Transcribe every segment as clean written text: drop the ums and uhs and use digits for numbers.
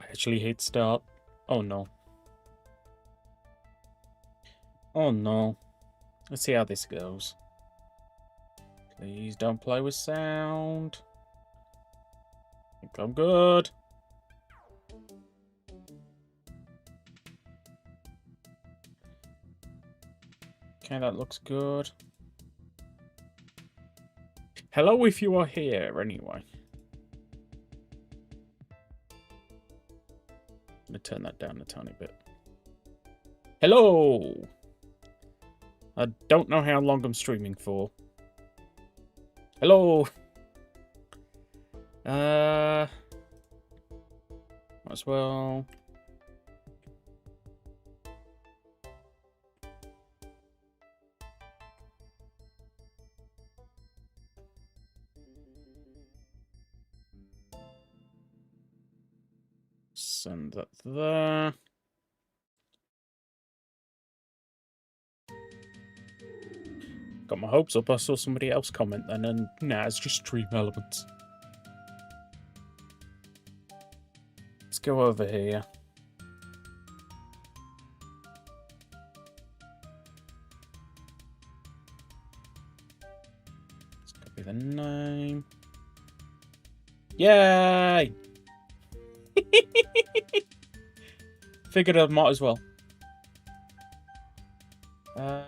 actually hit start. Oh no. Oh no. Let's see how this goes. Please don't play with sound. I think I'm good. Okay, that looks good. Hello if you are here, anyway. I'm going to turn that down a tiny bit. Hello! I don't know how long I'm streaming for. Hello! Might as well... send that there. Got my hopes up. I saw somebody else comment then, and nah, it's just stream elements. Let's go over here. Let's copy the name. Yay! Figured I might as well. I'll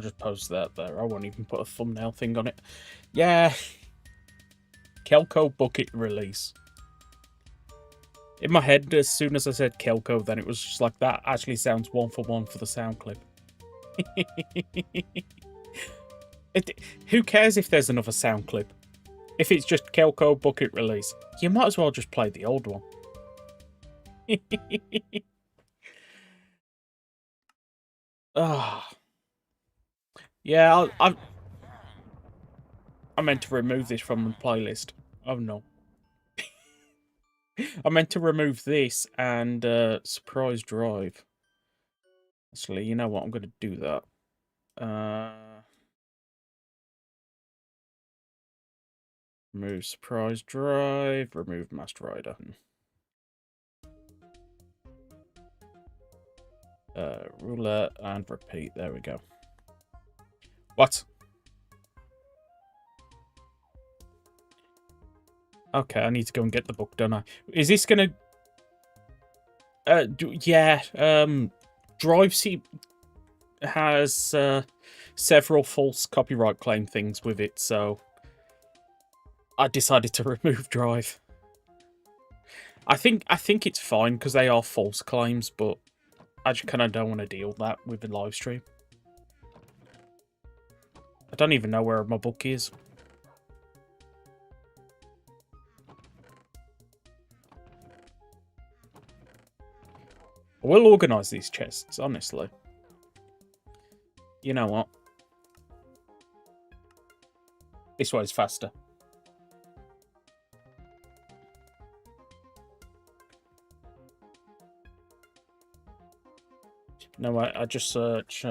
just post that there. I won't even put a thumbnail thing on it. Yeah. Kelco bucket release. In my head, as soon as I said Kelco, then it was just like, that actually sounds 1-for-1 for the sound clip. Who cares if there's another sound clip? If it's just Kelco bucket release, you might as well just play the old one. Ah. Yeah, I meant to remove this from the playlist. Oh no. I meant to remove this and Surprise Drive. Actually, you know what? I'm going to do that. Remove Surprise Drive. Remove Master Rider. Roulette and repeat. There we go. What? Okay, I need to go and get the book, don't I? Is this gonna... yeah, Drive C has several false copyright claim things with it, so I decided to remove Drive. I think it's fine because they are false claims, but I just kind of don't want to deal with that with the live stream. I don't even know where my book is. I will organise these chests, honestly. You know what? This way is faster. No, I just search...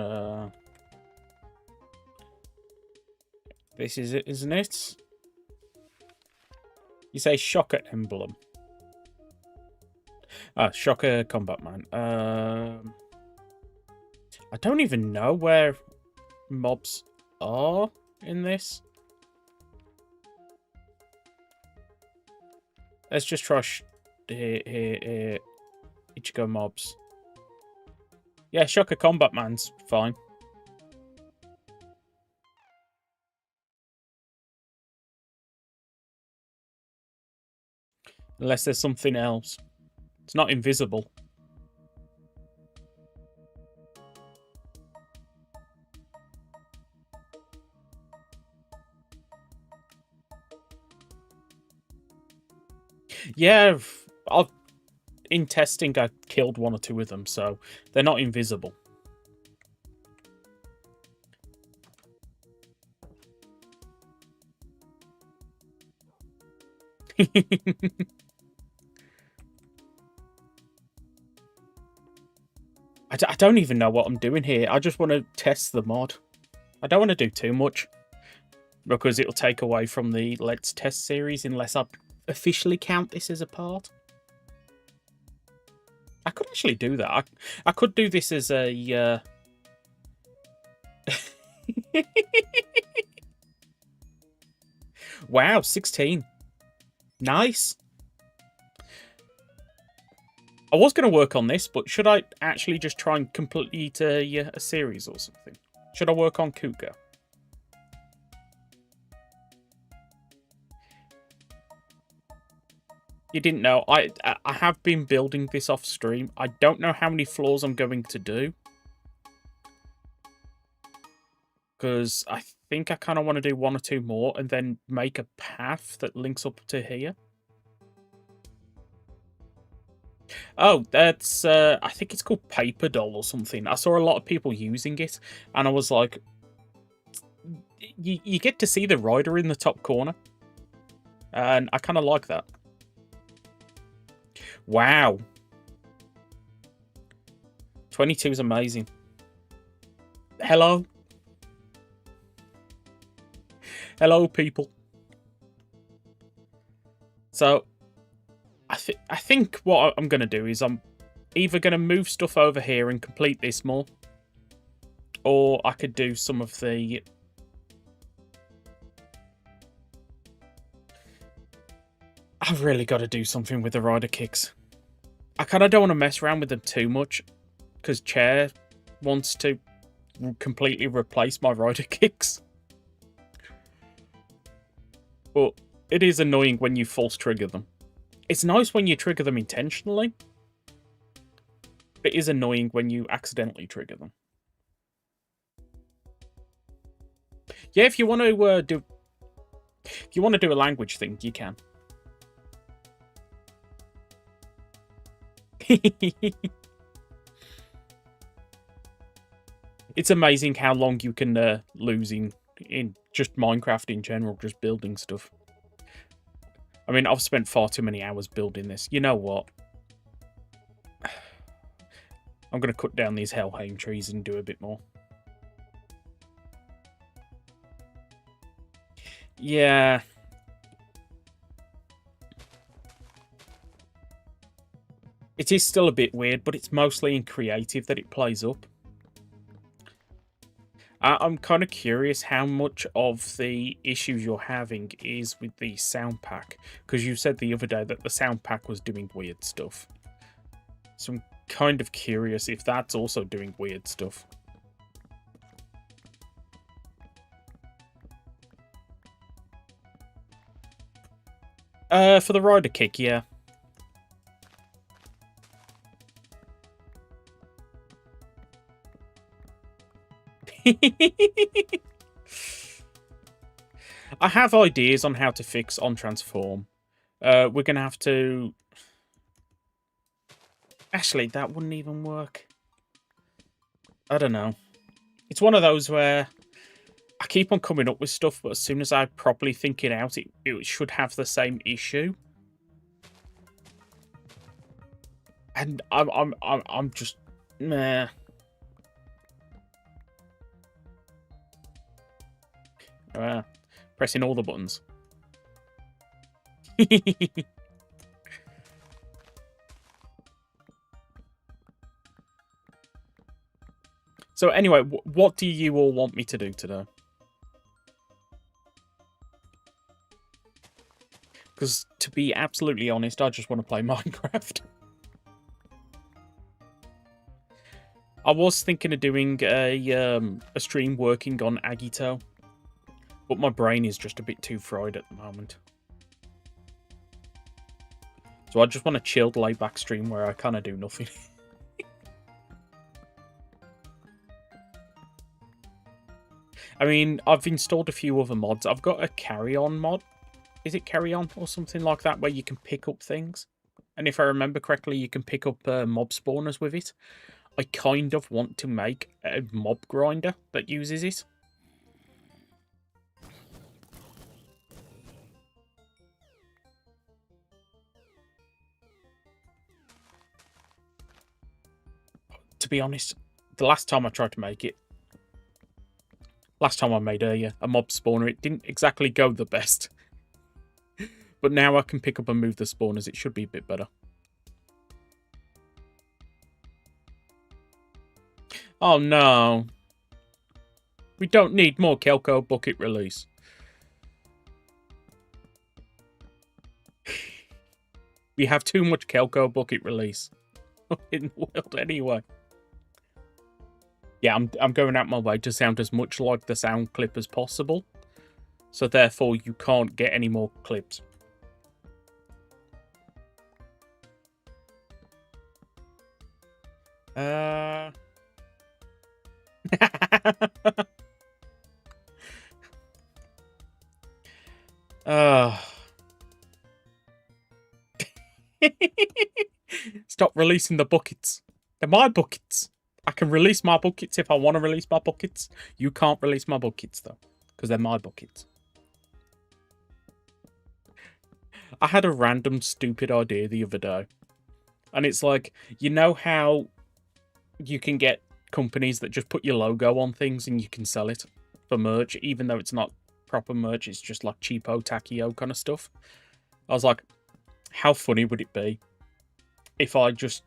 This is it, isn't it? You say Shocker Emblem. Ah, Shocker Combat Man. I don't even know where mobs are in this. Let's just try here. Ichigo mobs. Yeah, Shocker Combat Man's fine. Unless there's something else. It's not invisible. Yeah, in testing, I killed 1 or 2 of them, so they're not invisible. I don't even know what I'm doing here. I just want to test the mod. I don't want to do too much, because it'll take away from the Let's Test series unless I officially count this as a part. I could actually do that. I could do this as a... Wow, 16. Nice. I was going to work on this, but should I actually just try and complete a series or something? Should I work on Kuga? You didn't know. I have been building this off stream. I don't know how many floors I'm going to do, because I think I kind of want to do 1 or 2 more and then make a path that links up to here. Oh, that's, I think it's called Paper Doll or something. I saw a lot of people using it, and I was like, you get to see the rider in the top corner, and I kind of like that. Wow. 22 is amazing. Hello. Hello, people. So, I think what I'm going to do is I'm either going to move stuff over here and complete this more, or I could do some of the... I've really got to do something with the rider kicks. I kind of don't want to mess around with them too much, because Chair wants to completely replace my rider kicks. But it is annoying when you false trigger them. It's nice when you trigger them intentionally. It is annoying when you accidentally trigger them. Yeah, if you want to do a language thing, you can. It's amazing how long you can lose in just Minecraft in general, just building stuff. I mean, I've spent far too many hours building this. You know what? I'm going to cut down these Helheim trees and do a bit more. Yeah. It is still a bit weird, but it's mostly in creative that it plays up. I'm kind of curious how much of the issues you're having is with the sound pack, because you said the other day that the sound pack was doing weird stuff. So I'm kind of curious if that's also doing weird stuff. For the rider kick, yeah. I have ideas on how to fix on transform. We're going to have to... Actually, that wouldn't even work. I don't know. It's one of those where I keep on coming up with stuff, but as soon as I properly think it out, it should have the same issue. And I'm just... Meh. Pressing all the buttons. So anyway, what do you all want me to do today? Because to be absolutely honest, I just want to play Minecraft. I was thinking of doing a stream working on Agito, but my brain is just a bit too fried at the moment. So I just want a chilled, laid-back stream where I kind of do nothing. I mean, I've installed a few other mods. I've got a carry-on mod. Is it carry-on or something like that, where you can pick up things? And if I remember correctly, you can pick up mob spawners with it. I kind of want to make a mob grinder that uses it. To be honest, the last time I tried to make it, last time I made a mob spawner, it didn't exactly go the best. But now I can pick up and move the spawners. It should be a bit better. Oh no. We don't need more Kelco bucket release. We have too much Kelco bucket release in the world anyway. Yeah, I'm going out my way to sound as much like the sound clip as possible. So therefore you can't get any more clips. Stop releasing the buckets. They're my buckets. I can release my buckets if I want to release my buckets. You can't release my buckets, though, because they're my buckets. I had a random stupid idea the other day. And it's like, you know how you can get companies that just put your logo on things and you can sell it for merch, even though it's not proper merch, it's just like cheapo, tackio kind of stuff. I was like, how funny would it be if I just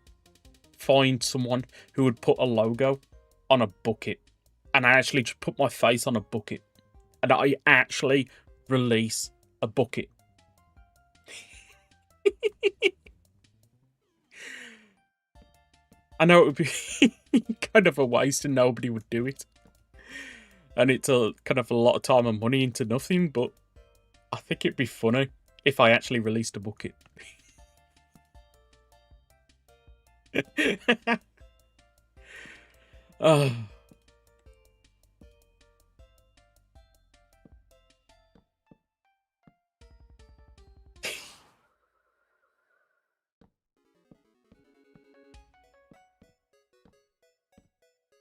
find someone who would put a logo on a bucket and I actually just put my face on a bucket and I actually release a bucket? I know it would be kind of a waste and nobody would do it. And it's a kind of a lot of time and money into nothing, but I think it'd be funny if I actually released a bucket. Oh.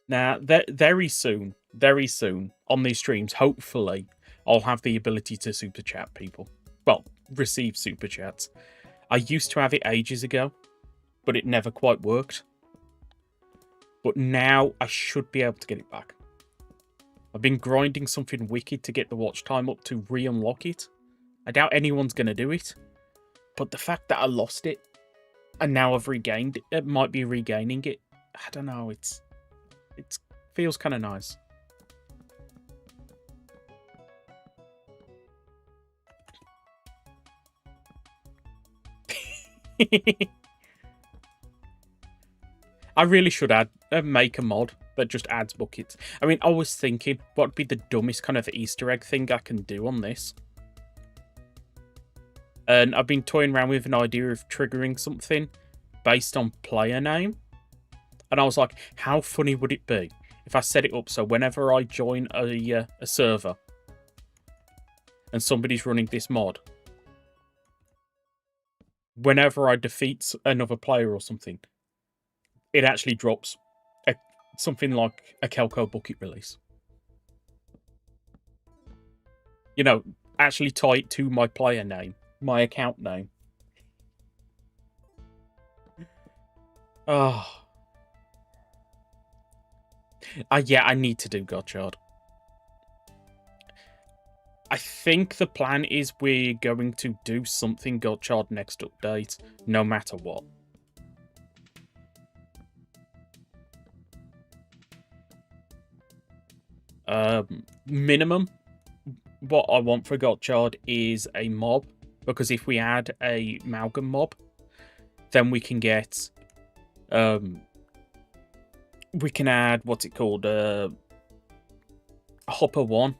Now, very soon, on these streams, hopefully, I'll have the ability to super chat people. Well, receive super chats. I used to have it ages ago, but it never quite worked. But now I should be able to get it back. I've been grinding something wicked to get the watch time up to re-unlock it. I doubt anyone's going to do it. But the fact that I lost it, and now I've regained it, might be regaining it. I don't know, it feels kind of nice. I really should make a mod that just adds buckets. I mean, I was thinking, what would be the dumbest kind of Easter egg thing I can do on this? And I've been toying around with an idea of triggering something based on player name. And I was like, how funny would it be if I set it up so whenever I join a server and somebody's running this mod, whenever I defeat another player or something, it actually drops something like a Kelco bucket release. You know, actually tie it to my player name, my account name. Oh. Yeah, I need to do Gotchard. I think the plan is we're going to do something Gotchard next update, no matter what. Minimum, what I want for Gotchard is a mob, because if we add a amalgam mob, then we can get, we can add, what's it called, Hopper 1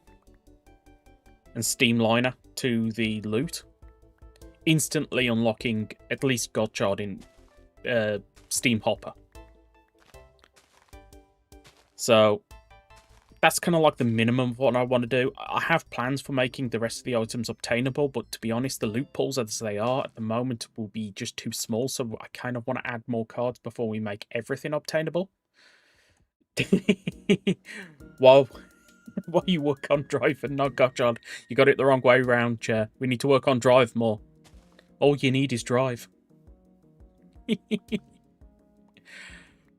and Steamliner to the loot, instantly unlocking at least Gotchard in Steam Hopper. So that's kind of like the minimum of what I want to do. I have plans for making the rest of the items obtainable, but to be honest, the loot pools as they are at the moment will be just too small, so I kind of want to add more cards before we make everything obtainable. While you work on drive and not Gotchard, you got it the wrong way round, Chair. We need to work on drive more. All you need is drive.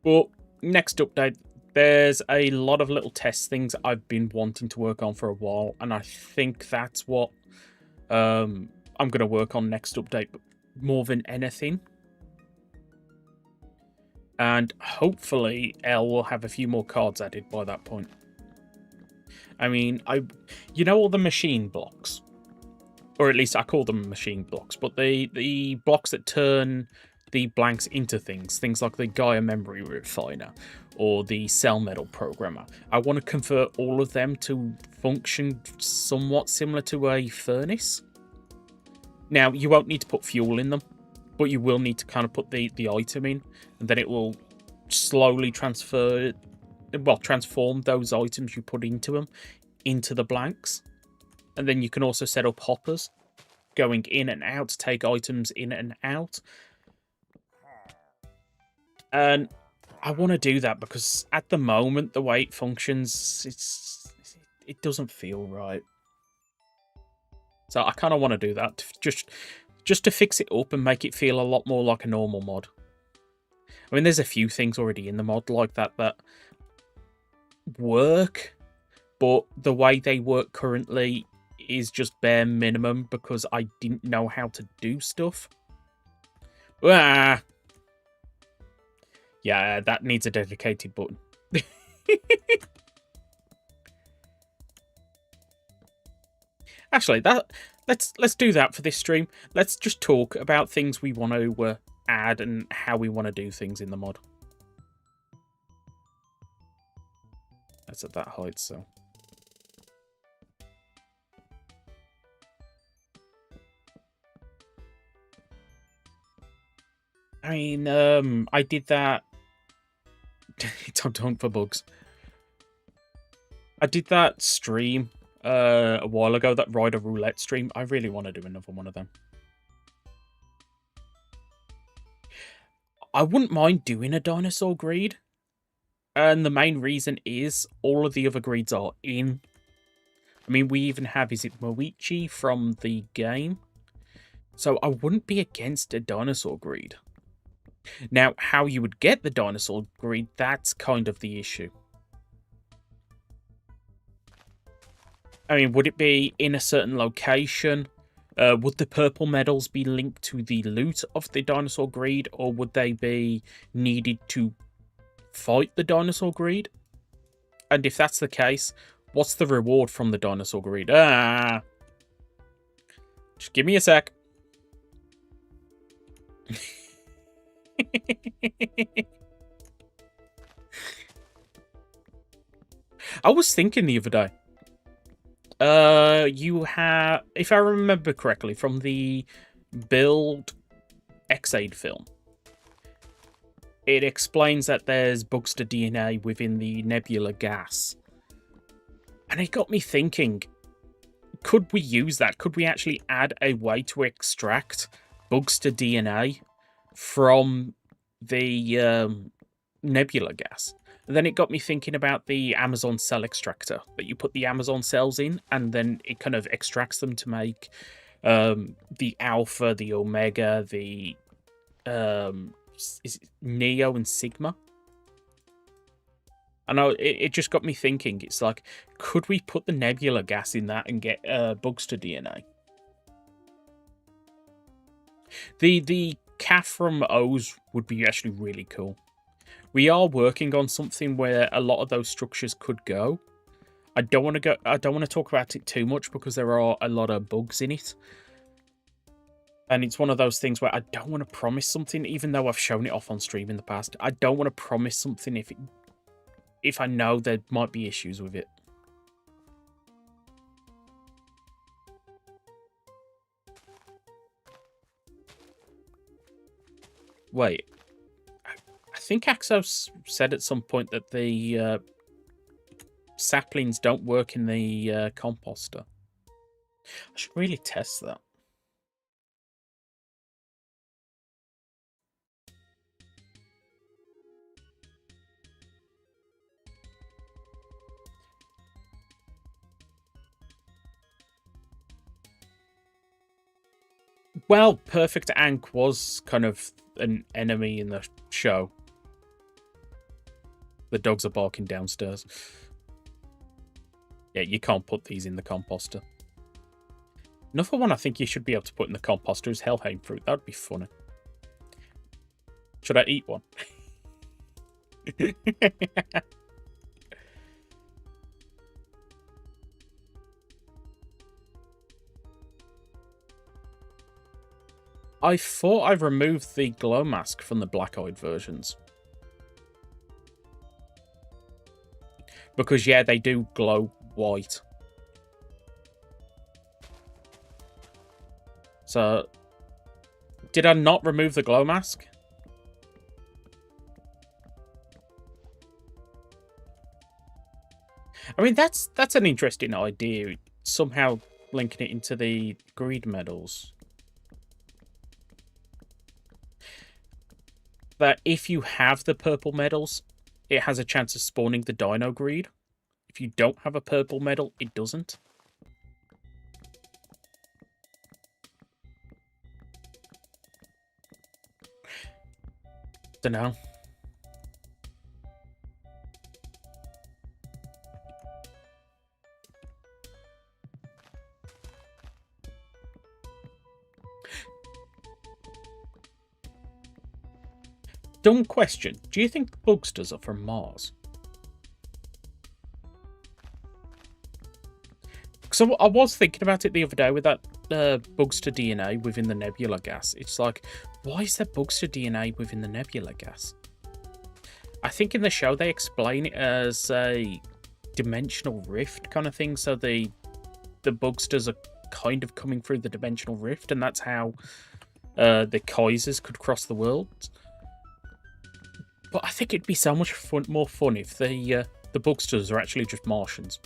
But next update, there's a lot of little test things I've been wanting to work on for a while, and I think that's what I'm going to work on next update more than anything. And hopefully L will have a few more cards added by that point. I mean, you know all the machine blocks? Or at least I call them machine blocks, but the blocks that turn the blanks into things like the Gaia Memory Refiner or the Cell Metal Programmer. I want to convert all of them to function somewhat similar to a furnace. Now, you won't need to put fuel in them, but you will need to kind of put the item in, and then it will slowly transform those items you put into them into the blanks. And then you can also set up hoppers going in and out to take items in and out. And I want to do that because at the moment, the way it functions, it doesn't feel right. So I kind of want to do that, just to fix it up and make it feel a lot more like a normal mod. I mean, there's a few things already in the mod like that work, but the way they work currently is just bare minimum because I didn't know how to do stuff. Ah! Yeah, that needs a dedicated button. Actually, let's do that for this stream. Let's just talk about things we want to add and how we want to do things in the mod. That's at that height, so. I mean, I did that. Don't for bugs. I did that stream a while ago, that Rider Roulette stream. I really want to do another one of them. I wouldn't mind doing a dinosaur greed. And the main reason is all of the other greeds are in. I mean, we even have, is it Moichi from the game? So I wouldn't be against a dinosaur greed. Now, how you would get the dinosaur greed, that's kind of the issue. I mean, would it be in a certain location? Would the purple medals be linked to the loot of the dinosaur greed, or would they be needed to fight the dinosaur greed? And if that's the case, what's the reward from the dinosaur greed? Just give me a sec. I was thinking the other day. You have, if I remember correctly, from the Build X-Aid film, it explains that there's bugs to DNA within the nebula gas. And it got me thinking, could we use that? Could we actually add a way to extract bugs to DNA from the nebula gas? And then it got me thinking about the Amazon cell extractor, that you put the Amazon cells in and then it kind of extracts them to make the alpha, the omega, the is it Neo and Sigma. I know it just got me thinking. It's like, could we put the nebula gas in that and get bugs to DNA? The calf from O's would be actually really cool. We are working on something where a lot of those structures could go. I don't want to talk about it too much because there are a lot of bugs in it. And it's one of those things where I don't want to promise something, even though I've shown it off on stream in the past. I don't want to promise something if I know there might be issues with it. Wait. I think Axos said at some point that the saplings don't work in the composter. I should really test that. Well, Perfect Ank was kind of an enemy in the show. The dogs are barking downstairs. Yeah, you can't put these in the composter. Another one I think you should be able to put in the composter is Helheim fruit. That would be funny. Should I eat one? I thought I removed the glow mask from the black-eyed versions. Because, yeah, they do glow white. So, did I not remove the glow mask? I mean, that's an interesting idea. Somehow linking it into the greed medals. That if you have the purple medals, it has a chance of spawning the dino greed. If you don't have a purple medal, it doesn't. Dunno. Dumb question. Do you think bugsters are from Mars? So I was thinking about it the other day with that bugster DNA within the nebula gas. It's like, why is there bugster DNA within the nebula gas? I think in the show they explain it as a dimensional rift kind of thing. So the bugsters are kind of coming through the dimensional rift, and that's how the Kaisers could cross the world. But I think it'd be so much more fun if the bugsters are actually just Martians.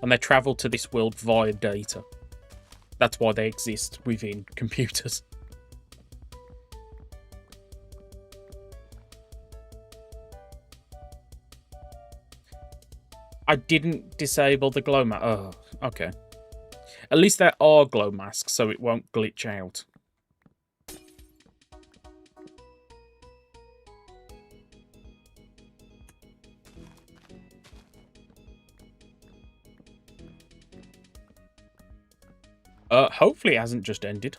And they travel to this world via data. That's why they exist within computers. I didn't disable the glow mask. Oh, okay. At least there are glow masks, so it won't glitch out. Hopefully it hasn't just ended.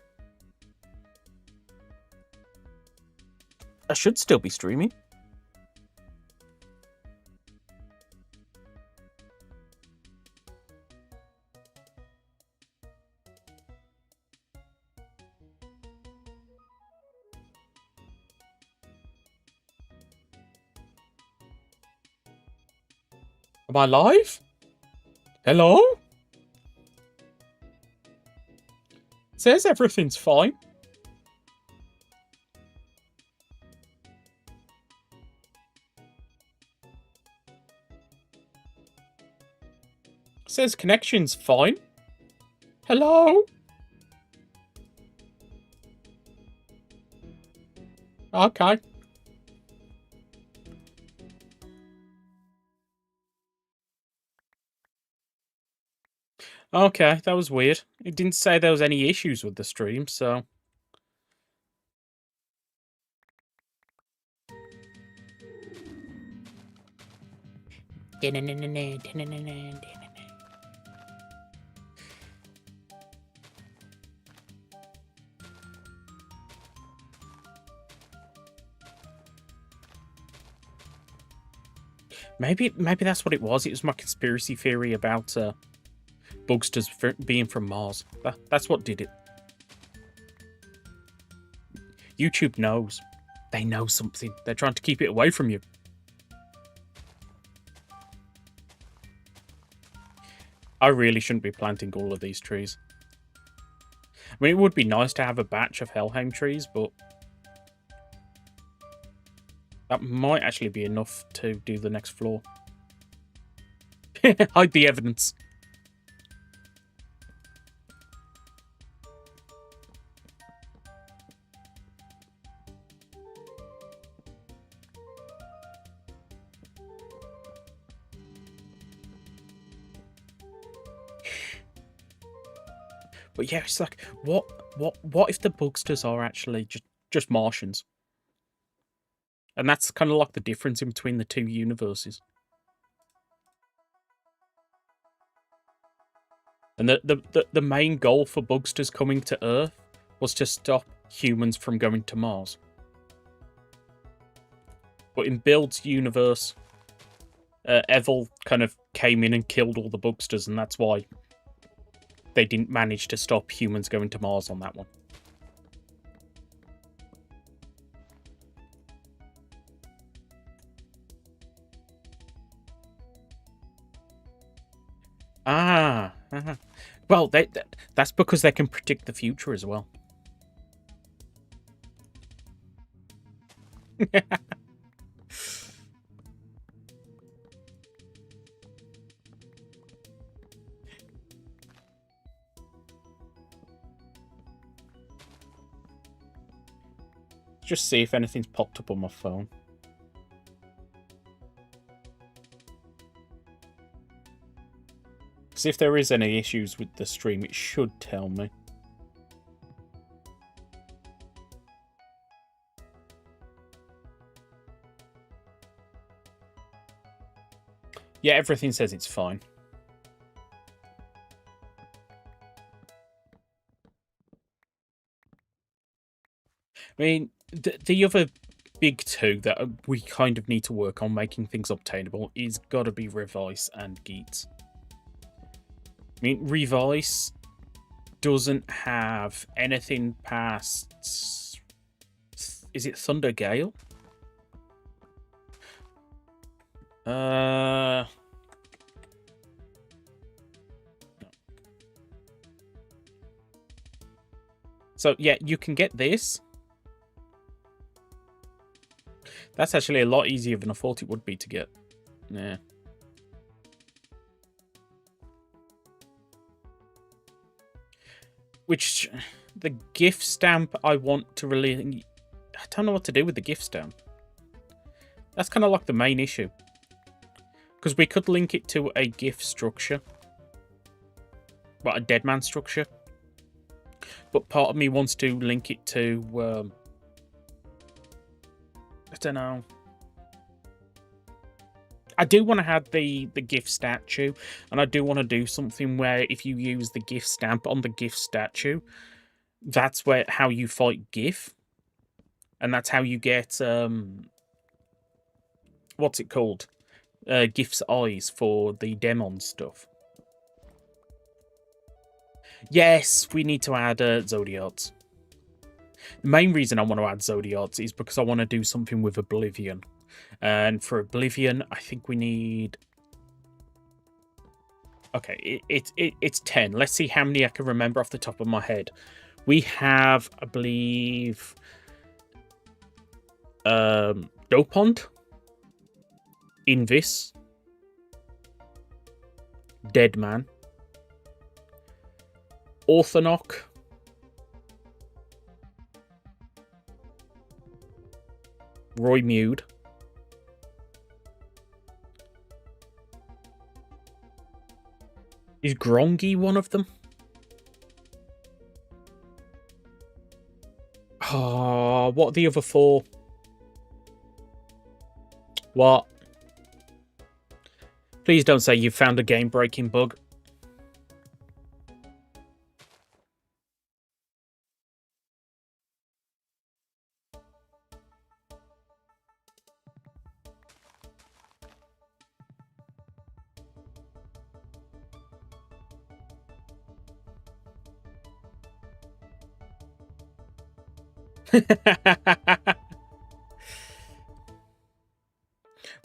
I should still be streaming. Am I live? Hello? Says everything's fine. Says connection's fine. Hello? Okay. Okay, that was weird. It didn't say there was any issues with the stream, so... Maybe that's what it was. It was my conspiracy theory about bugsters being from Mars. That's what did it. YouTube knows. They know something. They're trying to keep it away from you. I really shouldn't be planting all of these trees. I mean, it would be nice to have a batch of Helheim trees, but that might actually be enough to do the next floor. Hide the evidence. But yeah, it's like, what if the bugsters are actually just Martians? And that's kind of like the difference in between the two universes. And the main goal for Bugsters coming to Earth was to stop humans from going to Mars. But in Build's universe, Evil kind of came in and killed all the Bugsters, and that's why they didn't manage to stop humans going to Mars on that one. Well, that's because they can predict the future as well. Just see if anything's popped up on my phone. See if there is any issues with the stream, it should tell me. Yeah, everything says it's fine. I mean, the other big two that we kind of need to work on making things obtainable is got to be Revice and Geats. I mean, Revice doesn't have anything past... Is it Thunder Gale? So, yeah, you can get this. That's actually a lot easier than I thought it would be to get. Yeah. Which, the gift stamp I want to really... I don't know what to do with the gift stamp. That's kind of like the main issue. Because we could link it to a gift structure. Well, a dead man structure. But part of me wants to link it to... I don't know. I do want to have the gift statue, and I do want to do something where if you use the gift stamp on the gift statue, that's how you fight GIF, and that's how you get what's it called? GIF's eyes for the demon stuff. Yes, we need to add Zodiarts. The main reason I want to add Zodiarts is because I want to do something with Oblivion. And for Oblivion, I think we need... Okay, it's 10. Let's see how many I can remember off the top of my head. We have, I believe... Dopont. Invis. Deadman. Orthonoch. Roy Mude. Is Grongi one of them? Oh, what are the other four? What? Please don't say you found a game-breaking bug.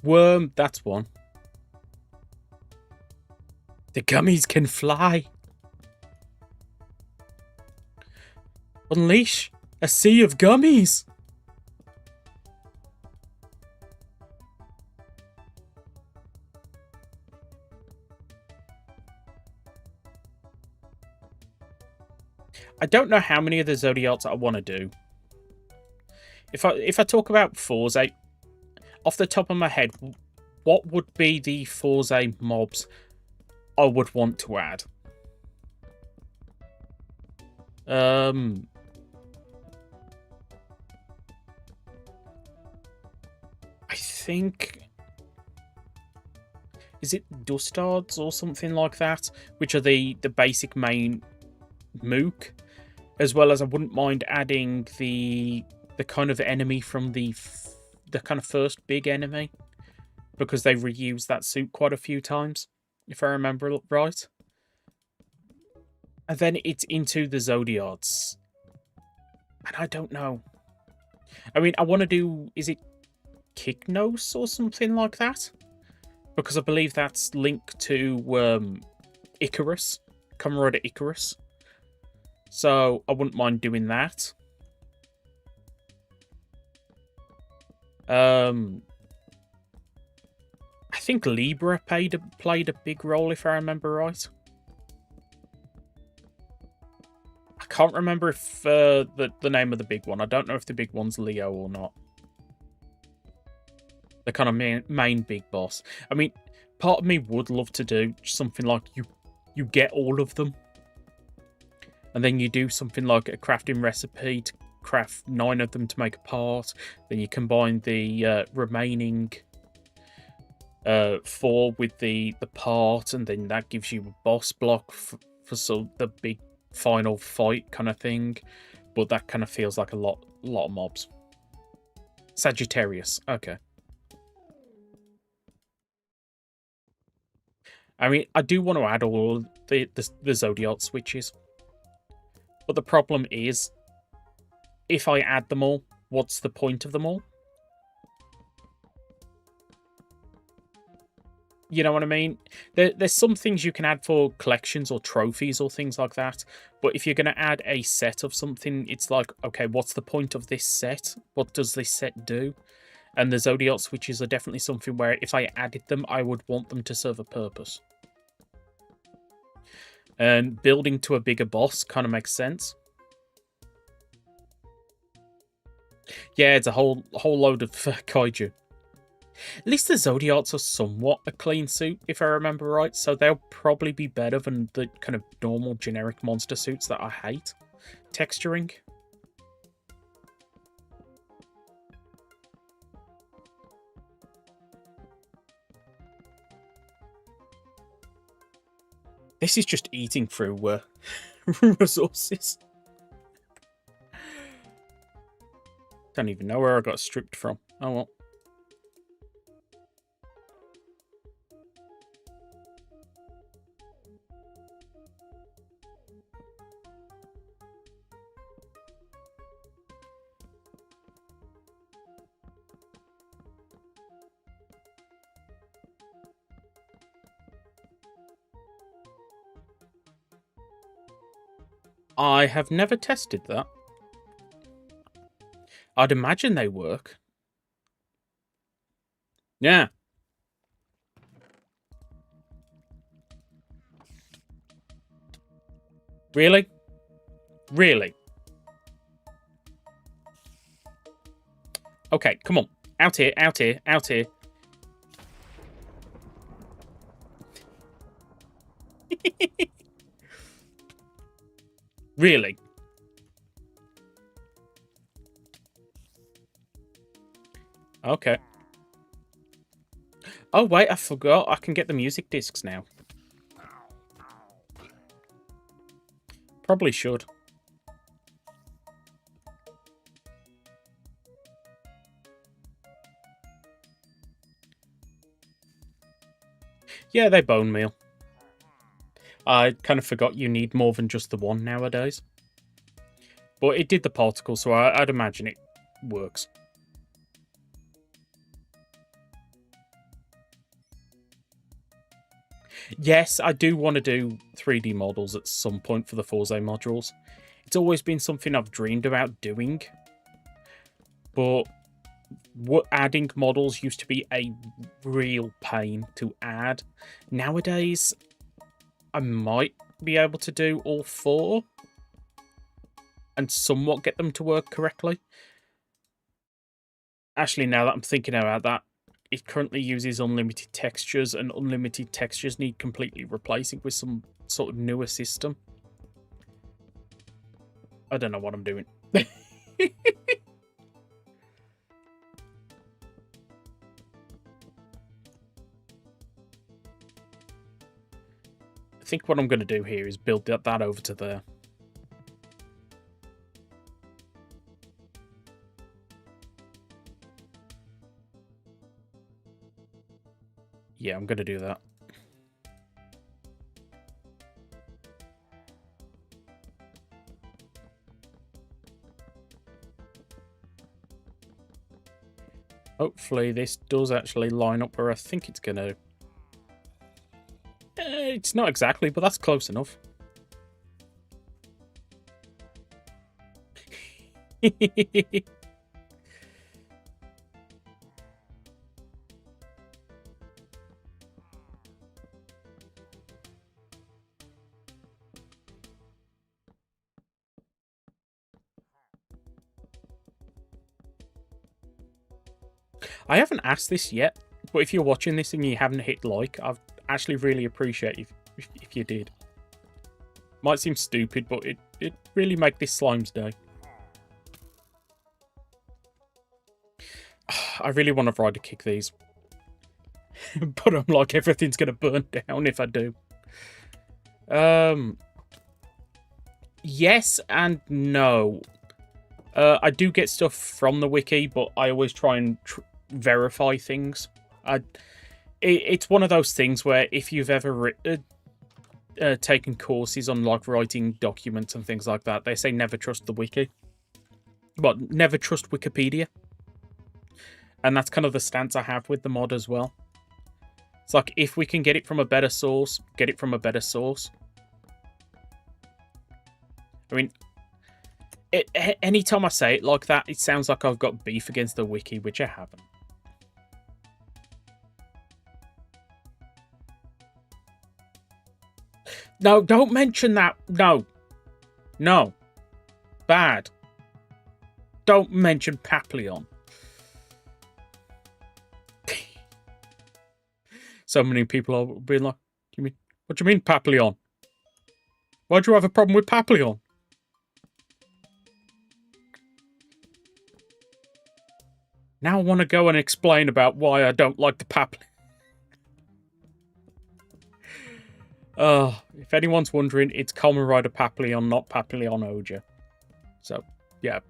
Worm, that's one. The gummies can fly. Unleash a sea of gummies. I don't know how many of the Zodiarts I want to do. If I talk about Forza, off the top of my head, what would be the Forza mobs I would want to add? I think... Is it Dustards or something like that? Which are the basic main mook. As well as I wouldn't mind adding the kind of enemy from the kind of first big enemy. Because they reused that suit quite a few times. If I remember right. And then it's into the Zodiards. And I don't know. I mean, I want to do... Is it Kyknos or something like that? Because I believe that's linked to Icarus. Kamen Rider Icarus. So I wouldn't mind doing that. I think Libra played a big role, if I remember right. I can't remember if the name of the big one. I don't know if the big one's Leo or not. The kind of main big boss. I mean, part of me would love to do something like you get all of them. And then you do something like a crafting recipe to craft 9 of them to make a part. Then you combine the remaining 4 with the part, and then that gives you a boss block for the big final fight kind of thing. But that kind of feels like a lot of mobs. Sagittarius, okay. I mean, I do want to add all the Zodiac switches. But the problem is, if I add them all, what's the point of them all? You know what I mean? There's some things you can add for collections or trophies or things like that. But if you're going to add a set of something, it's like, okay, what's the point of this set? What does this set do? And the Zodiac switches are definitely something where if I added them, I would want them to serve a purpose. And building to a bigger boss kind of makes sense. Yeah, it's a whole load of kaiju. At least the Zodiacs are somewhat a clean suit, if I remember right, so they'll probably be better than the kind of normal generic monster suits that I hate texturing. This is just eating through resources. Don't even know where I got stripped from. Oh well. I have never tested that. I'd imagine they work. Yeah. Really? Really? Okay, come on. Out here, out here, out here. Really? Okay. Oh, wait, I forgot. I can get the music discs now. Probably should. Yeah, they bone meal. I kind of forgot you need more than just the one nowadays. But it did the particle, so I'd imagine it works. Yes, I do want to do 3D models at some point for the Forza modules. It's always been something I've dreamed about doing. But adding models used to be a real pain to add. Nowadays, I might be able to do all 4 and somewhat get them to work correctly. Actually, now that I'm thinking about that, it currently uses unlimited textures, and unlimited textures need completely replacing with some sort of newer system. I don't know what I'm doing. think what I'm going to do here is build that over to there. Yeah, I'm going to do that. Hopefully this does actually line up where I think it's going to. It's not exactly, but that's close enough. I haven't asked this yet, but if you're watching this and you haven't hit like, I'd actually really appreciate if you did. Might seem stupid, but it really make this slime's day. I really want to ride to kick these. But I'm like, everything's going to burn down if I do. Yes and no. I do get stuff from the wiki, but I always try and verify things. It's one of those things where if you've ever taken courses on like writing documents and things like that, they say never trust the wiki. But never trust Wikipedia. And that's kind of the stance I have with the mod as well. It's like, if we can get it from a better source, get it from a better source. I mean, anytime I say it like that, it sounds like I've got beef against the wiki, which I haven't. No, don't mention that. No. No. Bad. Don't mention Papillon. So many people are being like, what do you mean Papillon? Why do you have a problem with Papillon? Now I want to go and explain about why I don't like the Papillon. If anyone's wondering, it's Kamen Rider Papillon, not Papillon Oja. So, yeah.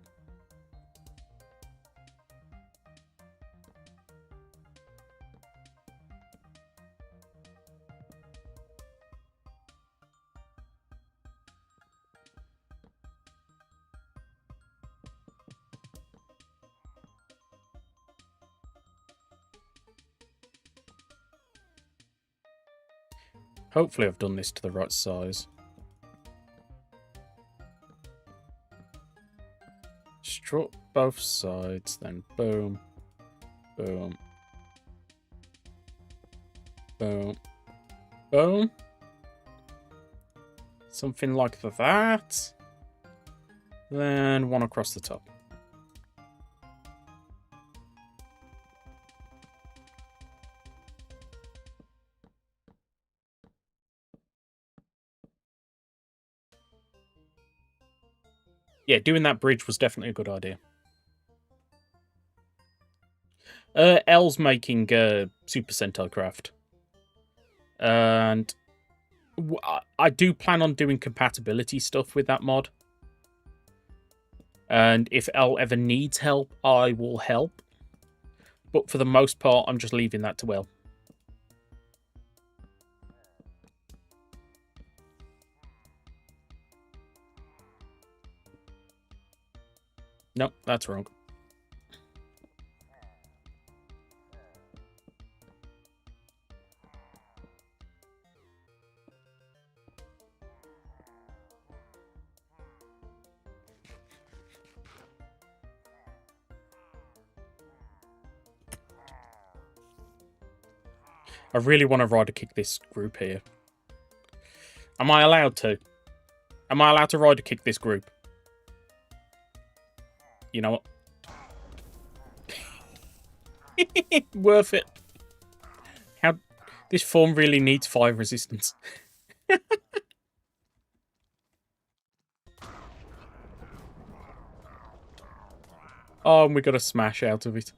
Hopefully I've done this to the right size. Strut both sides, then boom, boom, boom, boom. Something like that. Then one across the top. Yeah, doing that bridge was definitely a good idea. L's making Super Sentai Craft. And I do plan on doing compatibility stuff with that mod. And if L ever needs help, I will help. But for the most part, I'm just leaving that to L. Nope, that's wrong. I really want to rider kick this group here. Am I allowed to? Am I allowed to rider kick this group? You know what? Worth it. How this form really needs 5 resistance. Oh, and we got a smash out of it.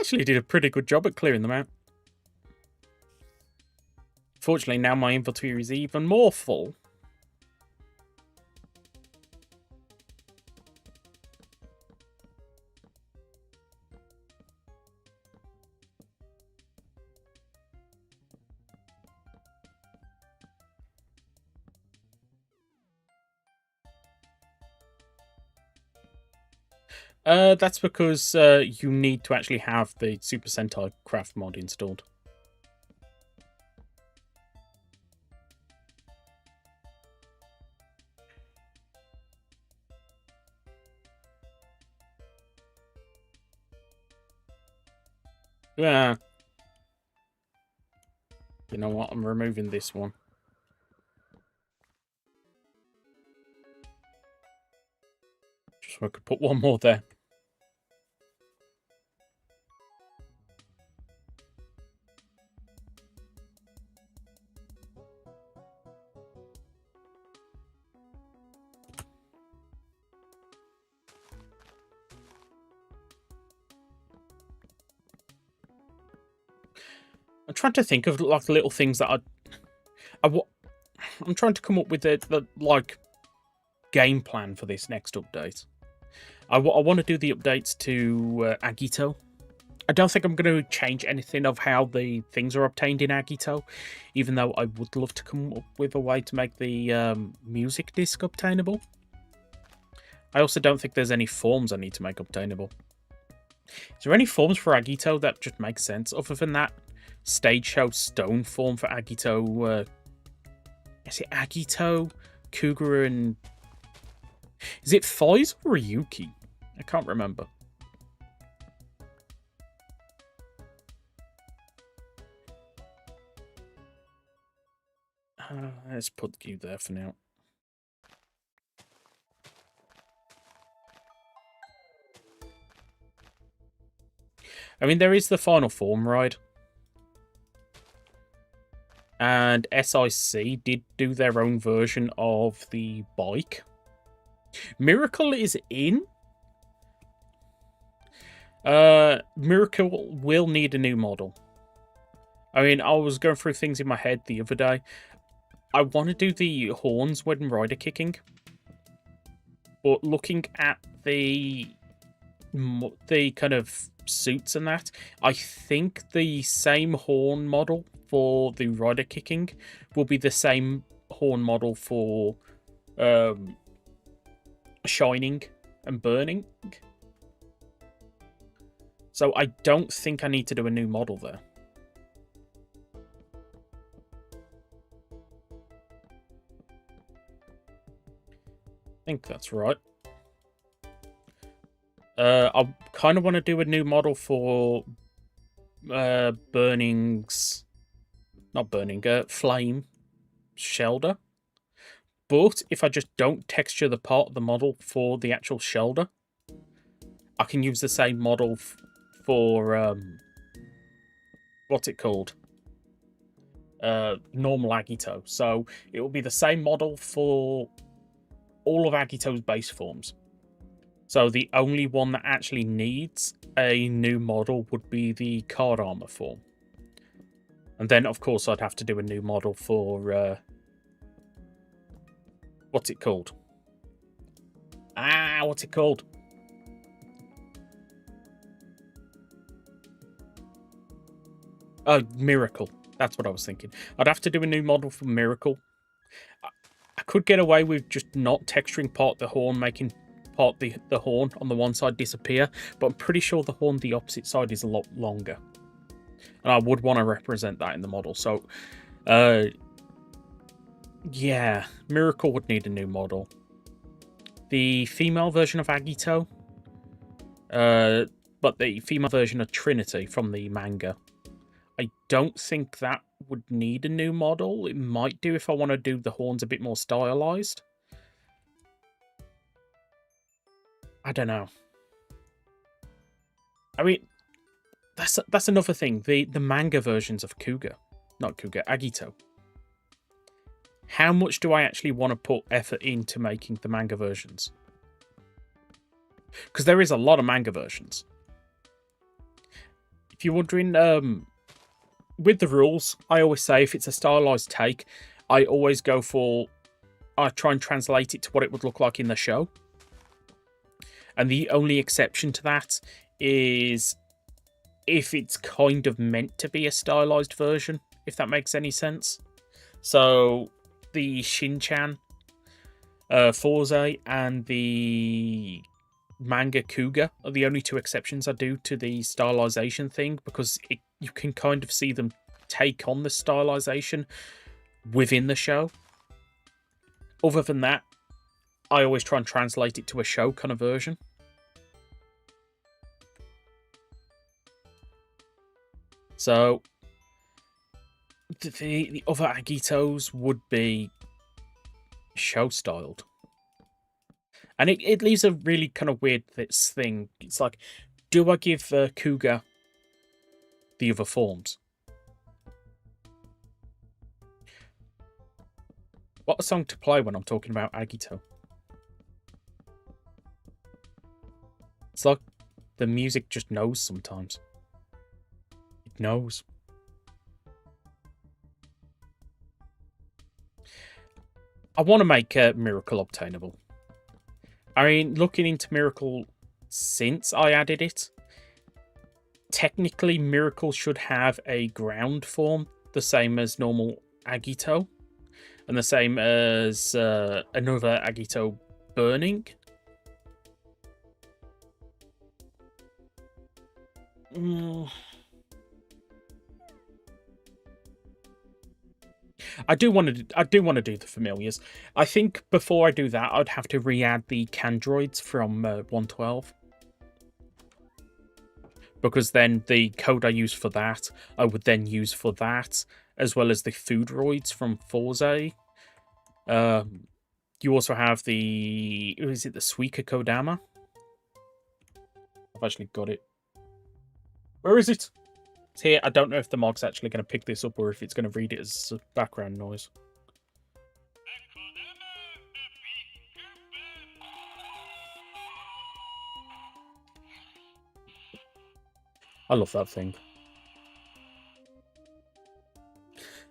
actually did a pretty good job at clearing them out. Fortunately, now my inventory is even more full. That's because you need to actually have the Super Sentai Craft mod installed. Yeah. You know what? I'm removing this one. Just so I could put one more there. I'm trying to think of like little things that I'm trying to come up with the like game plan for this next update. I want to do the updates to Agito. I don't think I'm going to change anything of how the things are obtained in Agito, even though I would love to come up with a way to make the music disc obtainable. I also don't think there's any forms I need to make obtainable. Is there any forms for Agito that just make sense, other than that stage show stone form for Agito? Is it Agito, Kugura, and... Is it Foiz or Ryuki? I can't remember. Let's put you there for now. I mean, there is the final form ride. And SIC did do their own version of the bike. Miracle is in. Miracle will need a new model. I mean, I was going through things in my head the other day. I want to do the horns when rider kicking. But looking at the kind of suits and that, I think the same horn model for the rider kicking will be the same horn model for shining and burning. So I don't think I need to do a new model there. I think that's right. I kind of want to do a new model for Burning's... Not Burning, Flame Shelder. But if I just don't texture the part of the model for the actual Shelder, I can use the same model for... what's it called? Normal Agito. So it will be the same model for all of Agito's base forms. So the only one that actually needs a new model would be the card armor form. And then, of course, I'd have to do a new model for... what's it called? What's it called? Miracle. That's what I was thinking. I'd have to do a new model for Miracle. I could get away with just not texturing part of the horn, making part the horn on the one side disappear, but I'm pretty sure the horn the opposite side is a lot longer. And I would want to represent that in the model. So, yeah, Miracle would need a new model. The female version of Agito, but the female version of Trinity from the manga, I don't think that would need a new model. It might do if I want to do the horns a bit more stylized. I don't know. I mean, that's another thing. The manga versions of Agito. How much do I actually want to put effort into making the manga versions? Because there is a lot of manga versions. if you're wondering, with the rules, I always say if it's a stylized take, I try and translate it to what it would look like in the show. And the only exception to that is if it's kind of meant to be a stylized version, if that makes any sense. So the Shin-chan, Forza, and the manga Kuga are the only two exceptions I do to the stylization thing, because you can kind of see them take on the stylization within the show. Other than that, I always try and translate it to a show kind of version. So the other Agitos would be show-styled. And it leaves a really kind of weird thing. It's like, do I give Kuga the other forms? What a song to play when I'm talking about Agito. It's like the music just knows sometimes. It knows. I want to make Miracle obtainable. I mean, looking into Miracle since I added it, technically Miracle should have a ground form, the same as normal Agito, and the same as another Agito burning. I do want to do the familiars. I think before I do that, I'd have to re-add the Candroids from 112. Because then the code I use for that, I would then use for that, as well as the Foodroids from Forza. You also have the... Is it the Suika Kodama? I've actually got it. Where is it? It's here. I don't know if the mod's actually going to pick this up or if it's going to read it as background noise. I love that thing.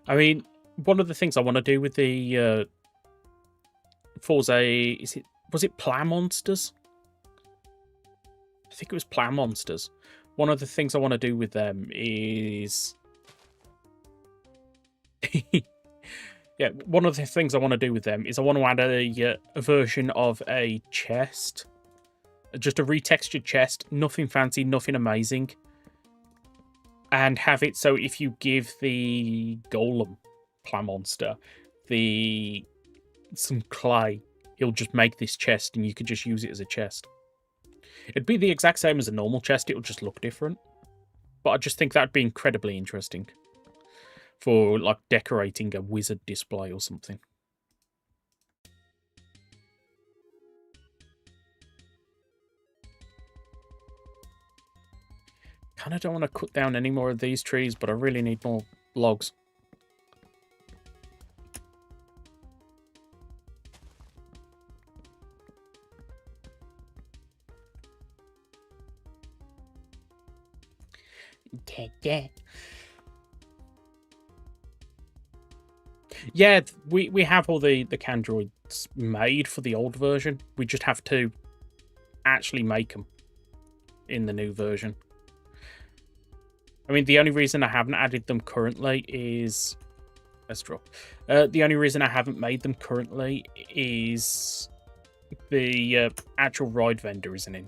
I mean, one of the things I want to do with the Forza, was it Plow Monsters? I think it was Plow Monsters. One of the things I want to do with them is... yeah, one of the things I want to do with them is I want to add a version of a chest. Just a retextured chest. Nothing fancy, nothing amazing. And have it so if you give the Golem Plow Monster some clay, he'll just make this chest and you could just use it as a chest. It'd be the exact same as a normal chest, it'll just look different. But I just think that'd be incredibly interesting for, like, decorating a wizard display or something. Kind of don't want to cut down any more of these trees, but I really need more logs. Yeah, we have all the Candroids made for the old version. We just have to actually make them in the new version. I mean, the only reason I haven't added them currently is... Let's drop. The only reason I haven't made them currently is the actual ride vendor isn't in.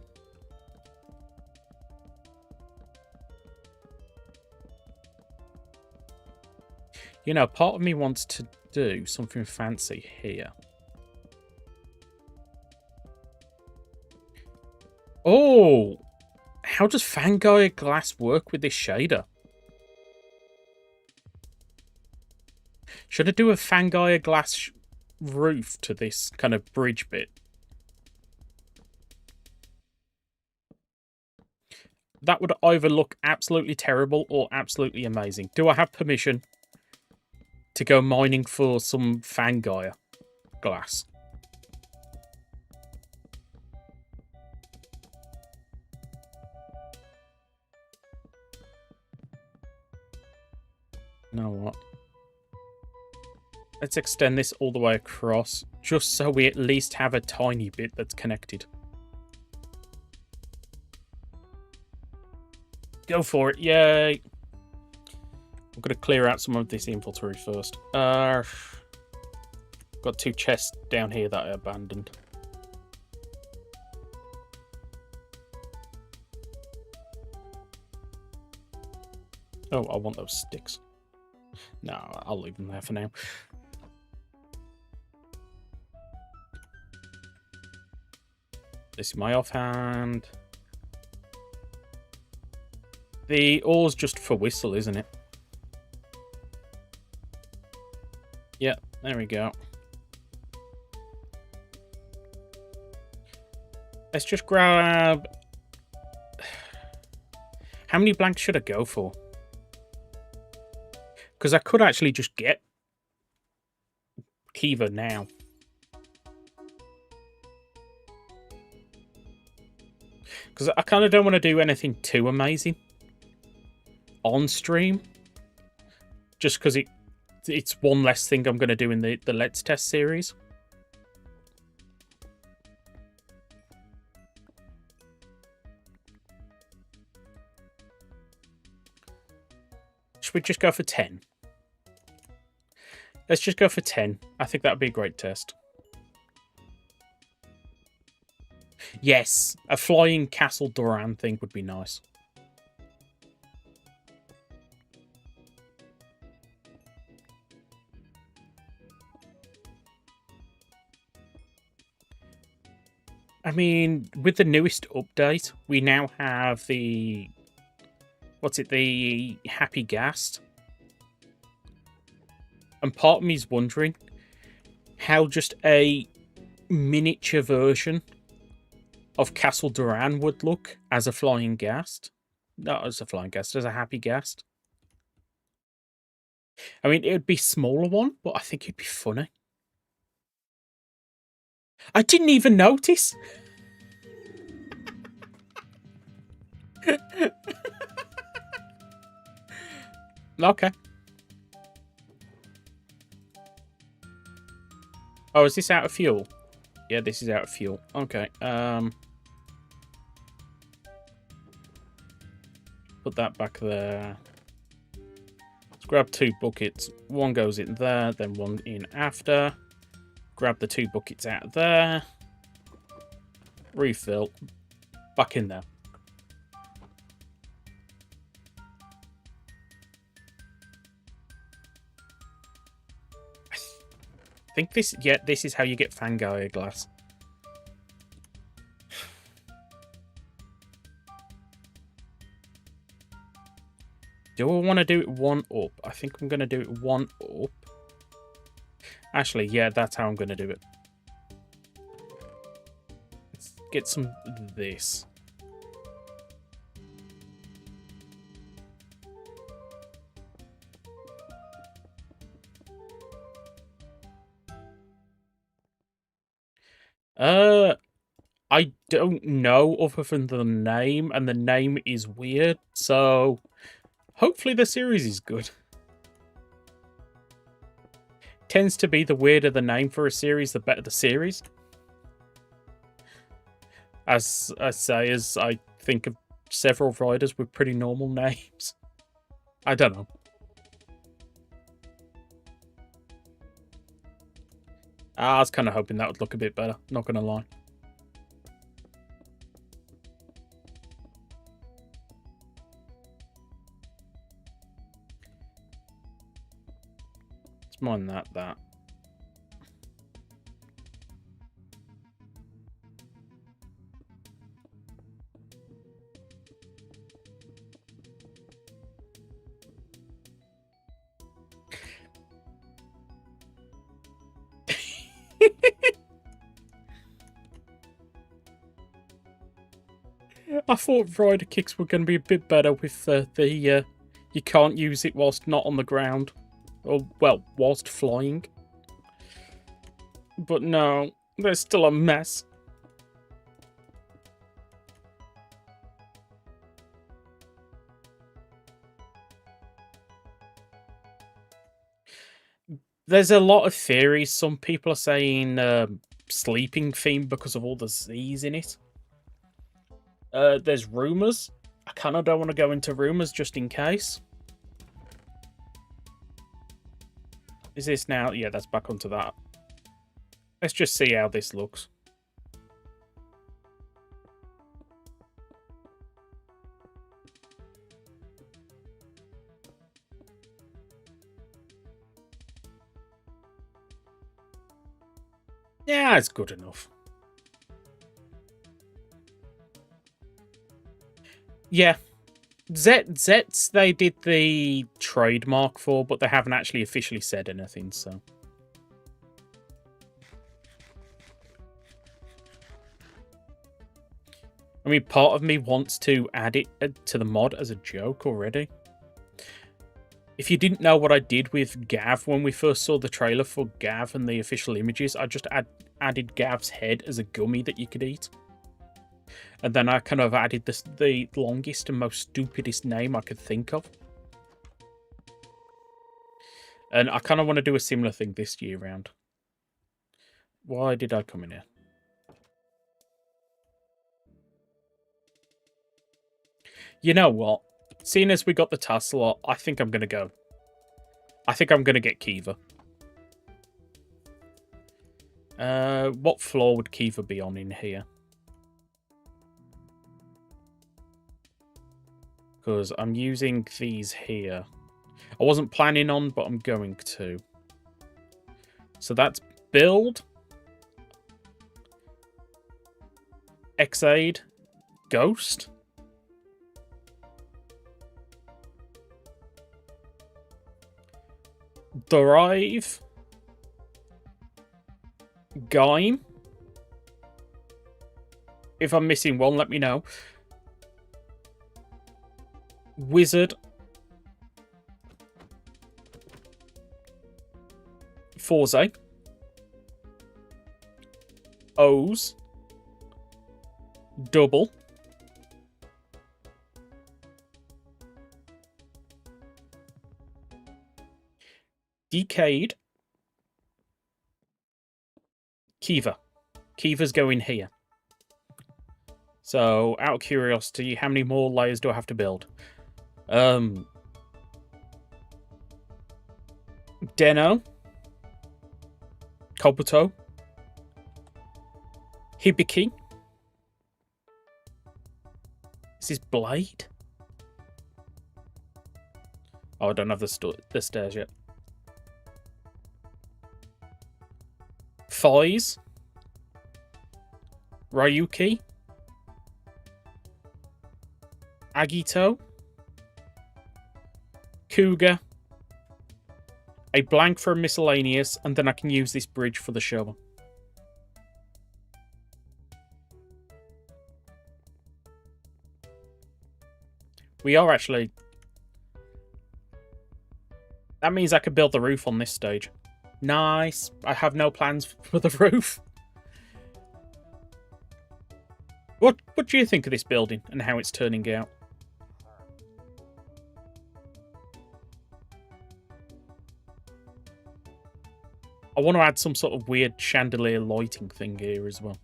You know, part of me wants to do something fancy here. Oh! How does Fangire Glass work with this shader? Should I do a Fangire Glass roof to this kind of bridge bit? That would either look absolutely terrible or absolutely amazing. Do I have permission to go mining for some Fangire glass? You know what? Let's extend this all the way across, just so we at least have a tiny bit that's connected. Go for it, yay! I'm going to clear out some of this infantry first. Got 2 chests down here that I abandoned. Oh, I want those sticks. No, I'll leave them there for now. This is my offhand. The ore's just for whistle, isn't it? Yeah, there we go. Let's just grab... How many blanks should I go for? Because I could actually just get Kiva now. Because I kind of don't want to do anything too amazing on stream. Just because it's one less thing I'm going to do in the Let's Test series. Should we just go for 10? Let's just go for 10. I think that would be a great test. Yes, a flying Castle Duran thing would be nice. I mean, with the newest update, we now have the... What's it? The Happy Ghast. And part of me is wondering how just a miniature version of Castle Duran would look as a flying ghast. Not as a flying ghast, as a Happy Ghast. I mean, it would be a smaller one, but I think it'd be funny. I didn't even notice. Okay. Oh, is this out of fuel? Yeah, this is out of fuel. Okay. Put that back there. Let's grab 2 buckets. One goes in there, then one in after. Grab the 2 buckets out of there. Refill. Back in there. I think this, yeah, this is how you get Fangire glass. Do I want to do it 1 up? I think I'm going to do it 1 up. Actually, yeah, that's how I'm going to do it. Let's get some of this. I don't know other than the name, and the name is weird, so hopefully the series is good. Tends to be the weirder the name for a series, the better the series. As I say, as I think of several riders with pretty normal names. I don't know. I was kind of hoping that would look a bit better, not going to lie. It's more than that. I thought rider kicks were going to be a bit better with you can't use it whilst not on the ground. Or, well, whilst flying. But no, they're still a mess. There's a lot of theories. Some people are saying sleeping theme because of all the Z's in it. There's rumors. I kind of don't want to go into rumors just in case. Is this now? Yeah, that's back onto that. Let's just see how this looks. Yeah, it's good enough. Yeah. Zets they did the trademark for, but they haven't actually officially said anything, so. I mean, part of me wants to add it to the mod as a joke already. If you didn't know what I did with Gav when we first saw the trailer for Gav and the official images, I just added Gav's head as a gummy that you could eat. And then I kind of added the longest and most stupidest name I could think of. And I kind of want to do a similar thing this year round. Why did I come in here? You know what? Seeing as we got the tassel, I think I'm going to go. I think I'm going to get Kiva. What floor would Kiva be on in here? Because I'm using these here. I wasn't planning on, but I'm going to. So that's build. X-Aid. Ghost. Drive. Gaim. If I'm missing one, let me know. Wizard. Forze. O's. Double. Decade. Kiva. Kiva's going here. So, out of curiosity, how many more layers do I have to build? Deno. Kobuto. Hibiki. Is this Blade? Oh, I don't have the stairs yet. Thighs. Ryuki. Agito. Kuga. A blank for a miscellaneous, and then I can use this bridge for the show. We are actually... That means I could build the roof on this stage. Nice. I have no plans for the roof. What do you think of this building and how it's turning out? I want to add some sort of weird chandelier lighting thing here as well.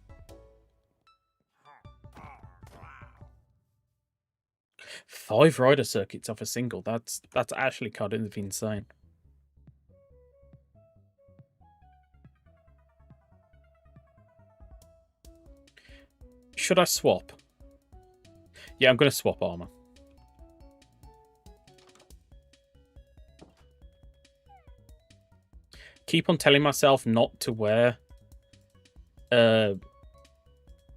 Five rider circuits off a single. That's actually kind of insane. Should I swap? Yeah, I'm going to swap armor. Keep on telling myself not to wear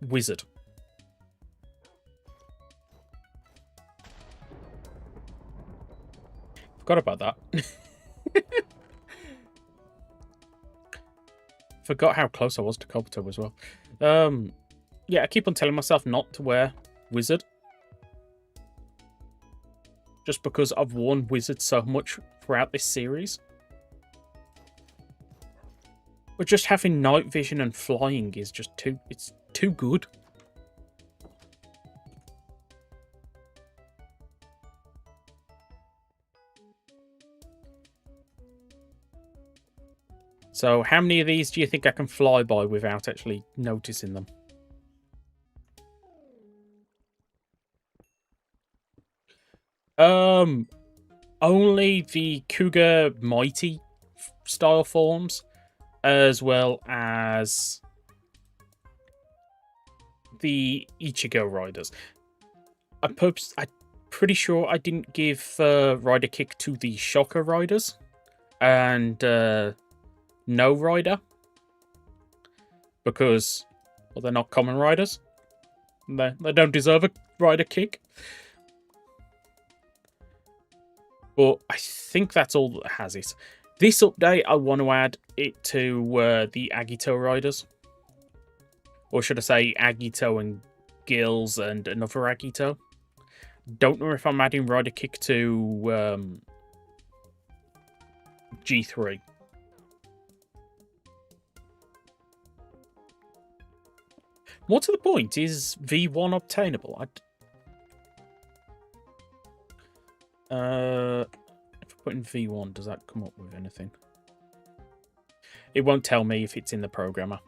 wizard. Forgot about that. Forgot how close I was to Kobuto as well. Yeah, I keep on telling myself not to wear wizard. Just because I've worn wizard so much throughout this series. But just having night vision and flying is just it's too good. So how many of these do you think I can fly by without actually noticing them? Only the Cougar Mighty style forms, as well as the Ichigo riders. I'm pretty sure I didn't give Rider Kick to the Shocker riders and No Rider because, well, they're not common riders. They don't deserve a Rider Kick. But I think that's all that has it. This update, I want to add it to the Agito riders. Or should I say Agito and Gills and another Agito. Don't know if I'm adding Rider Kick to G3. More to the point, is V1 obtainable? If I put in V1, does that come up with anything? It won't tell me if it's in the programmer.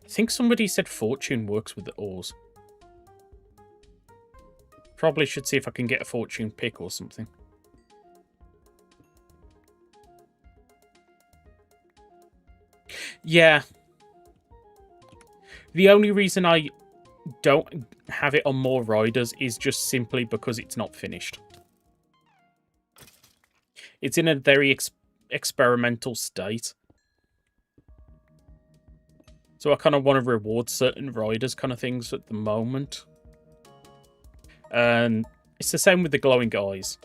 I think somebody said Fortune works with the ores. Probably should see if I can get a Fortune pick or something. Yeah. The only reason I don't have it on more riders is just simply because it's not finished. It's in a very experimental state. So I kind of want to reward certain riders kind of things at the moment. And it's the same with the glowing eyes.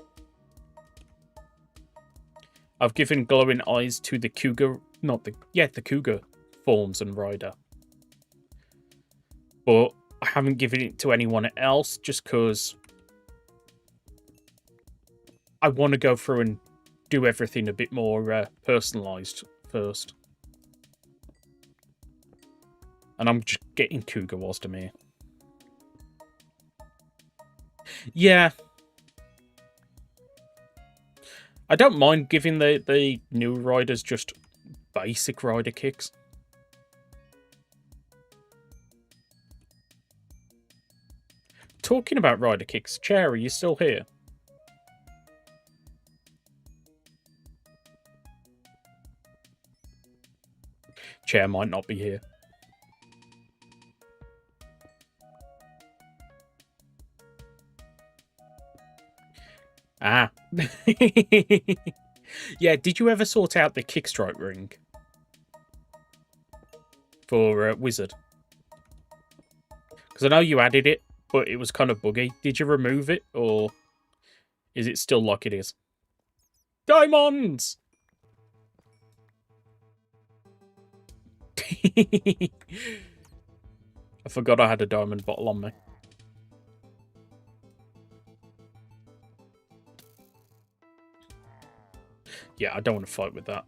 I've given glowing eyes to the Cougar, the Cougar forms and rider. But I haven't given it to anyone else just because I want to go through and do everything a bit more personalised first. And I'm just getting Cougar whilst I'm here. Yeah. I don't mind giving the new riders just basic rider kicks. Talking about rider kicks, Chair, are you still here? Chair might not be here. Ah. Yeah, did you ever sort out the kickstrike ring? For Wizard? Because I know you added it, but it was kind of buggy. Did you remove it, or is it still like it is? Diamonds! I forgot I had a diamond bottle on me. Yeah, I don't want to fight with that.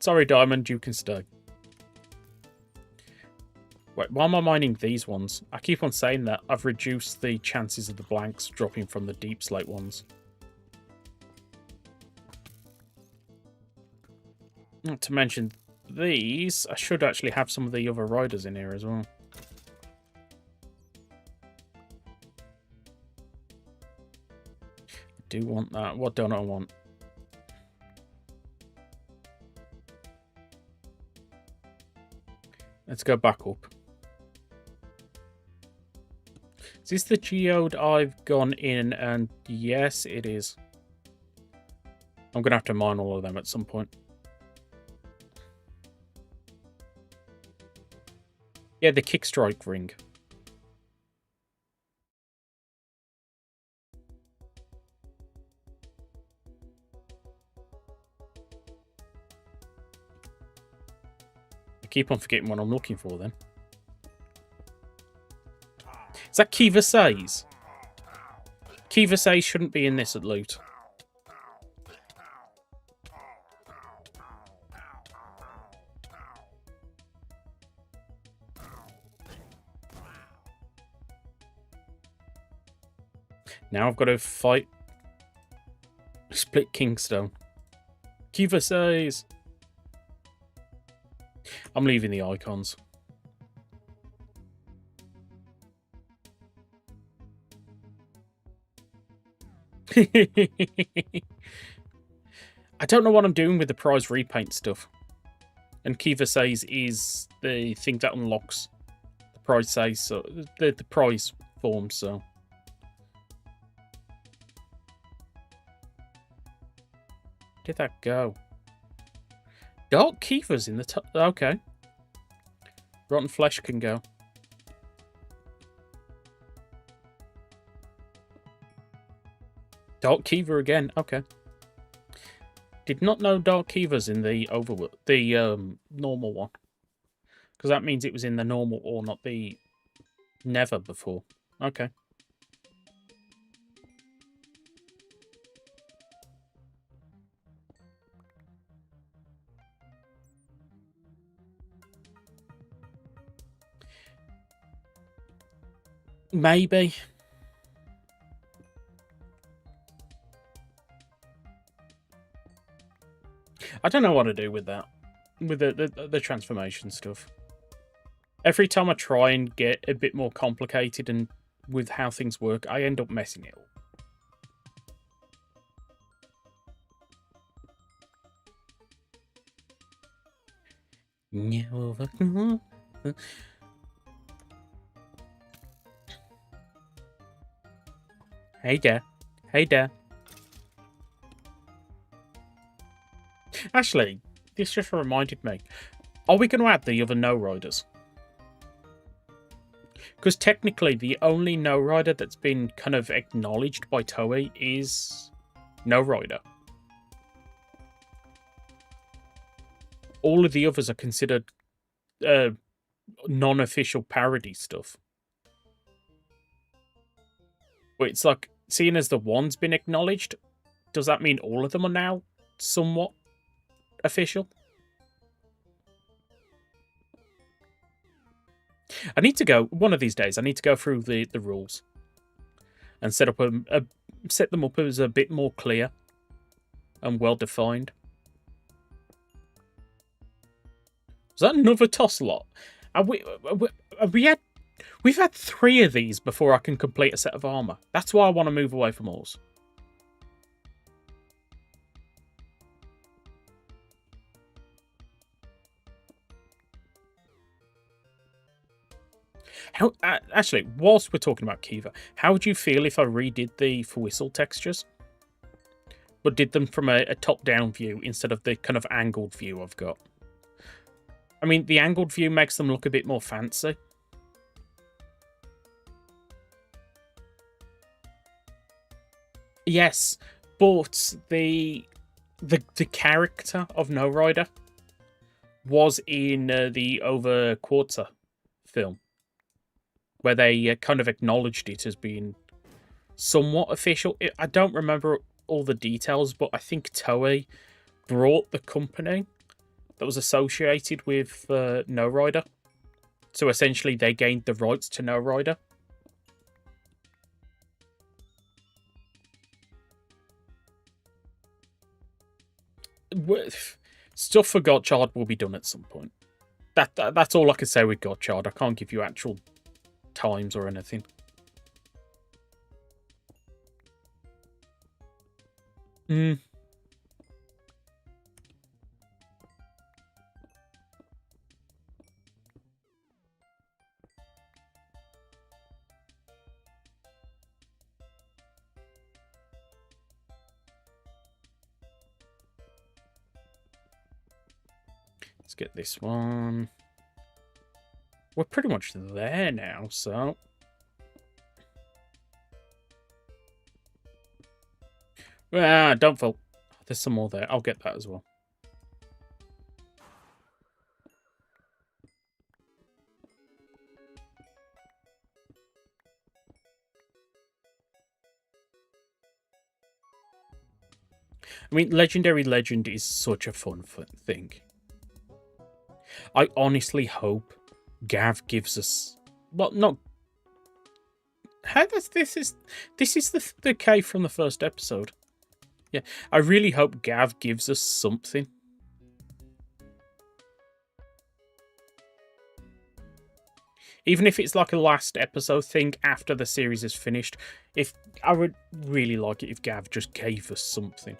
Sorry, Diamond, you can stay. Wait, why am I mining these ones? I keep on saying that. I've reduced the chances of the blanks dropping from the deep slate ones. Not to mention these, I should actually have some of the other riders in here as well. I do want that. What don't I want? Let's go back up. Is this the geode I've gone in? And yes, it is. I'm going to have to mine all of them at some point. Yeah, the kickstrike ring. I keep on forgetting what I'm looking for then. Is that Kiva Says? Kiva Says shouldn't be in this at loot. Now I've got to fight Split Kingstone. Kiva says... I'm leaving the icons. I don't know what I'm doing with the prize repaint stuff. And Kiva says is the thing that unlocks the prize says so the prize form, so. Did that go? Dark Kiva's in the top. Okay. Rotten Flesh can go. Dark Kiva again. Okay. Did not know Dark Kiva's in the overworld, the normal one, because that means it was in the normal or not the Never before. Okay. Maybe. I don't know what to do with that. With the transformation stuff. Every time I try and get a bit more complicated and with how things work, I end up messing it up. Hey there. Hey there. Actually, this just reminded me. Are we going to add the other No Riders? Because technically, the only No Rider that's been kind of acknowledged by Toei is No Rider. All of the others are considered non-official parody stuff. But it's like, seeing as the one's been acknowledged, does that mean all of them are now somewhat official? I need to go, one of these days, I need to go through the rules and set up set them up as a bit more clear and well defined. Was that another Tosslot? We've had 3 of these before I can complete a set of armor. That's why I want to move away from Ors. How, actually, whilst we're talking about Kiva, how would you feel if I redid the For Whistle textures? But did them from a top-down view instead of the kind of angled view I've got? I mean, the angled view makes them look a bit more fancy. Yes, but the character of No Rider was in the Over Quarter film, where they kind of acknowledged it as being somewhat official. I don't remember all the details, but I think Toei brought the company that was associated with No Rider. So essentially they gained the rights to No Rider. Stuff for Gotchard will be done at some point. That's all I can say with Gotchard. I can't give you actual times or anything. Let's get this one. We're pretty much there now, so... Ah, don't fall. There's some more there. I'll get that as well. I mean, Legendary Legend is such a fun thing. I honestly hope Gav gives us... Well, not... How does this is the cave from the first episode? Yeah, I really hope Gav gives us something. Even if it's like a last episode thing after the series is finished, if I would really like it if Gav just gave us something.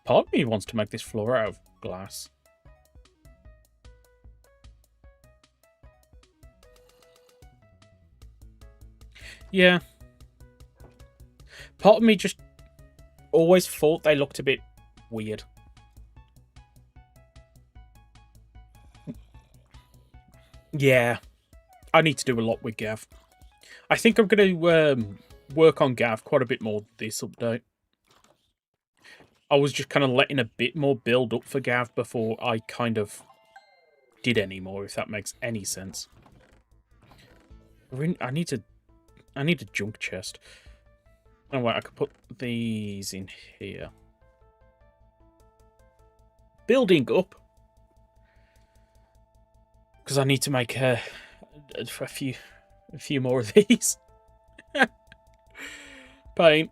Part of me wants to make this floor out of glass. Yeah. Part of me just always thought they looked a bit weird. Yeah. I need to do a lot with Gav. I think I'm going to work on Gav quite a bit more this update. I was just kind of letting a bit more build up for Gav before I kind of did any more, if that makes any sense. I need a junk chest. Oh wait, I could put these in here. Building up. Because I need to make a few more of these. Paint.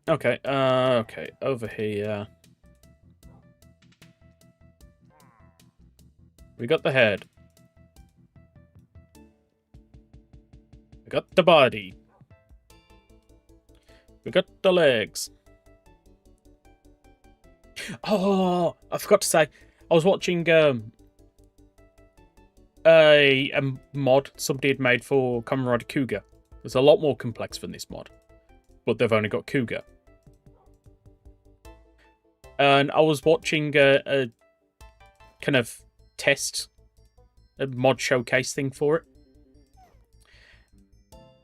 Okay, okay, over here. We got the head. We got the body. We got the legs. Oh, I forgot to say, I was watching a mod somebody had made for Kamen Rider Cougar. It's a lot more complex than this mod, but they've only got Cougar. And I was watching a kind of a mod showcase thing for it.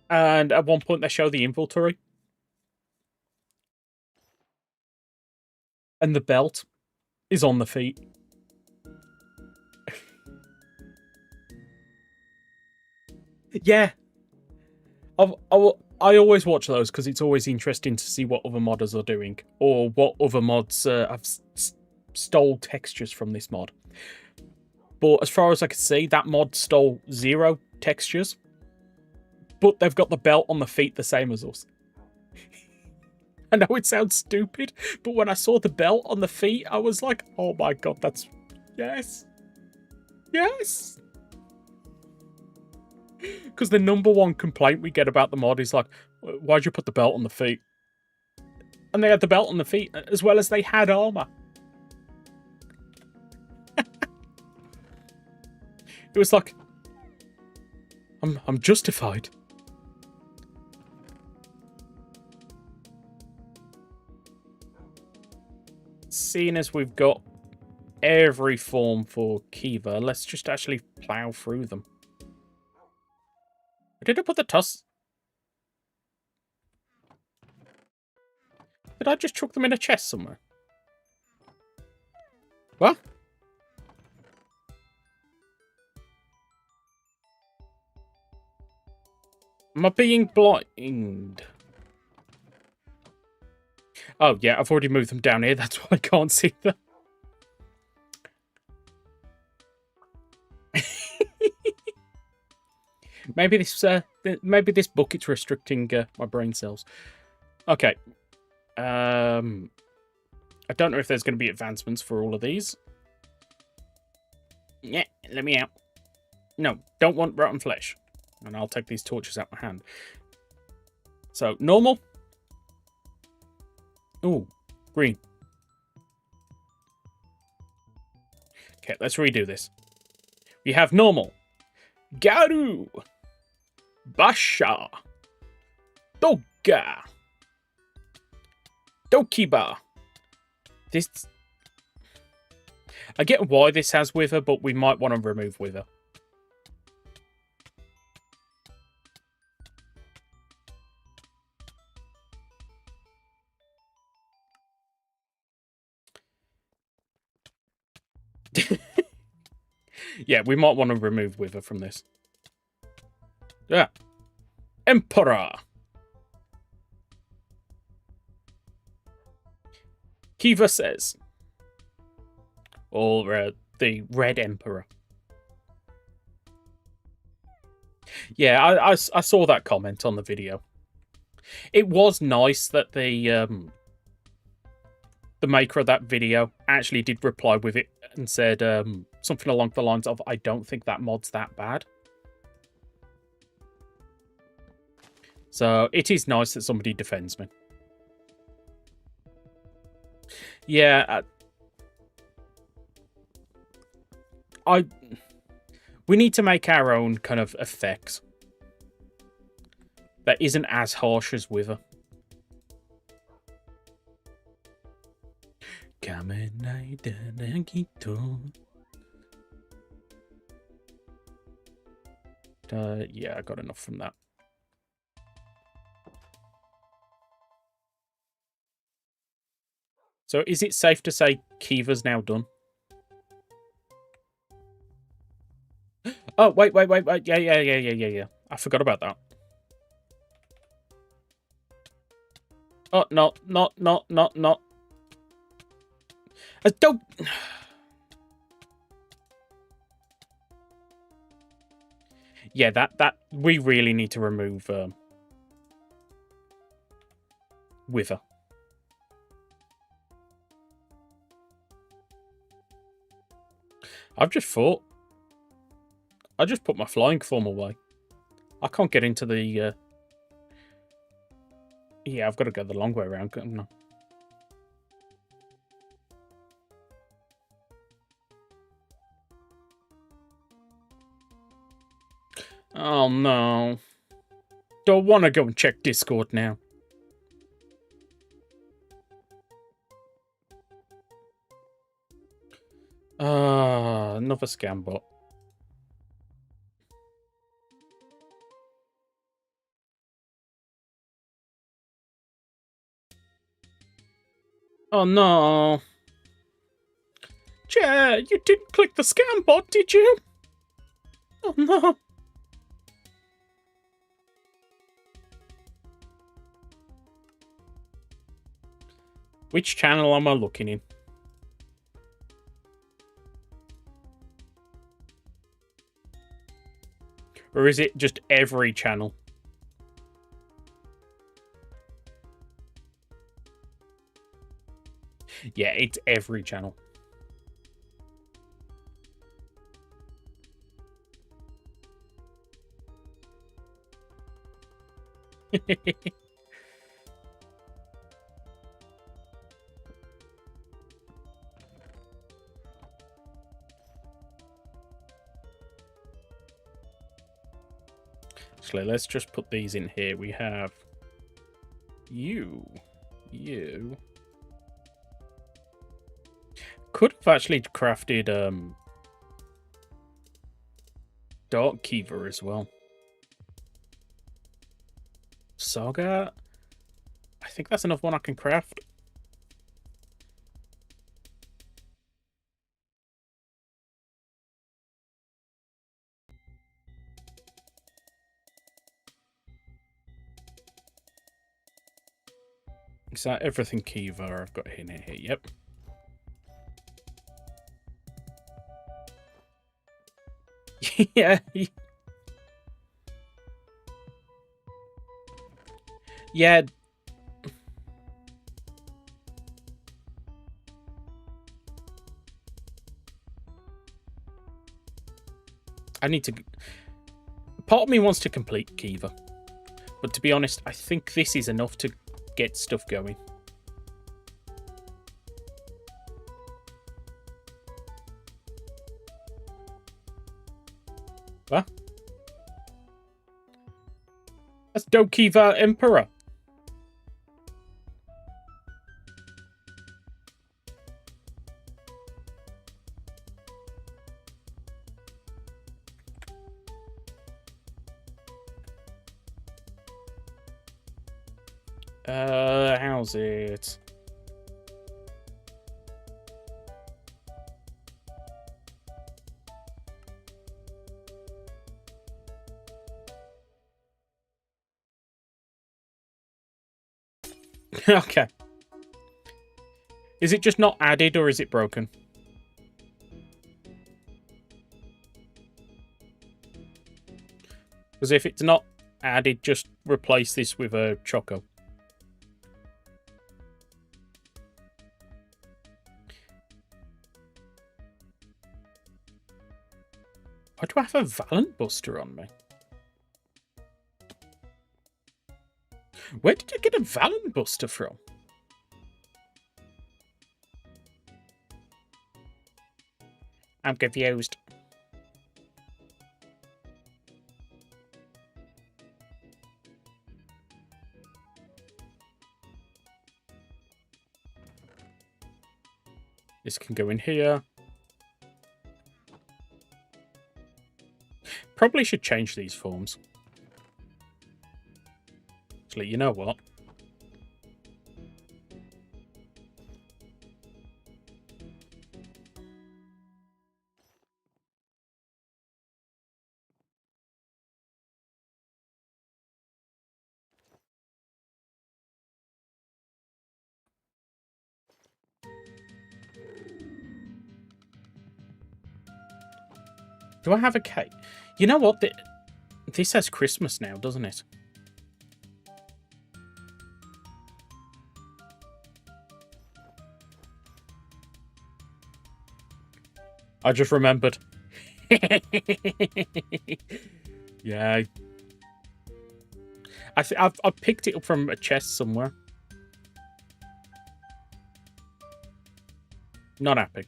And at one point they show the inventory. And the belt is on the feet. Yeah. I always watch those because it's always interesting to see what other modders are doing. Or what other mods have stole textures from this mod. But as far as I could see, that mod stole 0 textures. But they've got the belt on the feet the same as us. I know it sounds stupid, but when I saw the belt on the feet, I was like, oh my god, that's... Yes. Yes. Because the #1 complaint we get about the mod is like, why'd you put the belt on the feet? And they had the belt on the feet, as well as they had armor. It was like, I'm justified. Seeing as we've got every form for Kiva, let's just actually plow through them. Did I put the tusk? Did I just chuck them in a chest somewhere? What? Am I being blind? Oh, yeah, I've already moved them down here. That's why I can't see them. Maybe this bucket's restricting my brain cells. Okay. I don't know if there's going to be advancements for all of these. Yeah, let me out. No, don't want rotten flesh. And I'll take these torches out my hand. So, normal. Ooh, green. Okay, let's redo this. We have normal. Garu. Basha. Doga. Dokiba. This... I get why this has Wither, but we might want to remove Wither. Yeah, we might want to remove Wither from this. Yeah. Emperor. Kiva says, or the Red Emperor. Yeah, I saw that comment on the video. It was nice that the maker of that video actually did reply with it and said something along the lines of, "I don't think that mod's that bad." So it is nice that somebody defends me. Yeah, we need to make our own kind of effects that isn't as harsh as Wither. Yeah, I got enough from that. So is it safe to say Kiva's now done? Oh, wait. Yeah. I forgot about that. Oh, not. Don't... Yeah, that we really need to remove Wither. I've just thought. I just put my flying form away. I can't get into the... Yeah, I've got to go the long way around. No. Oh, no. Don't want to go and check Discord now. Another scam bot. Oh, no. Chair, you didn't click the scam bot, did you? Oh, no. Which channel am I looking in? Or is it just every channel? Yeah, it's every channel. Actually, let's just put these in here. We have you. Could have actually crafted Dark Kiva as well. Saga? I think that's enough one I can craft. Is that everything Kiva I've got in here? Yep. Yeah. Yeah. I need to... Part of me wants to complete Kiva. But to be honest, I think this is enough to get stuff going. What? That's Dokiva Emperor. How's it? Okay. Is it just not added or is it broken? Because if it's not added, just replace this with a Choco. Why do I have a Valent Buster on me? Where did I get a Valent Buster from? I'm confused. This can go in here. Probably should change these forms. Actually, you know what? Do I have a cake? You know what? This says Christmas now, doesn't it? I just remembered. Yeah. I've picked it up from a chest somewhere. Not happy.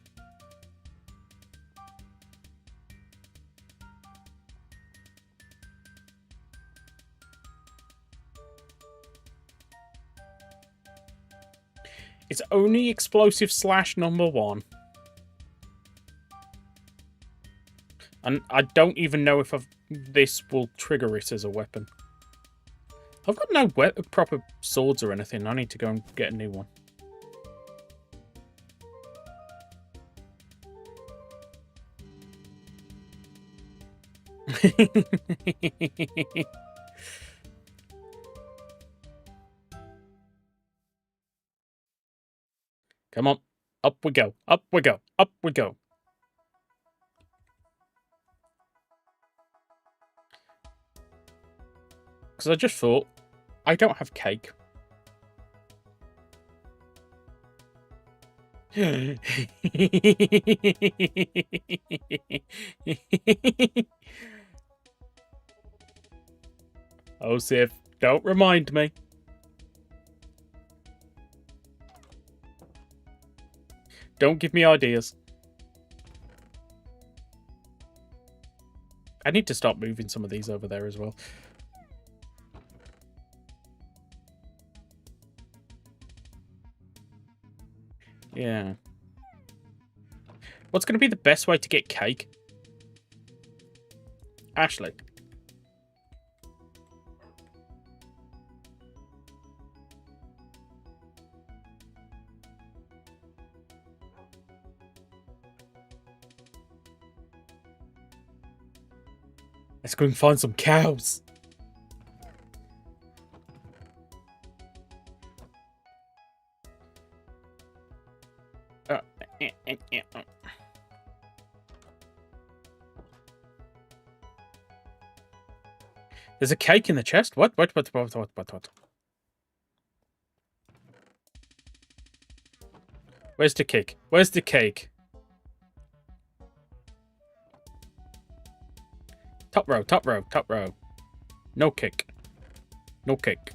It's only explosive slash #1. And I don't even know if this will trigger it as a weapon. I've got no proper swords or anything. I need to go and get a new one. Come on. Up we go. Up we go. Up we go. Because I just thought, I don't have cake. Oh, Sif, don't remind me. Don't give me ideas. I need to start moving some of these over there as well. Yeah. What's going to be the best way to get cake? Ashley. Let's go and find some cows. There's a cake in the chest? What? What? Where's the cake? Where's the cake? Top row, top row, top row. No cake. No cake.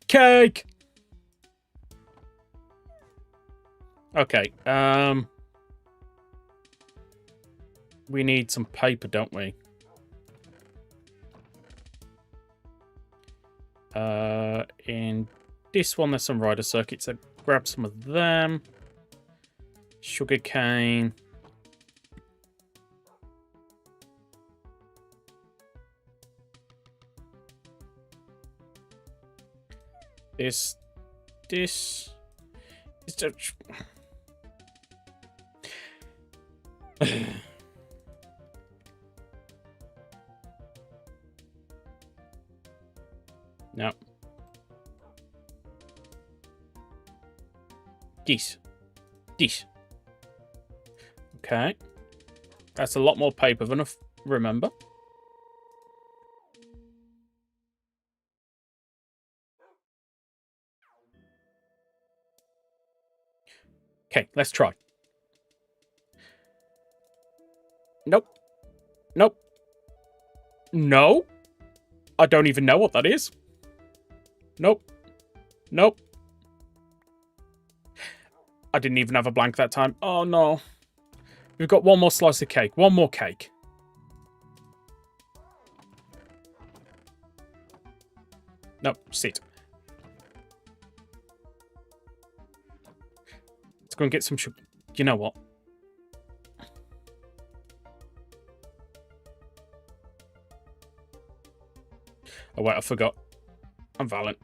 Cake! Okay, we need some paper, don't we? In this one, there's some rider circuits, so grab some of them. Sugarcane. This is just... No. This. Okay. That's a lot more paper than I remember. Okay, let's try. Nope. Nope. No. I don't even know what that is. Nope. Nope. I didn't even have a blank that time. Oh, no. We've got one more slice of cake. One more cake. Nope, sit. Let's go and get some sugar. You know what? Oh, wait, I forgot. I'm Valent.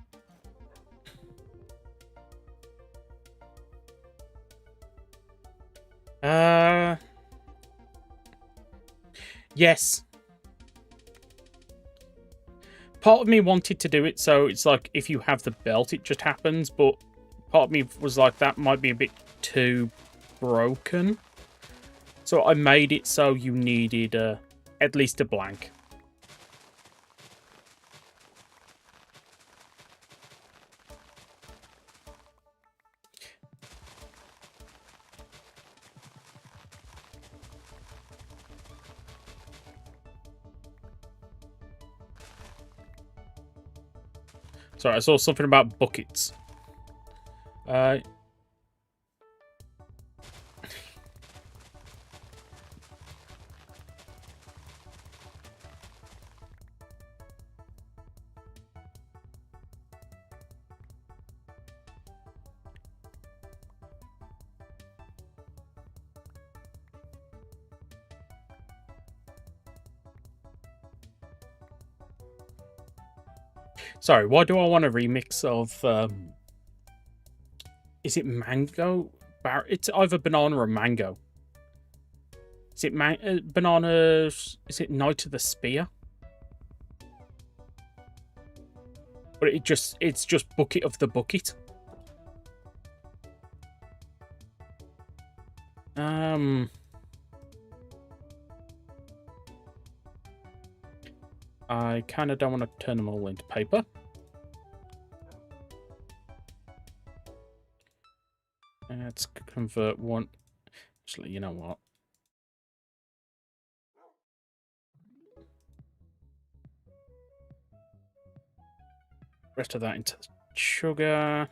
Yes. Part of me wanted to do it so it's like if you have the belt, it just happens, but part of me was like, that might be a bit too broken. So I made it so you needed at least a blank. Sorry, I saw something about buckets. Sorry, why do I want a remix of... is it mango? It's either banana or mango. Is it banana? Is it Night of the Spear? But it's just Bucket of the Bucket. I kind of don't want to turn them all into paper. Let's convert one. Actually, you know what? Rest of that into sugar.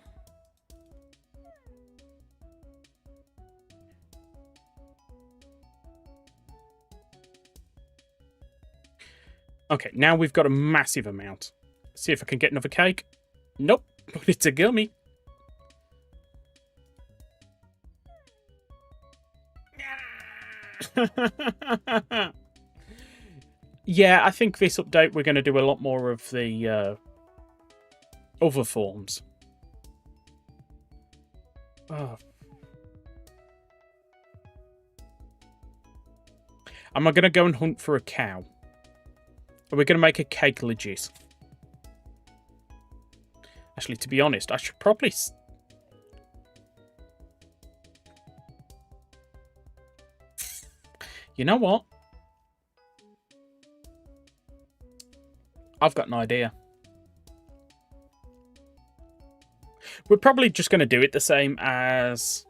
Okay, now we've got a massive amount. Let's see if I can get another cake. Nope, but it's a gummy. Yeah, I think this update we're going to do a lot more of the other forms. Oh. Am I going to go and hunt for a cow? Are we going to make a cake legit? Actually, to be honest, I should probably... You know what? I've got an idea. We're probably just going to do it the same as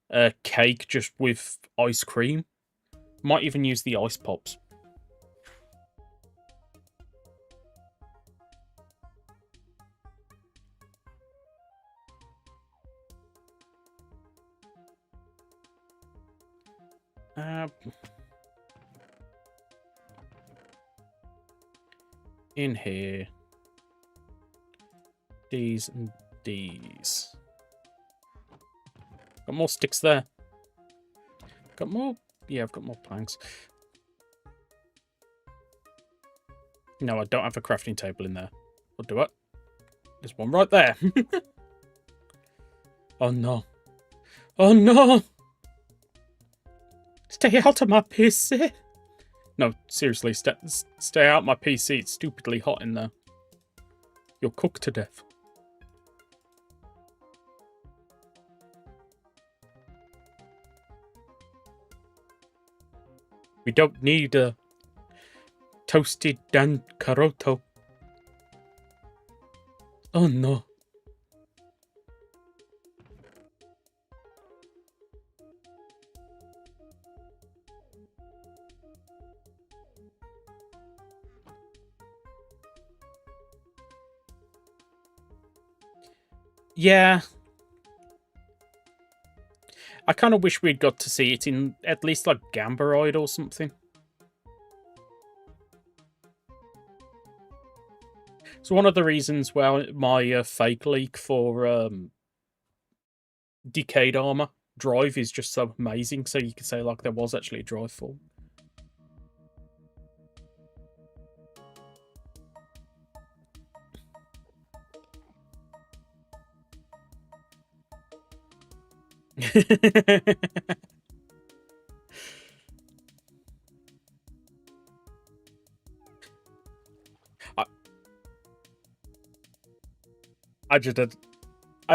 a cake, just with ice cream. Might even use the ice pops. In here. These and these. Got more sticks there. Got more? Yeah, I've got more planks. No, I don't have a crafting table in there. Or do I? There's one right there. Oh no. Oh no! Stay out of my PC! No, seriously, stay out of my PC. It's stupidly hot in there. You'll cook to death. We don't need a toasted Dan Caroto. Oh no. Yeah. I kind of wish we'd got to see it in at least like Gambaroid or something. So one of the reasons why my fake leak for Decayed Armor drive is just so amazing, so you could say like there was actually a drive form. I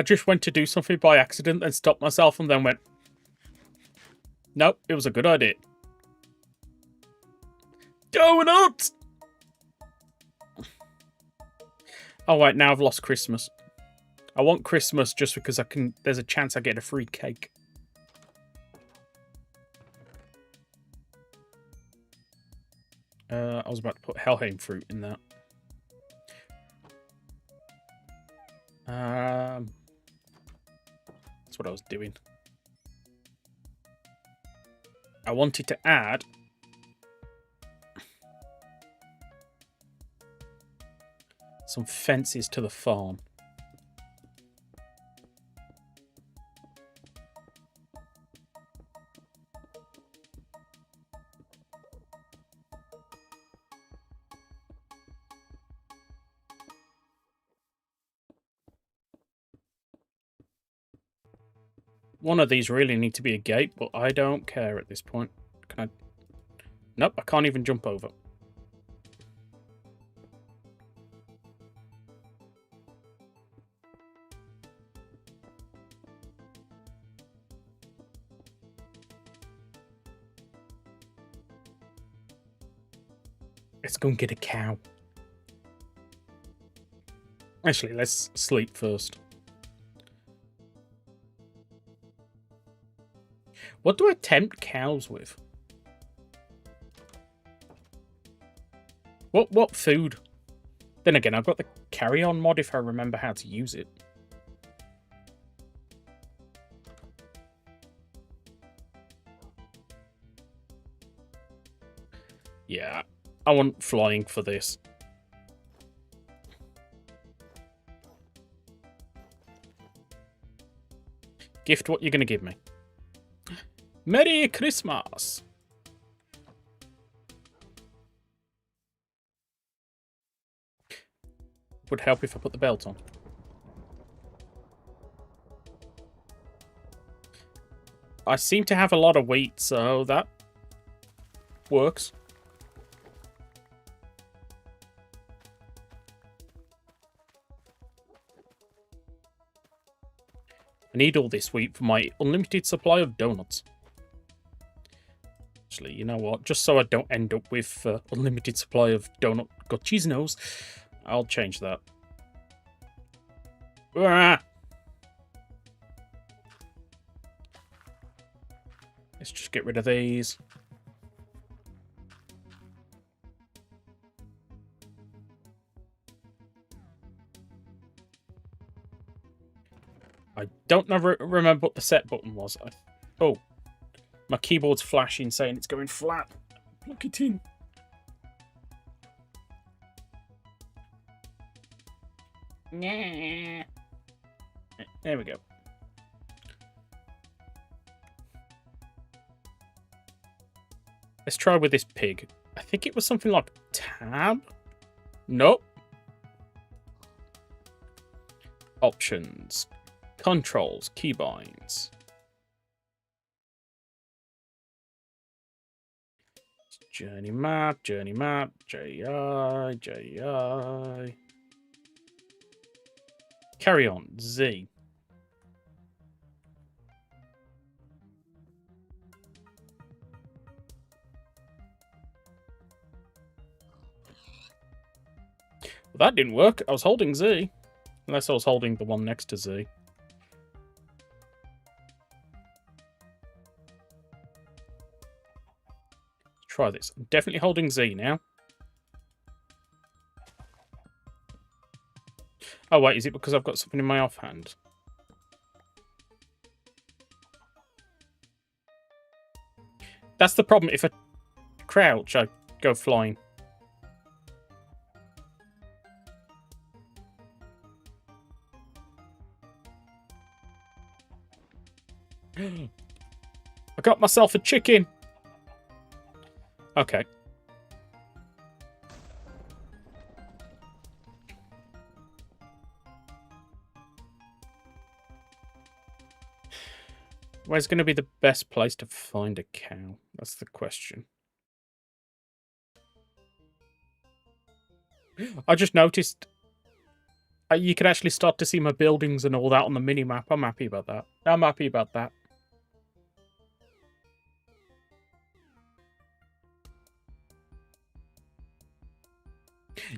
just went to do something by accident and stopped myself and then went, nope, it was a good idea. Donuts! Oh wait, now I've lost Christmas. I want Christmas just because there's a chance I get a free cake. I was about to put Helheim fruit in that. That's what I was doing. I wanted to add some fences to the farm. One of these really need to be a gate, but I don't care at this point. Can I? Nope, I can't even jump over. Let's go and get a cow. Actually, let's sleep first. What do I tempt cows with? What food? Then again, I've got the carry-on mod if I remember how to use it. Yeah, I want flying for this. Gift what you're going to give me. Merry Christmas! Would help if I put the belt on. I seem to have a lot of wheat, so that works. I need all this wheat for my unlimited supply of donuts. Actually, you know what? Just so I don't end up with unlimited supply of donut gotchinos, I'll change that. Ah! Let's just get rid of these. I don't remember what the set button was. Oh. My keyboard's flashing, saying it's going flat. Plug it in. Nah. There we go. Let's try with this pig. I think it was something like tab. Nope. Options. Controls. Keybinds. Journey map, JI. Carry on, Z. Well, that didn't work. I was holding Z. Unless I was holding the one next to Z. Try this. I'm definitely holding Z now. Oh, wait, is it because I've got something in my offhand? That's the problem. If I crouch, I go flying. I got myself a chicken. Okay. Where's going to be the best place to find a cow? That's the question. I just noticed you can actually start to see my buildings and all that on the mini-map. I'm happy about that. I'm happy about that.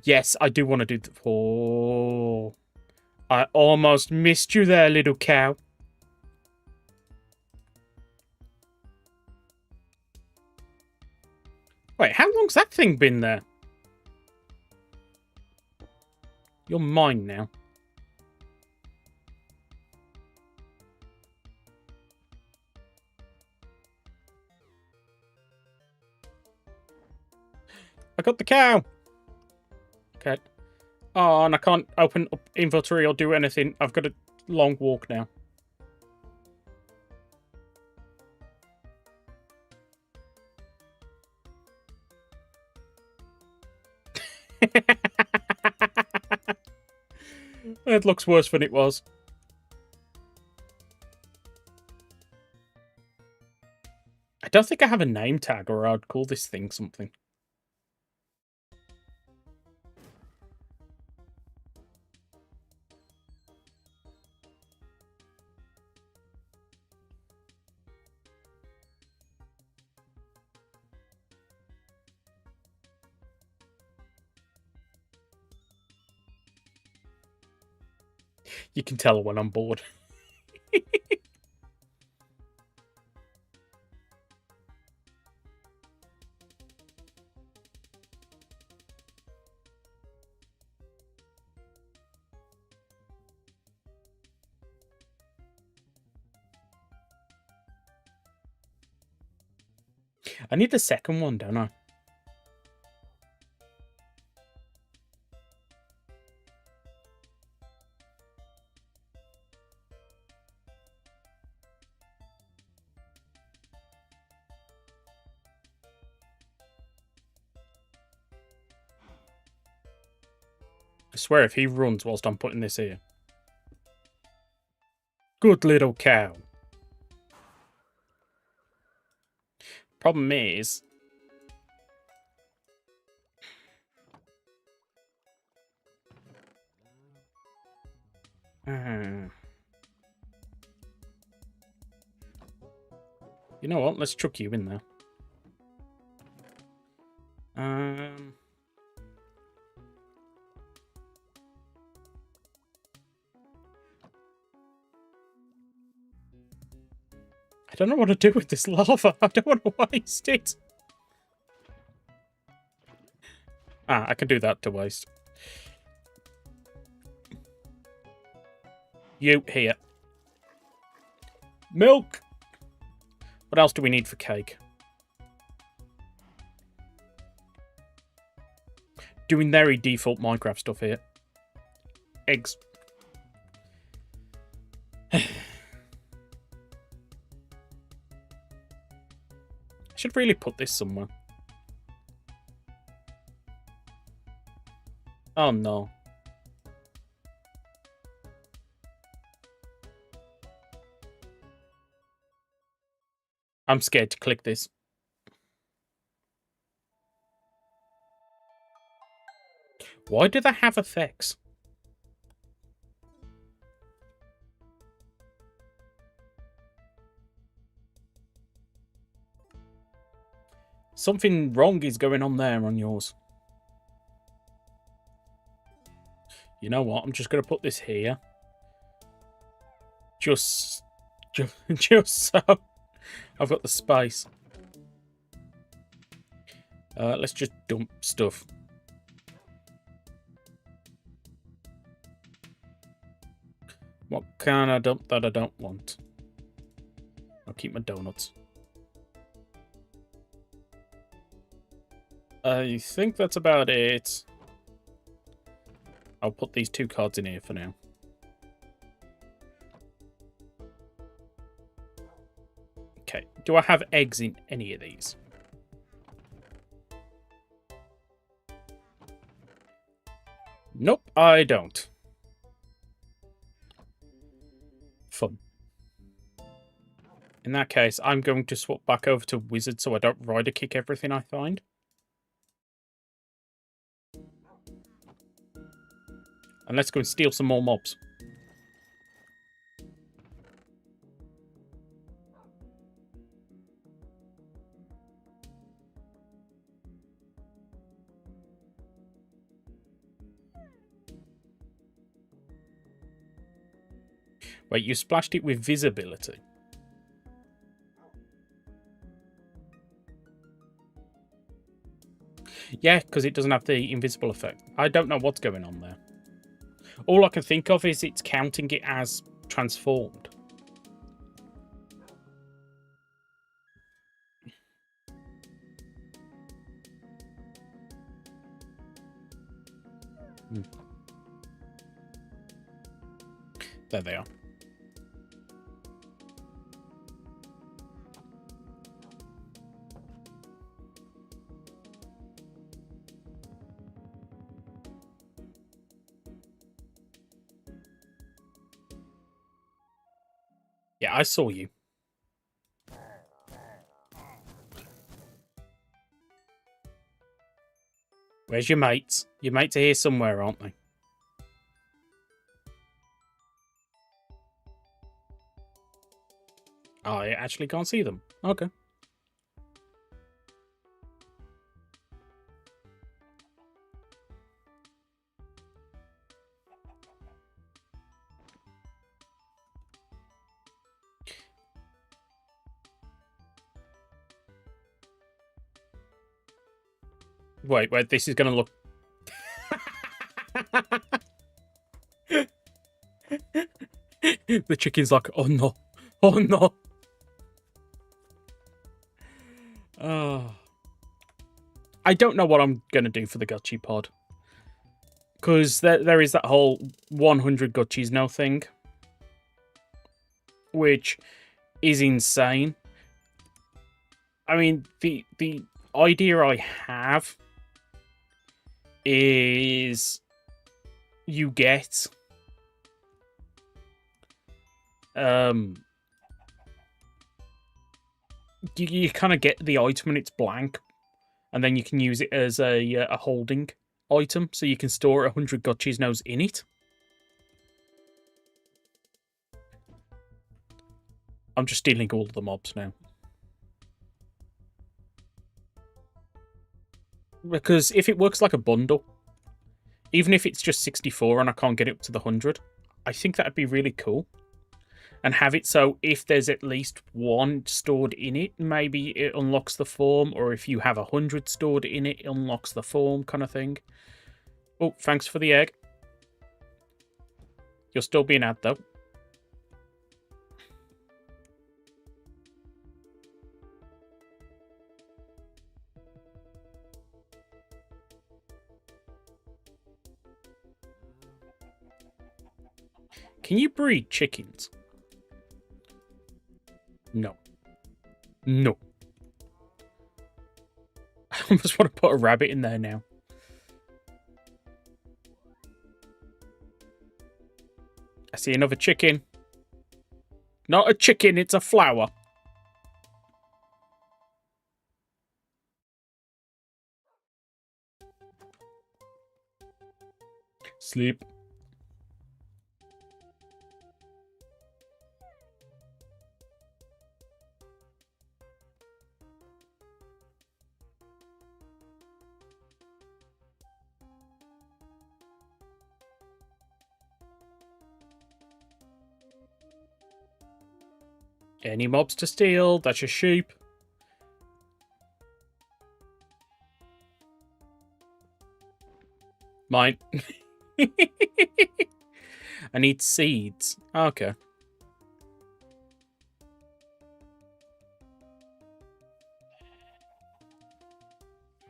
Yes, I do want to do the... Oh, I almost missed you there, little cow. Wait, how long's that thing been there? You're mine now. I got the cow. Okay. Oh, and I can't open up inventory or do anything. I've got a long walk now. It looks worse than it was. I don't think I have a name tag, or I'd call this thing something. You can tell when I'm bored. I need the second one, don't I? I swear if he runs whilst I'm putting this here. Good little cow. Problem is... You know what? Let's chuck you in there. I don't know what to do with this lava. I don't want to waste it. Ah, I can do that to waste. You, here. Milk! What else do we need for cake? Doing very default Minecraft stuff here. Eggs. I should really put this somewhere. Oh no. I'm scared to click this. Why do they have effects? Something wrong is going on there on yours. You know what? I'm just going to put this here. Just so I've got the space. Let's just dump stuff. What can I dump that I don't want? I'll keep my donuts. I think that's about it. I'll put these 2 cards in here for now. Okay. Do I have eggs in any of these? Nope, I don't. Fun. In that case, I'm going to swap back over to Wizard so I don't rider kick everything I find. And let's go and steal some more mobs. Wait, you splashed it with visibility. Yeah, because it doesn't have the invisible effect. I don't know what's going on there. All I can think of is it's counting it as transformed. There they are. Yeah, I saw you. Where's your mates? Your mates are here somewhere, aren't they? I actually can't see them. Okay. Wait, this is going to look... The chicken's like, oh no, oh no. I don't know what I'm going to do for the Gucci pod. Because there is that whole 100 Gucci's no thing. Which is insane. I mean, the idea I have is you get you kind of get the item and it's blank, and then you can use it as a holding item, so you can store 100 Gucci's nose in it. I'm just stealing all of the mobs now. Because if it works like a bundle, even if it's just 64 and I can't get it up to the 100, I think that'd be really cool. And have it so if there's at least 1 stored in it, maybe it unlocks the form, or if you have 100 stored in it, it unlocks the form kind of thing. Oh, thanks for the egg. You're still being ad, though. Can you breed chickens? No. No. I almost want to put a rabbit in there now. I see another chicken. Not a chicken, it's a flower. Sleep. Any mobs to steal? That's your sheep. Mine. I need seeds. Okay.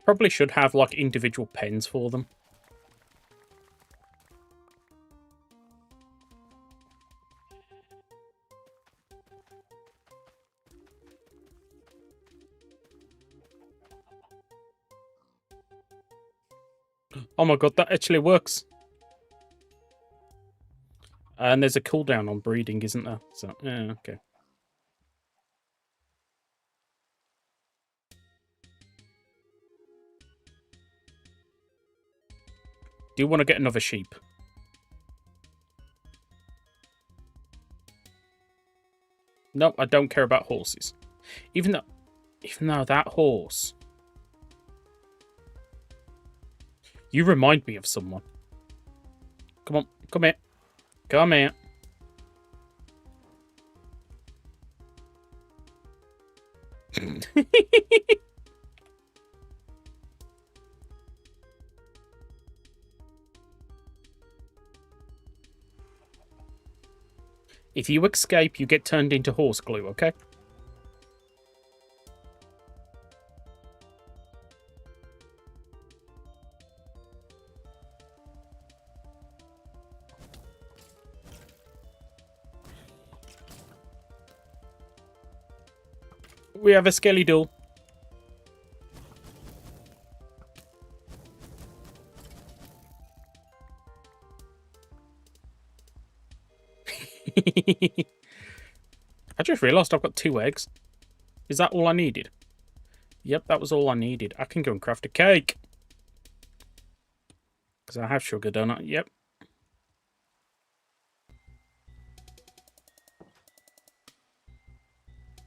Probably should have, like, individual pens for them. Oh my god, that actually works. And there's a cooldown on breeding, isn't there? So, yeah, okay. Do you want to get another sheep? No, I don't care about horses. Even though that horse... You remind me of someone. Come on, come here. Come here. If you escape, you get turned into horse glue, okay? We have a skelly doll. I just realised I've got 2 eggs. Is that all I needed? Yep, that was all I needed. I can go and craft a cake. Because I have sugar, don't I? Yep.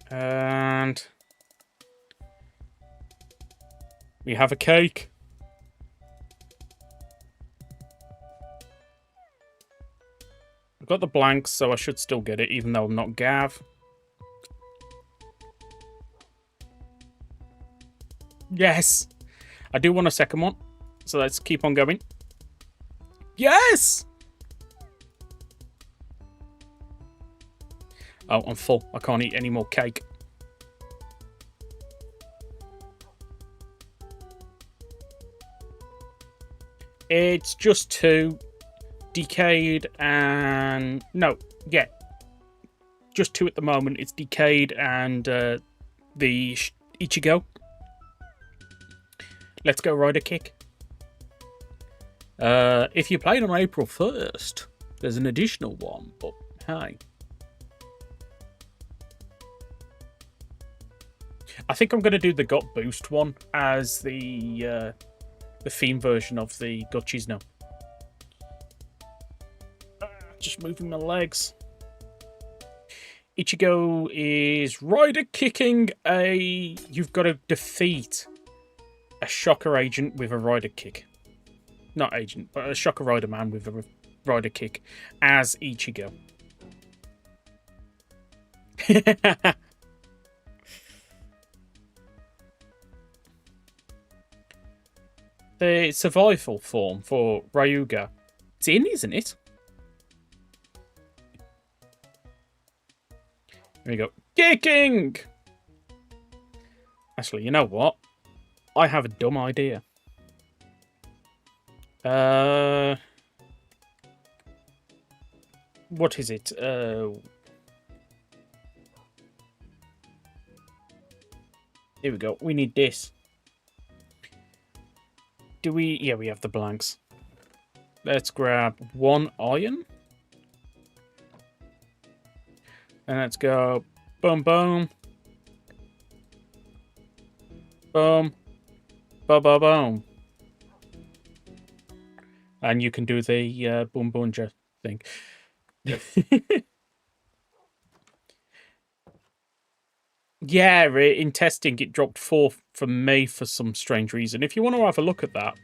And... we have a cake. I've got the blanks, so I should still get it, even though I'm not Gav. Yes! I do want a second one, so let's keep on going. Yes! Oh, I'm full. I can't eat any more cake. It's just 2. Decayed and... no, yeah. Just 2 at the moment. It's Decayed and the Ichigo. Let's go ride a kick. If you played on April 1st, there's an additional one, but hey. I think I'm going to do the Got Boost one as the theme version of the Gotchis now. Just moving my legs. Ichigo is rider kicking a... You've got to defeat a shocker agent with a rider kick. Not agent, but a shocker rider man with a rider kick as Ichigo. The survival form for Ryuga. It's in, isn't it? Here we go. Kicking! Actually, you know what? I have a dumb idea. What is it? Here we go. We need this. Do we... yeah, we have the blanks. Let's grab 1 iron. And let's go boom, boom. Boom. Boom, boom, boom. And you can do the boom, boonja thing. Yeah, in testing it dropped 4 from me for some strange reason. If you want to have a look at that.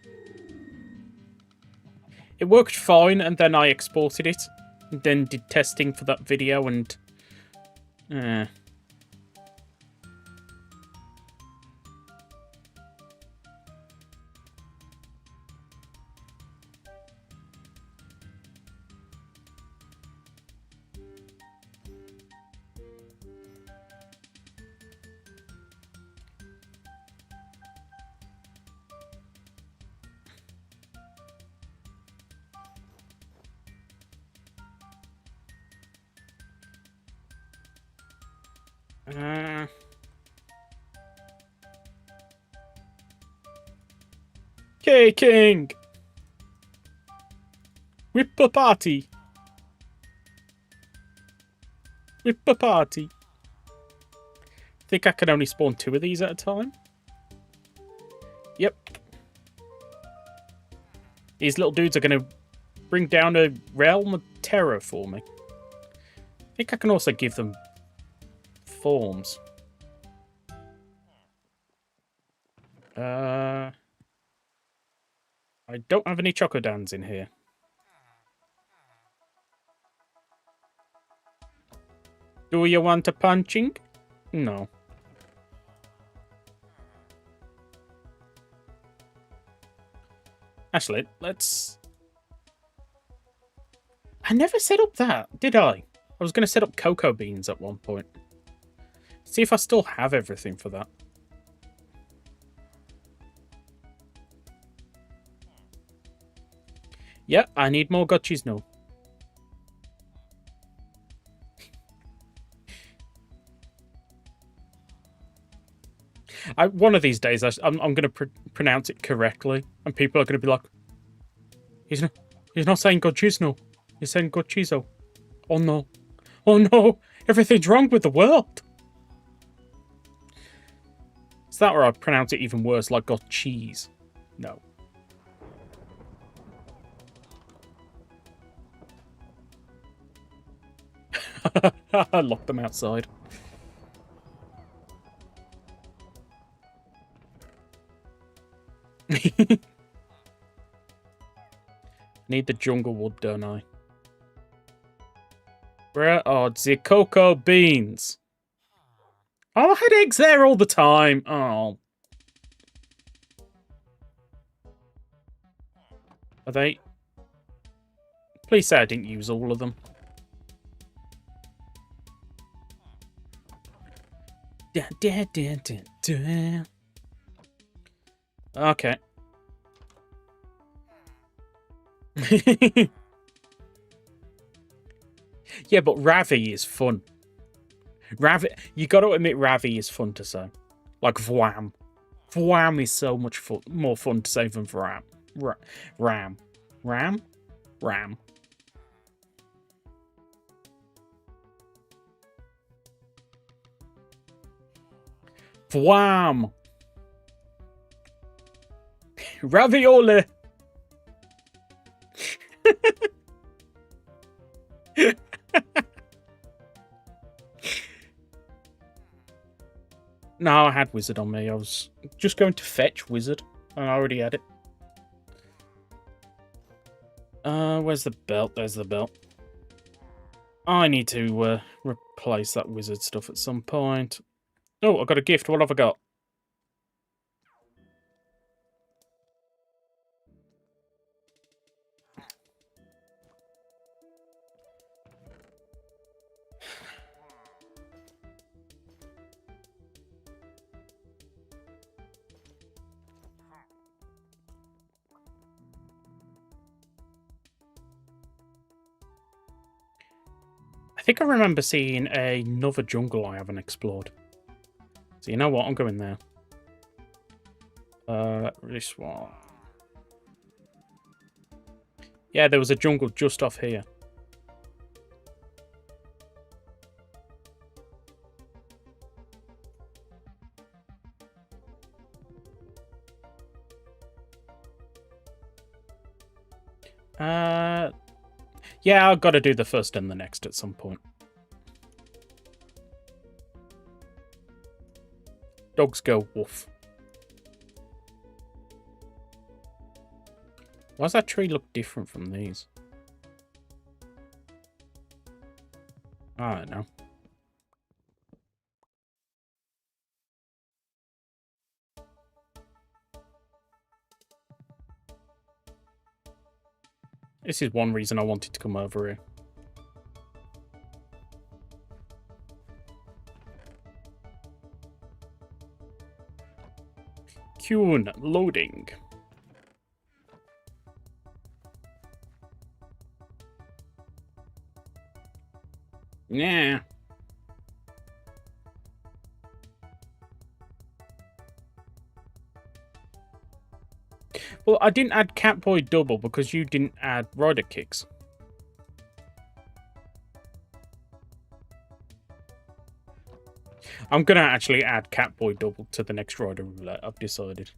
It worked fine, and then I exported it. And then did testing for that video, and... Uh... K-King! Whip a party! Whip a party! Think I can only spawn 2 of these at a time? Yep. These little dudes are going to bring down a realm of terror for me. I think I can also give them forms. I don't have any Chocodans in here. Do you want a punching? No. Actually, let's... I never set up that, did I? I was going to set up cocoa beans at one point. See if I still have everything for that. Yeah, I need more gotchis now. One of these days, I'm going to pronounce it correctly, and people are going to be like, he's not saying Gochisno, he's saying Gochizo. Oh no. Oh no, everything's wrong with the world. Is that or I pronounce it even worse, like got cheese? No. I locked them outside. Need the jungle wood, don't I? Where are the cocoa beans? Oh, I had eggs there all the time. Oh. Are they? Please say I didn't use all of them. Okay. Yeah, but Ravi is fun. Ravi, you got to admit, Ravi is fun to say. Like Vwam. Vwam is so much more fun to say than Vram. Ram. Ram? Ram. Vwam. Ravioli. No, I had Wizard on me. I was just going to fetch Wizard, and I already had it. Where's the belt? There's the belt. I need to replace that Wizard stuff at some point. Oh, I got a gift. What have I got? I think I remember seeing another jungle I haven't explored. So you know what? I'm going there. This one. Yeah, there was a jungle just off here. Yeah, I've got to do the first and the next at some point. Dogs go woof. Why does that tree look different from these? I don't know. This is one reason I wanted to come over here. Qn loading. Yeah. Well, I didn't add Catboy Double because you didn't add rider kicks. I'm going to actually add Catboy Double to the next rider roulette, I've decided.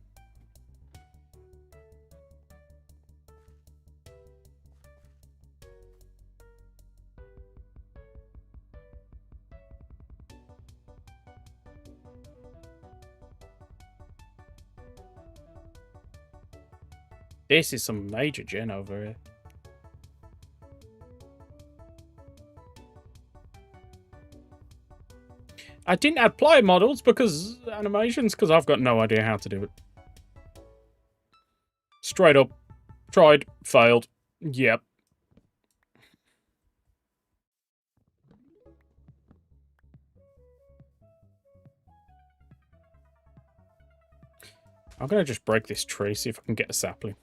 This is some major gen over here. I didn't add player models because animations, because I've got no idea how to do it. Straight up. Tried. Failed. Yep. I'm going to just break this tree, see if I can get a sapling.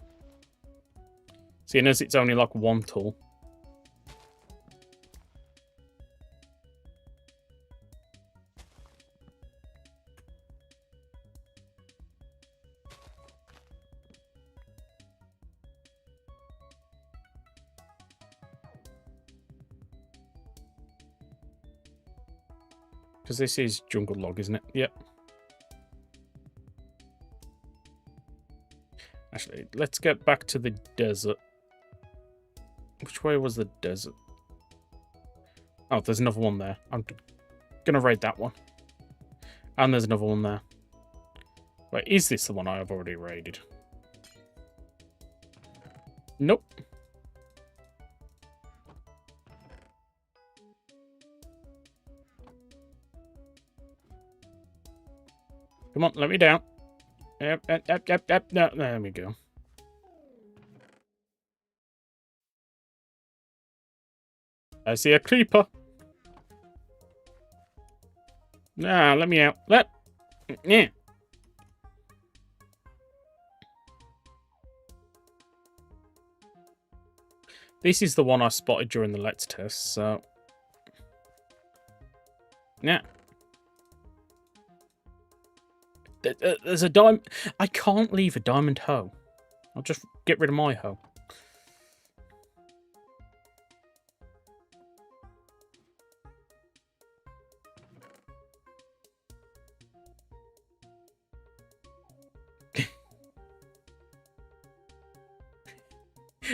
Seeing as it's only like one tool. Because this is jungle log, isn't it? Yep. Actually, let's get back to the desert. Which way was the desert? Oh, there's another one there. I'm going to raid that one. And there's another one there. Wait, is this the one I have already raided? Nope. Come on, let me down. Yep. No, there we go. I see a creeper. Nah, let me out. Yeah. This is the one I spotted during the Let's test, so... Yeah. There's a diamond... I can't leave a diamond hoe. I'll just get rid of my hoe.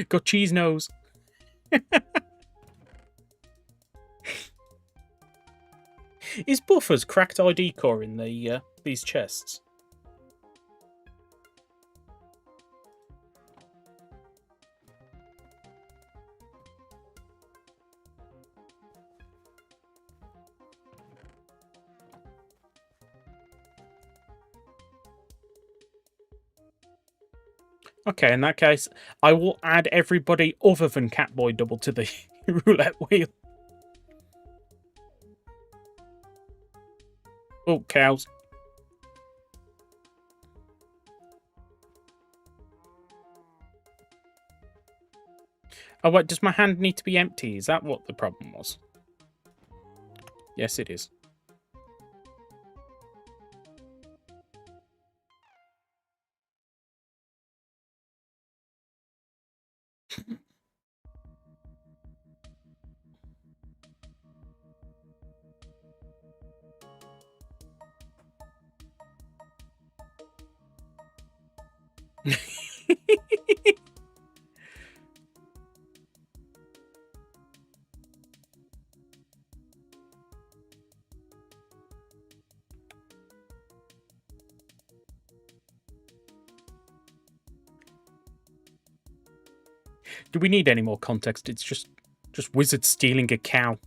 Got cheese nose. Is Buffer's cracked ID core in the these chests? Okay, in that case, I will add everybody other than Catboy Double to the roulette wheel. Oh, cows. Oh, wait, does my hand need to be empty? Is that what the problem was? Yes, it is. Do we need any more context? It's just wizards stealing a cow.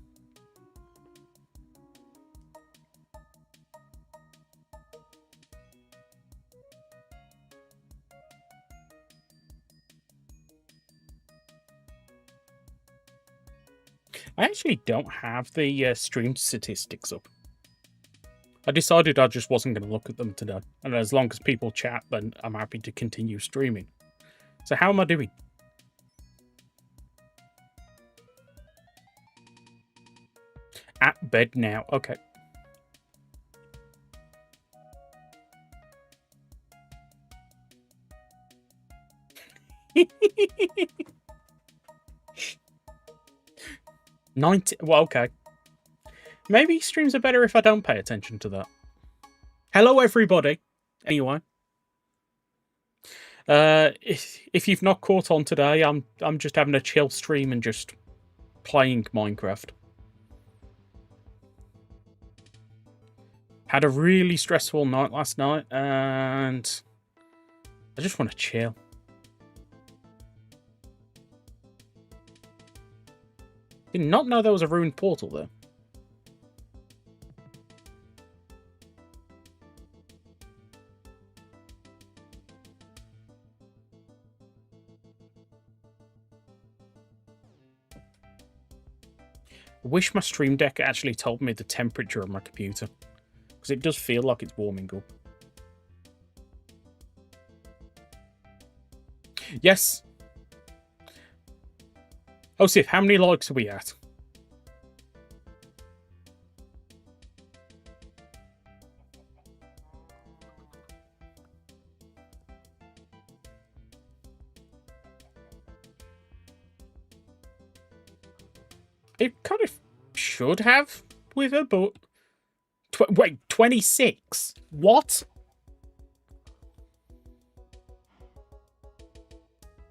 I actually don't have the stream statistics up. I decided I just wasn't going to look at them today. And as long as people chat, then I'm happy to continue streaming. So how am I doing? At bed now. Okay. 90. Well, okay. Maybe streams are better if I don't pay attention to that. Hello, everybody. Anyway, if you've not caught on today, I'm just having a chill stream and just playing Minecraft. Had a really stressful night last night, and I just want to chill. Did not know there was a ruined portal there. I wish my Stream Deck actually told me the temperature of my computer, because it does feel like it's warming up. Yes. Oh, Sif, how many likes are we at? It kind of should have with her, but... wait, 26? What?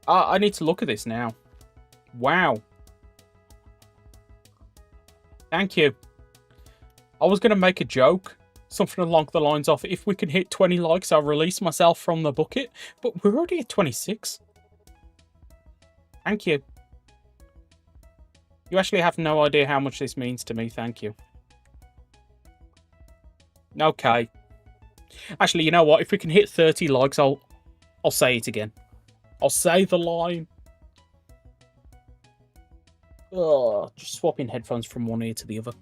I need to look at this now. Wow. Thank you. I was going to make a joke. Something along the lines of, if we can hit 20 likes, I'll release myself from the bucket. But we're already at 26. Thank you. You actually have no idea how much this means to me. Thank you. Okay. Actually, you know what? If we can hit 30 likes, I'll say it again. I'll say the line. Oh, just swapping headphones from one ear to the other.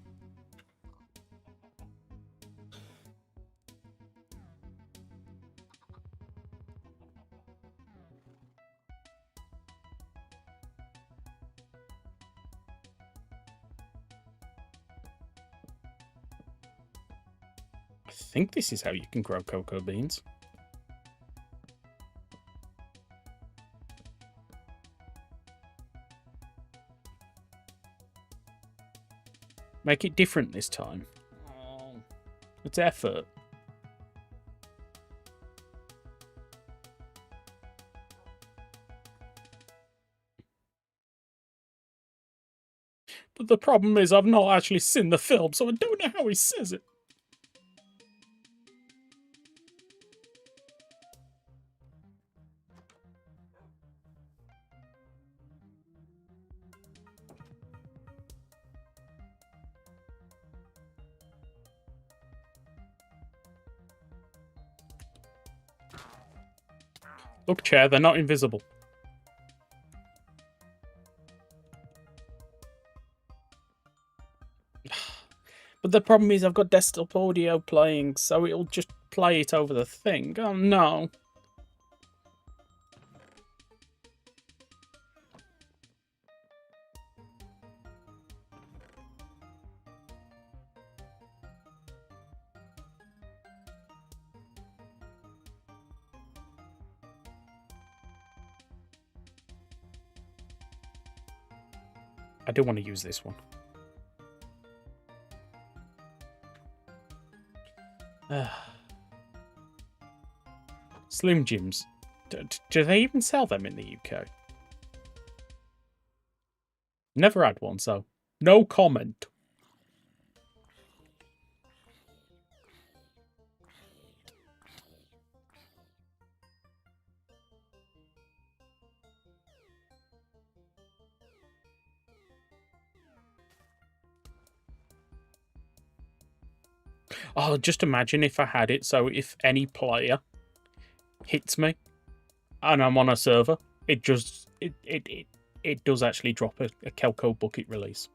I think this is how you can grow cocoa beans. Make it different this time. Oh, it's effort. But the problem is I've not actually seen the film, so I don't know how he says it. Look, Chair, they're not invisible. But the problem is I've got desktop audio playing, so it'll just play it over the thing. Oh, no. I do want to use this one. Slim Jims. Do they even sell them in the UK? Never had one, so no comment. Oh, just imagine if I had it, so if any player hits me and I'm on a server, it just it does actually drop a Kelco bucket release.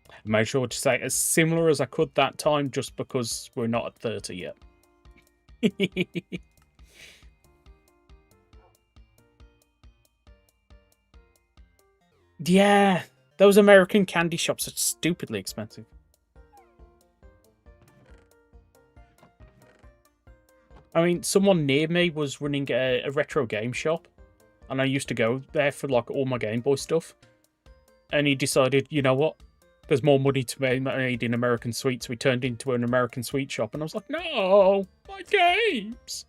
I made sure to say as similar as I could that time, just because we're not at 30 yet. Yeah, those American candy shops are stupidly expensive. I mean, someone near me was running a retro game shop, and I used to go there for like all my Game Boy stuff. And he decided, you know what? There's more money to be made in American sweets. So we turned into an American sweet shop. And I was like, no, my games.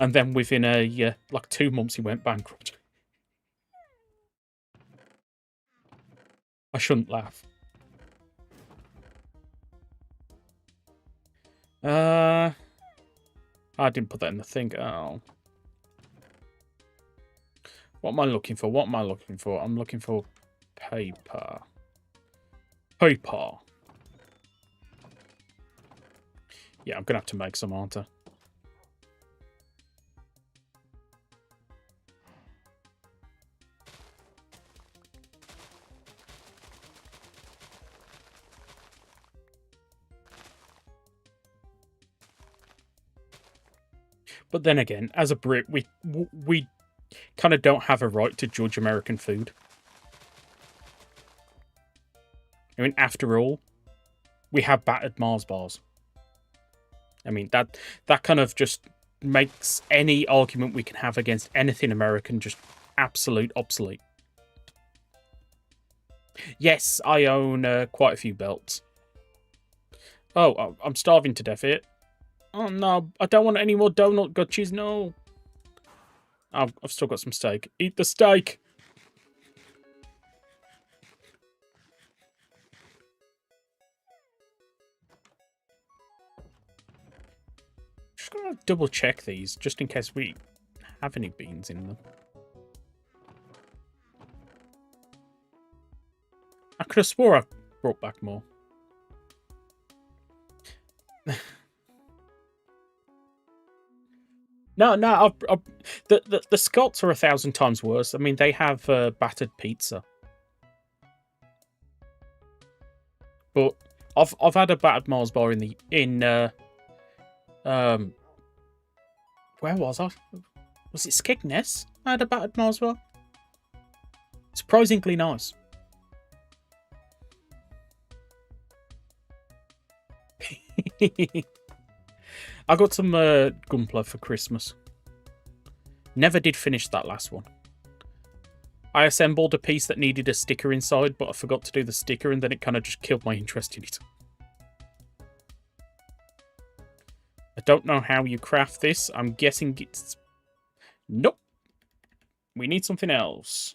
And then within like 2 months, he went bankrupt. I shouldn't laugh. I didn't put that in the thing. Oh. What am I looking for? What am I looking for? I'm looking for paper. Paper. Yeah, I'm going to have to make some, aren't I? But then again, as a Brit, we kind of don't have a right to judge American food. I mean, after all, we have battered Mars bars. I mean, that kind of just makes any argument we can have against anything American just absolute obsolete. Yes, I own quite a few belts. Oh, I'm starving to death here. Oh no, I don't want any more donut gutchies, no. Oh, I've still got some steak. Eat the steak! Just gonna double check these, just in case we have any beans in them. I could have swore I brought back more. No, the Scots are 1,000 times worse. I mean, they have battered pizza, but I've had a battered Mars bar where was I? Was it Skegness? I had a battered Mars bar. Surprisingly nice. I got some Gunpla for Christmas. Never did finish that last one. I assembled a piece that needed a sticker inside, but I forgot to do the sticker, and then it kind of just killed my interest in it. I don't know how you craft this. I'm guessing it's... Nope. We need something else.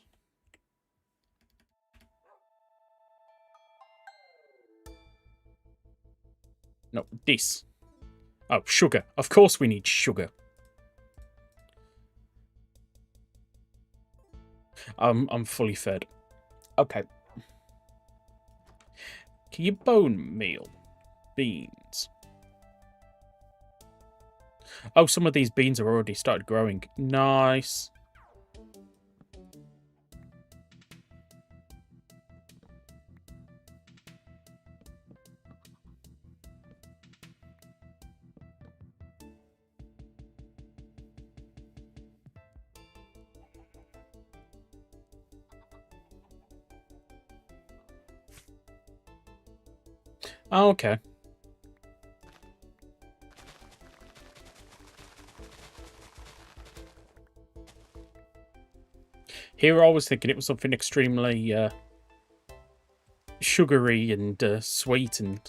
No, this. Oh, sugar. Of course we need sugar. I'm fully fed. Okay. Can you bone meal? Beans. Oh, some of these beans have already started growing. Nice. Oh, okay. Here I was thinking it was something extremely sugary and sweet and...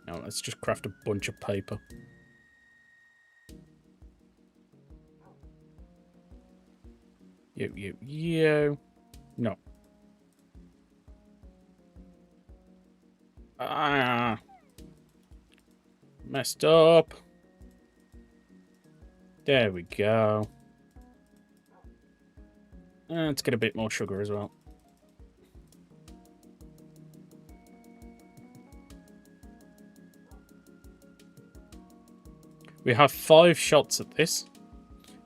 No, let's just craft a bunch of paper. You. No. Ah. Messed up. There we go. Let's get a bit more sugar as well. We have 5 shots at this.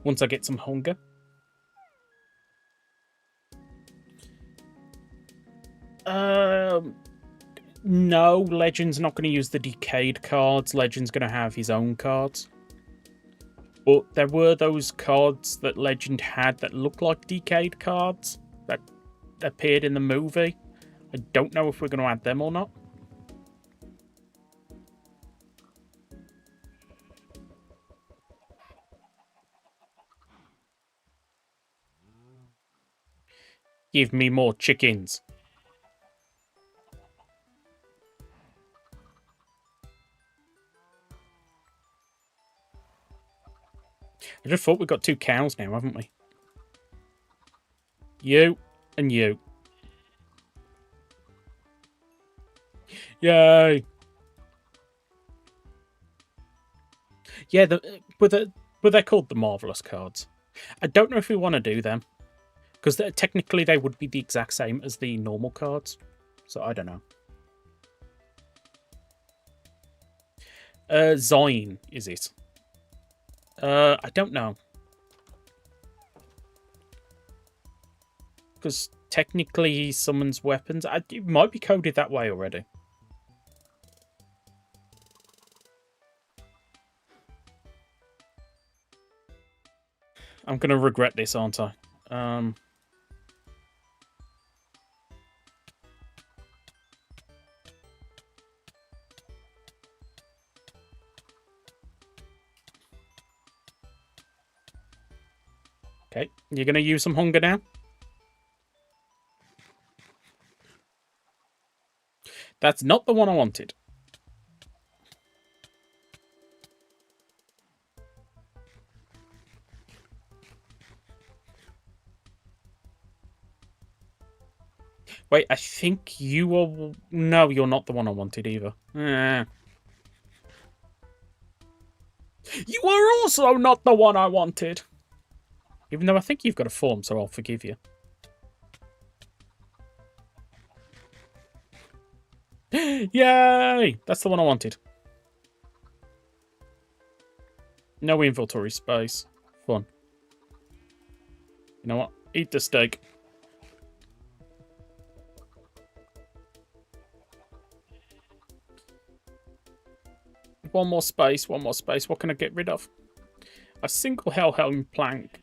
Once I get some hunger. No, Legend's not going to use the decayed cards. Legend's going to have his own cards. But there were those cards that Legend had that looked like decayed cards that appeared in the movie. I don't know if we're going to add them or not. Give me more chickens. I just thought we got 2 cows now, haven't we? You and you. Yay! Yeah, but they're called the Marvelous cards. I don't know if we want to do them. Because technically they would be the exact same as the normal cards. So I don't know. Zine, is it? I don't know. Because technically he summons weapons. It might be coded that way already. I'm going to regret this, aren't I? Okay, you're going to use some hunger now? That's not the one I wanted. Wait, I think you are... No, you're not the one I wanted either. You are also not the one I wanted. Even though I think you've got a form, so I'll forgive you. Yay! That's the one I wanted. No inventory space. Fun. You know what? Eat the steak. One more space, one more space. What can I get rid of? A single Hellhelm plank.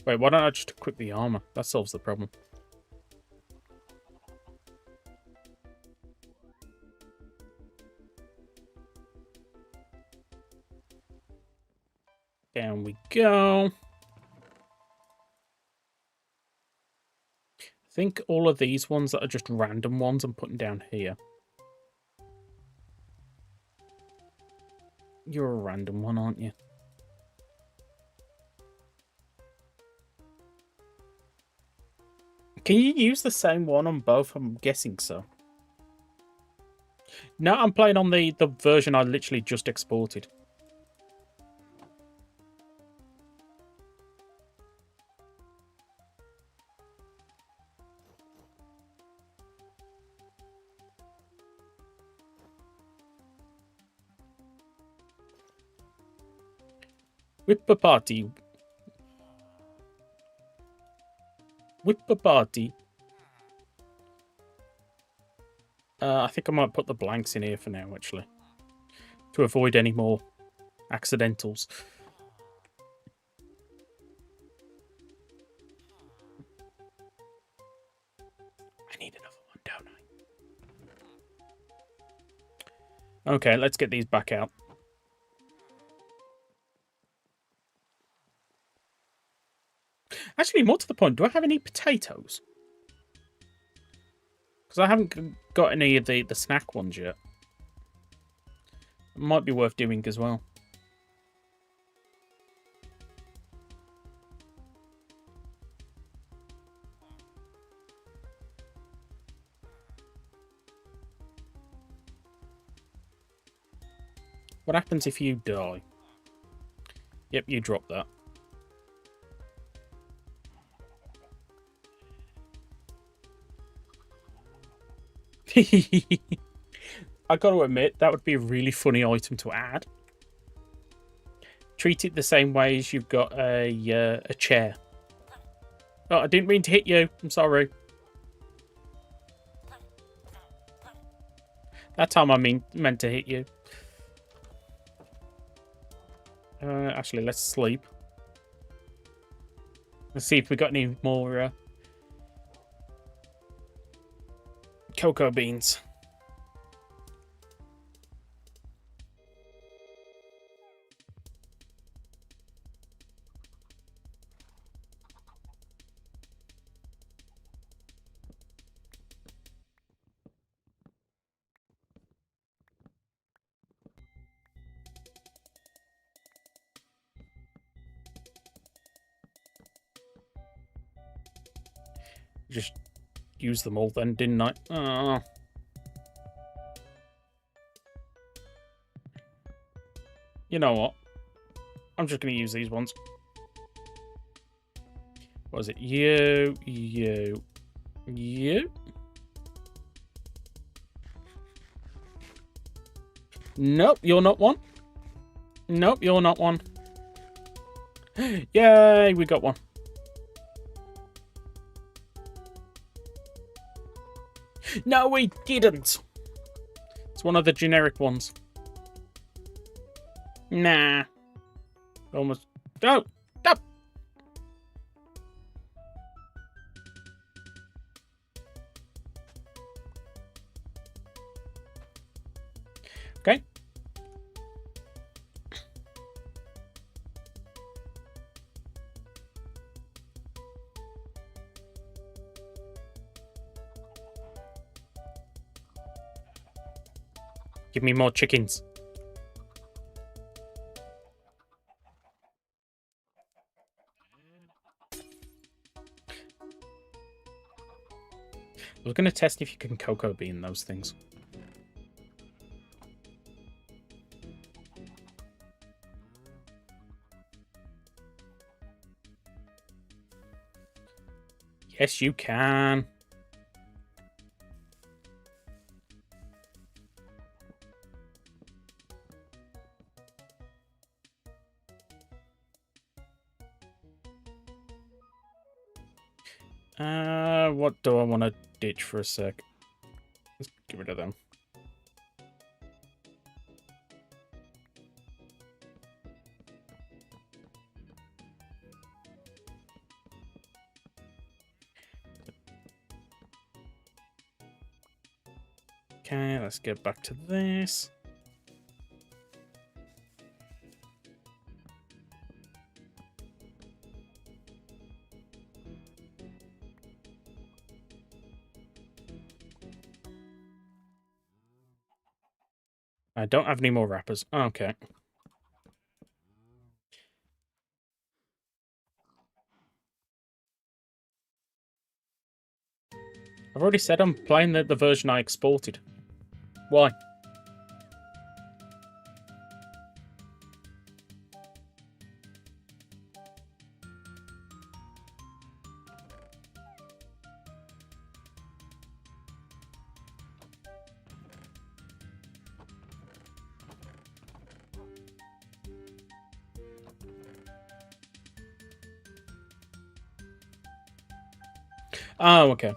Wait, why don't I just equip the armor? That solves the problem. Down we go. I think all of these ones that are just random ones I'm putting down here. You're a random one, aren't you? Can you use the same one on both? I'm guessing so. No, I'm playing on the version I literally just exported. Whip a party. Whip a party. I think I might put the blanks in here for now, actually. To avoid any more accidentals. I need another one, don't I? Okay, let's get these back out. Actually, more to the point, do I have any potatoes? Because I haven't got any of the snack ones yet. It might be worth doing as well. What happens if you die? Yep, you drop that. I got to admit, that would be a really funny item to add. Treat it the same way as you've got a chair. Oh, I didn't mean to hit you. I'm sorry. That time I meant to hit you. Actually, let's sleep. Let's see if we got any more Cocoa beans. Just used them all then, didn't I? Oh. You know what? I'm just going to use these ones. What is it? You. Nope, you're not one. Nope, you're not one. Yay, we got one. No, we didn't. It's one of the generic ones. Nah. Almost. Go! Go! Okay. Give me more chickens. I was going to test if you can cocoa bean those things. Yes, you can. What do I want to ditch for a sec? Let's get rid of them. Okay, let's get back to this. I don't have any more wrappers. Okay. I've already said I'm playing the version I exported. Why? Oh, okay.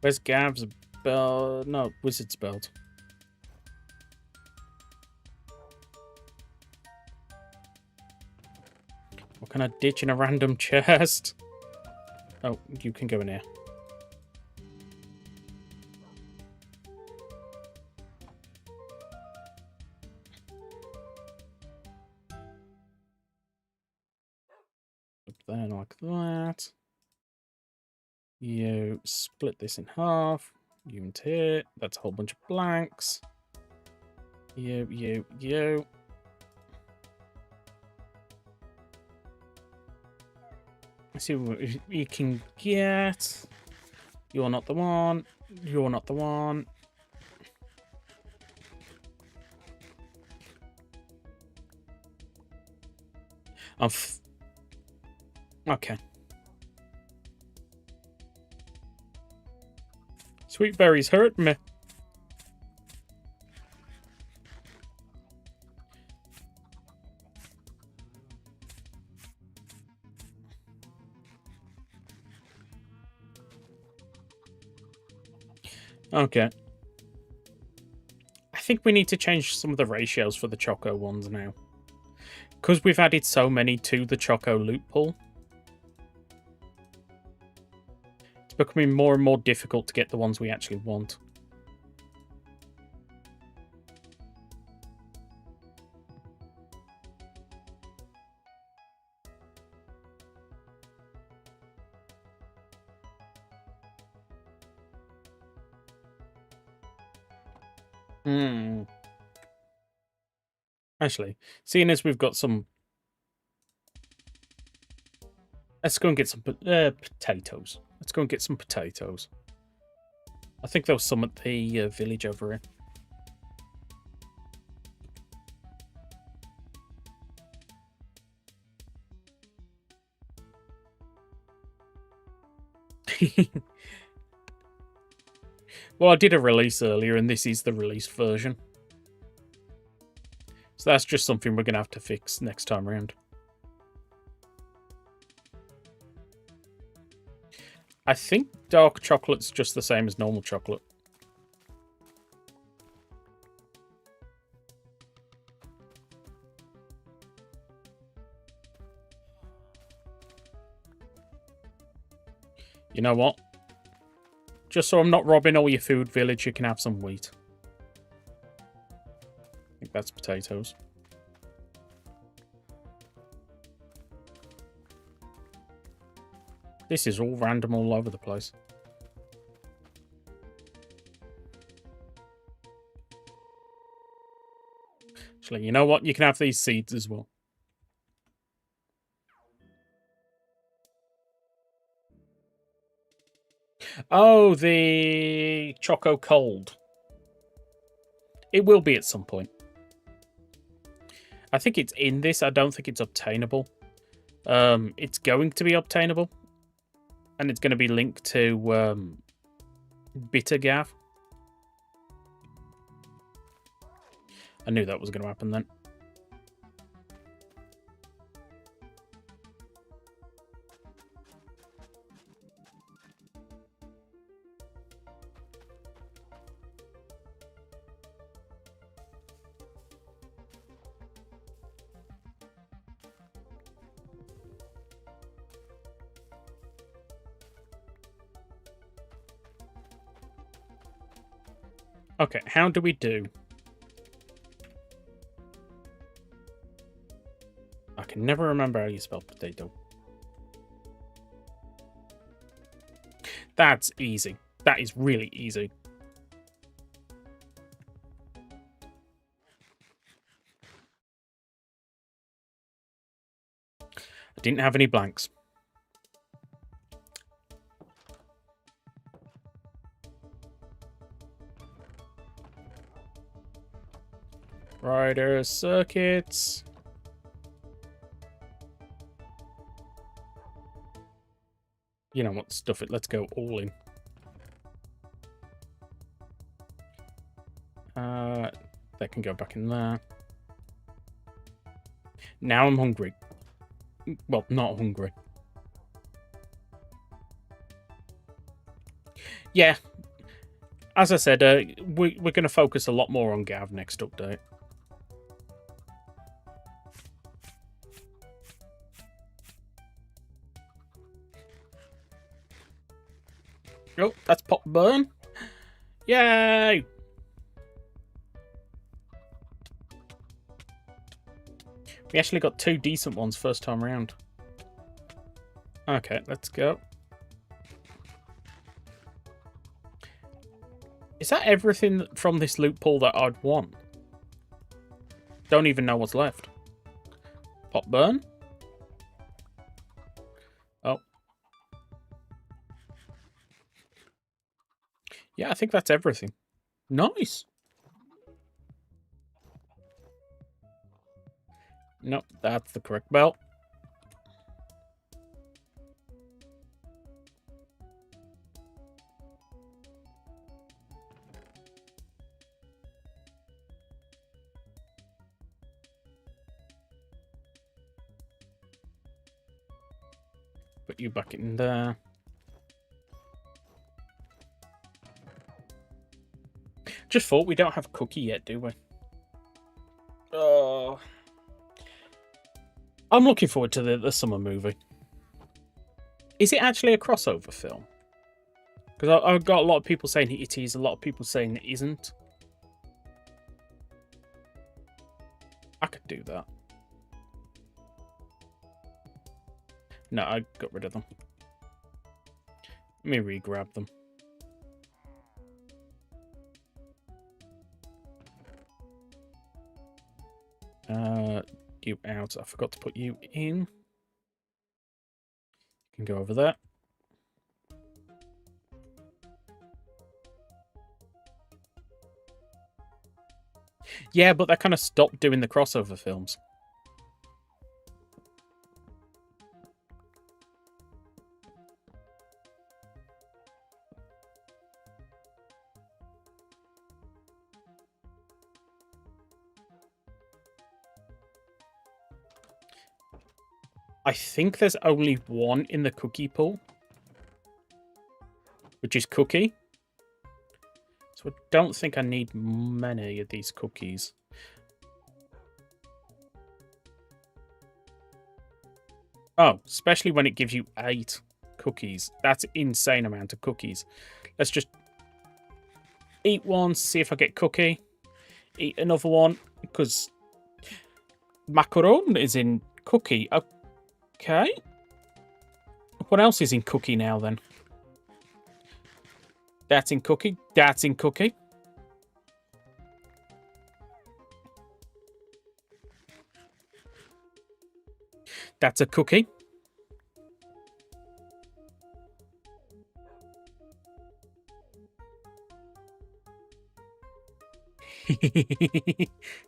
Where's Gav's belt? No, Wizard's belt. What can I ditch in a random chest? Oh, you can go in here. Up there like that. You split this in half. You into here. That's a whole bunch of blanks. You. Let's see what you can get. You're not the one. You're not the one. Okay. Sweet berries hurt me. Okay. I think we need to change some of the ratios for the Choco ones now. Because we've added so many to the Choco loot pool, it's becoming more and more difficult to get the ones we actually want. Actually, seeing as we've got some... Let's go and get some potatoes. Let's go and get some potatoes. I think there was some at the village over here. Well, I did a release earlier, and this is the released version. So that's just something we're going to have to fix next time around. I think dark chocolate's just the same as normal chocolate. You know what? Just so I'm not robbing all your food, village, you can have some wheat. I think that's potatoes. This is all random all over the place. Actually, you know what? You can have these seeds as well. Oh, the Choco Cold. It will be at some point. I think it's in this. I don't think it's obtainable. It's going to be obtainable. And it's going to be linked to Bitter Gav. I knew that was going to happen then. Okay, how do we do? I can never remember how you spell potato. That's easy. That is really easy. I didn't have any blanks. Rider circuits. You know what? Stuff it. Let's go all in. That can go back in there. Now I'm hungry. Well, not hungry. Yeah. As I said, we're going to focus a lot more on Gav next update. Oh, that's pop burn. Yay! We actually got 2 decent ones first time around. Okay, let's go. Is that everything from this loot pool that I'd want? Don't even know what's left. Pop burn? Oh. Yeah, I think that's everything. Nice. Nope, that's the correct belt. Put you back in there. Just thought we don't have a cookie yet, do we? Oh. I'm looking forward to the summer movie. Is it actually a crossover film? Because I've got a lot of people saying it is, a lot of people saying it isn't. I could do that. No, I got rid of them. Let me re-grab them. You out. I forgot to put you in. You can go over there. Yeah, but they kind of stopped doing the crossover films. I think there's only one in the cookie pool, which is Cookie. So I don't think I need many of these cookies. Oh, especially when it gives you 8 cookies. That's an insane amount of cookies. Let's just eat one, see if I get cookie. Eat another one, because macaron is in cookie. Okay. What else is in cookie now, then? That's in cookie. That's in cookie. That's a cookie.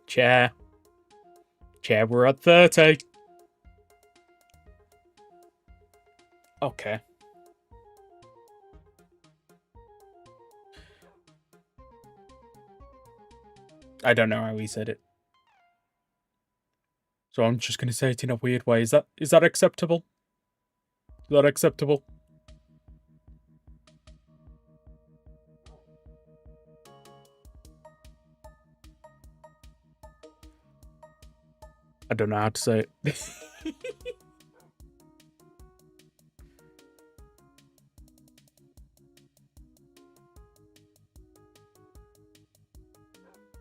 Chair. Chair, we're at 30. Okay. I don't know how he said it. So I'm just going to say it in a weird way. Is that acceptable? Is that acceptable? I don't know how to say it.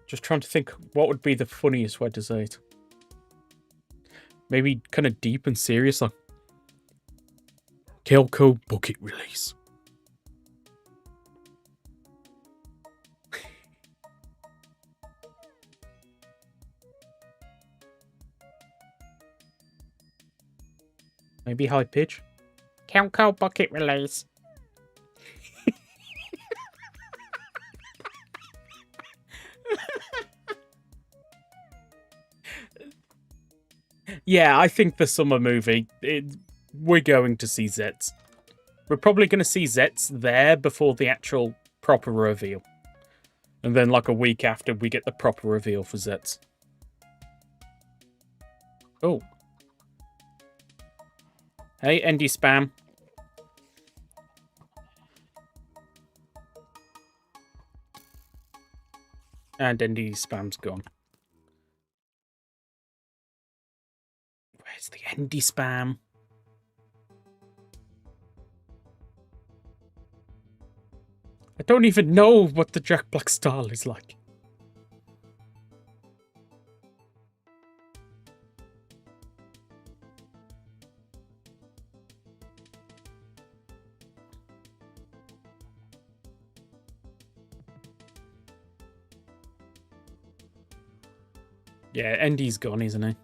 Just trying to think what would be the funniest way to say it. Maybe kind of deep and serious, like Kelco bucket release. Maybe high pitch. Kelco bucket release. Yeah, I think the summer movie, we're going to see Zets. We're probably going to see Zets there before the actual proper reveal. And then like a week after, we get the proper reveal for Zets. Oh. Hey, ND spam. And ND spam's gone. Where's the ND spam? I don't even know what the Jack Black style is like. Yeah, Andy's gone, isn't he?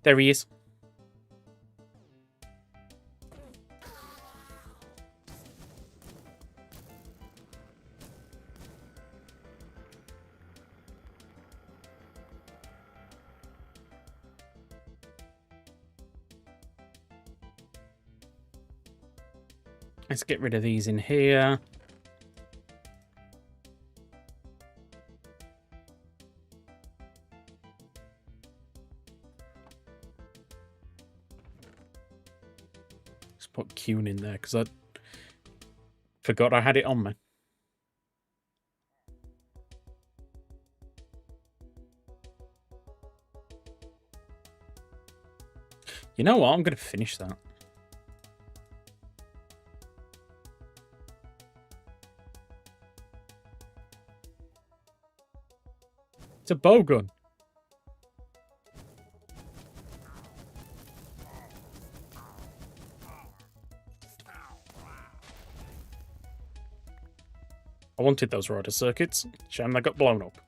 There he is. Let's get rid of these in here. Let's put Cune in there because I forgot I had it on me. You know what? I'm going to finish that. It's a bow gun. I wanted those rider circuits. Shame they got blown up.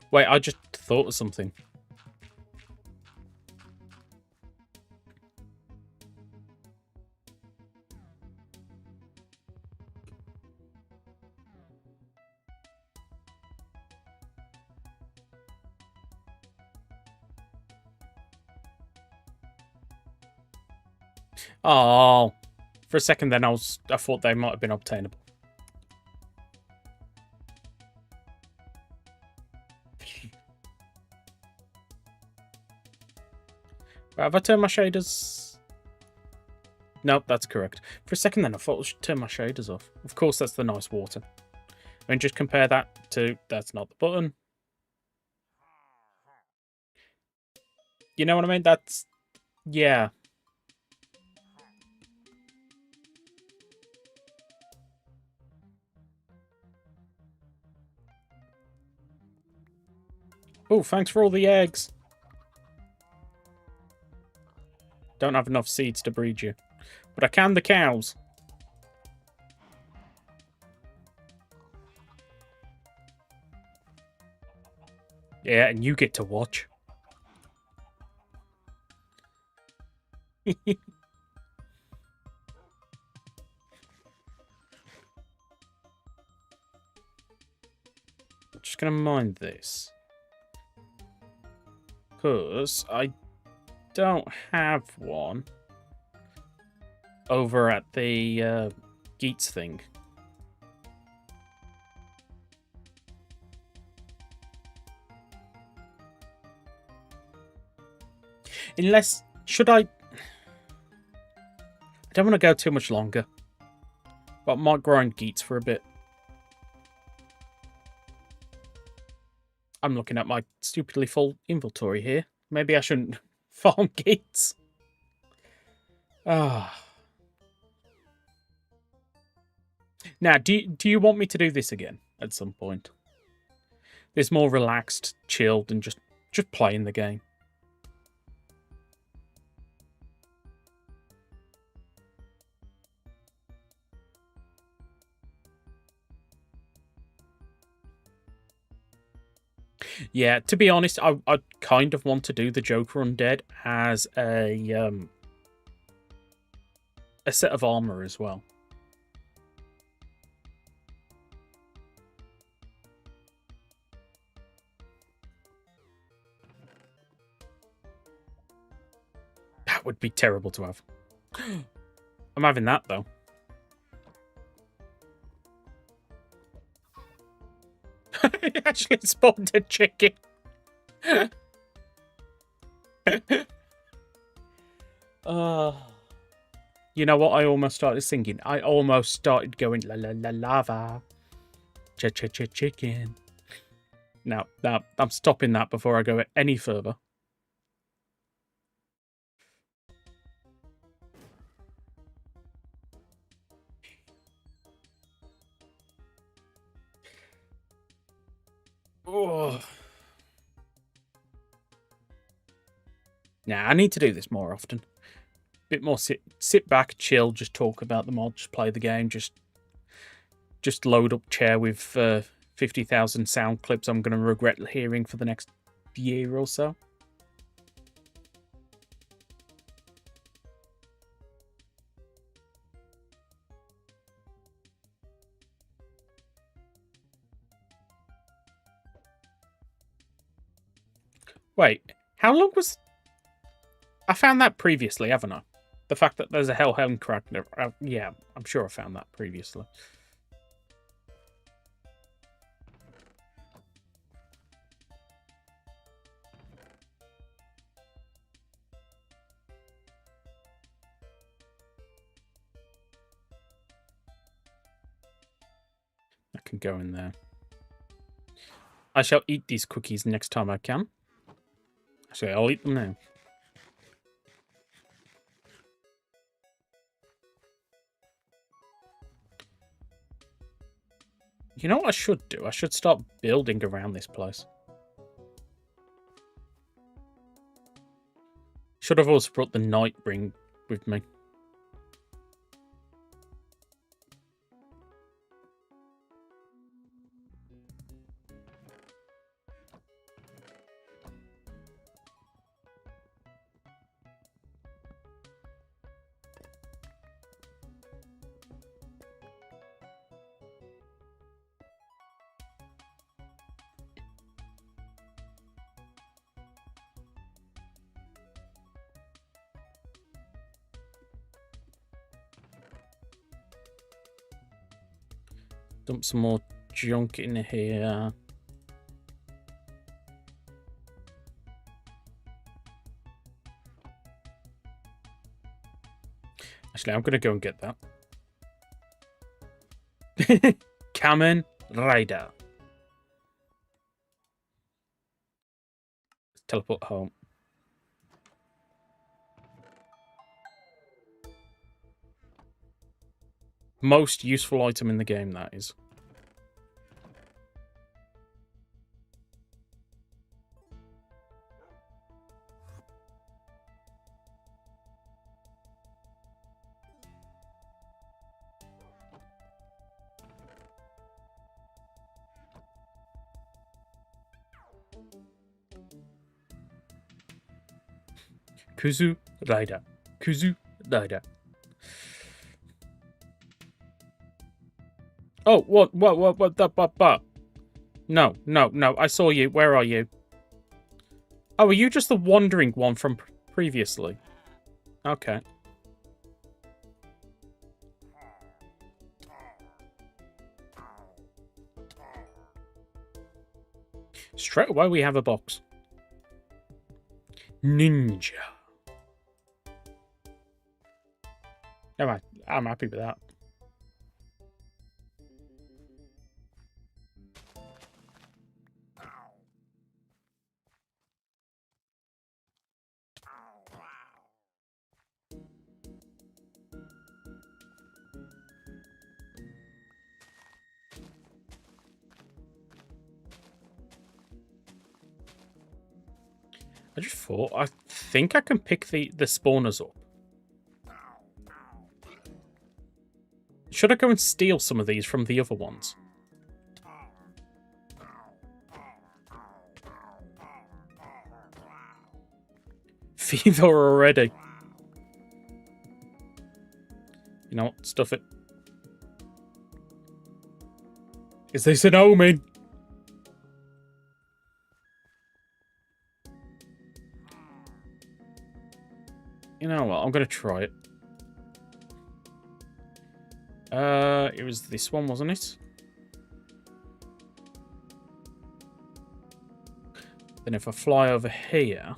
Wait, I just thought of something. Oh, for a second then I thought they might have been obtainable. Have I turned my shaders? Nope, that's correct. For a second then I thought I should turn my shaders off. Of course, that's the nice water. I mean, just compare that to... That's not the button. You know what I mean? That's... Yeah. Oh, thanks for all the eggs. Don't have enough seeds to breed you. But I can the cows. Yeah, and you get to watch. Just gonna mind this. Because I don't have one over at the Geets thing. Unless, should I don't want to go too much longer, but I might grind Geets for a bit. I'm looking at my stupidly full inventory here. Maybe I shouldn't farm Geets. Ah. Now, do you want me to do this again at some point? This more relaxed, chilled, and just playing the game. Yeah, to be honest, I kind of want to do the Joker Undead as a set of armor as well. That would be terrible to have. I'm having that, though. It actually spawned a chicken. You know what? I almost started singing. I almost started going la la la lava. Cha cha cha chicken. Now, I'm stopping that before I go any further. Oh. Nah, I need to do this more often. Bit more sit back, chill, just talk about the mod, just play the game, just load up chair with 50,000 sound clips I'm going to regret hearing for the next year or so. Wait, how long was... I found that previously, haven't I? The fact that there's a Hellhound character. Yeah, I'm sure I found that previously. I can go in there. I shall eat these cookies next time I can. Actually, I'll eat them now. You know what I should do? I should start building around this place. Should have also brought the night ring with me. Dump some more junk in here. Actually, I'm going to go and get that. Kamen Rider. Teleport home. Most useful item in the game, that is. Kuzu Rider. Kuzu Rider. Oh, what, No, I saw you. Where are you? Oh, are you just the wandering one from previously? Okay. Straight away we have a box. Ninja. Alright, I'm happy with that. I just thought, I think I can pick the spawners up. Should I go and steal some of these from the other ones? Fever already. You know what? Stuff it. Is this an omen? You know what? I'm going to try it. It was this one, wasn't it? Then if I fly over here...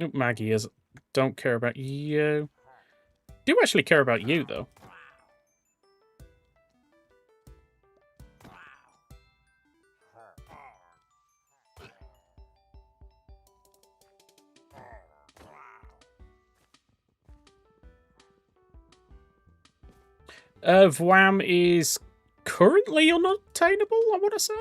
Oh, Maggie is. Don't care about you. Do actually care about you, though. Vwam is currently unattainable, I want to say.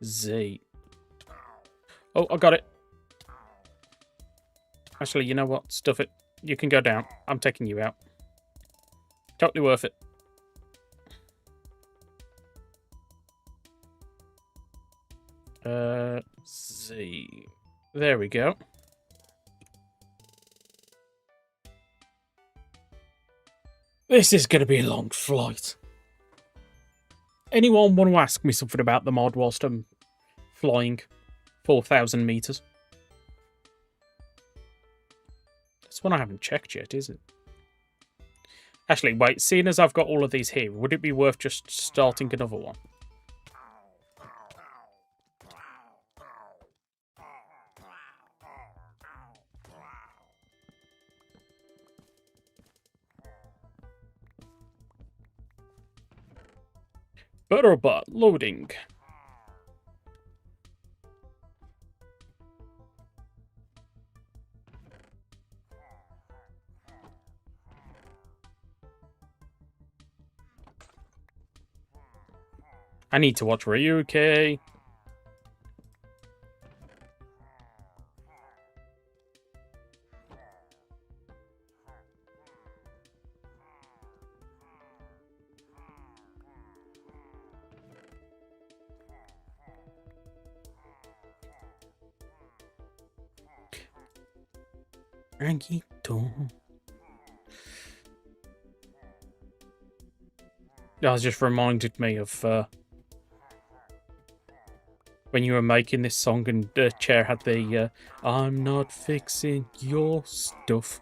Z. Oh, I got it. Actually, you know what? Stuff it. You can go down. I'm taking you out. Totally worth it. Z. There we go. This is going to be a long flight. Anyone want to ask me something about the mod whilst I'm flying 4,000 meters? That's one I haven't checked yet, is it? Actually, wait, seeing as I've got all of these here, would it be worth just starting another one? Butterbot loading. I need to watch Ryuki. That just reminded me of when you were making this song and the chair had the I'm not fixing your stuff.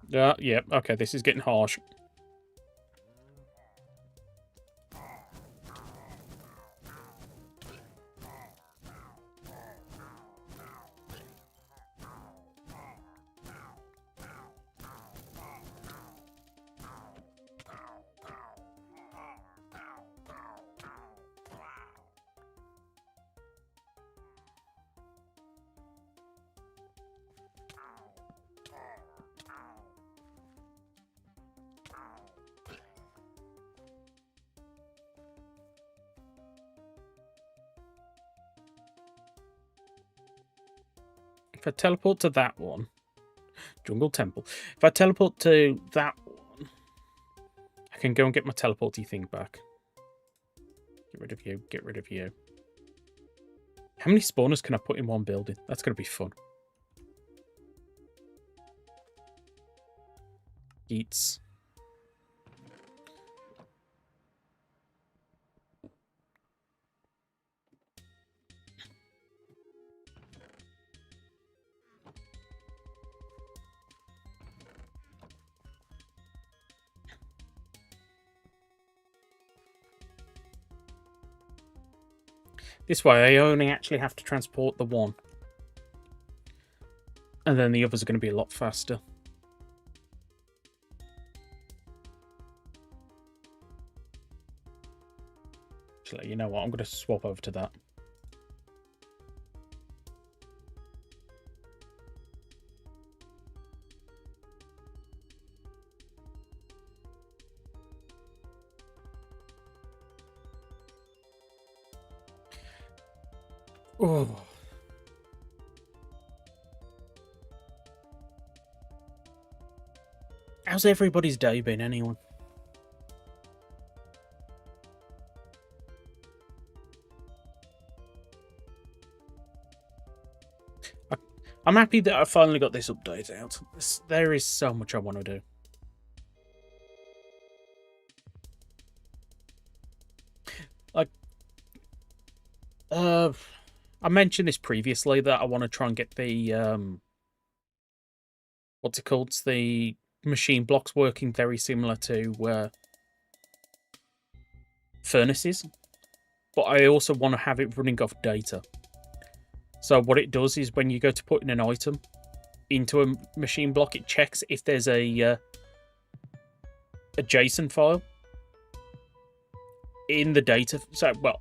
Yeah, okay, this is getting harsh. If I teleport to that one, Jungle Temple. If I teleport to that one, I can go and get my teleporty thing back. Get rid of you, get rid of you. How many spawners can I put in one building? That's going to be fun. Eats. This way, I only actually have to transport the one. And then the others are going to be a lot faster. Actually, you know what? I'm going to swap over to that. Oh. How's everybody's day been, anyone? I'm happy that I finally got this update out. There is so much I want to do. I mentioned this previously that I want to try and get the what's it called? It's the machine blocks working very similar to furnaces, but I also want to have it running off data. So what it does is when you go to put in an item into a machine block, it checks if there's a JSON file in the data. So, well,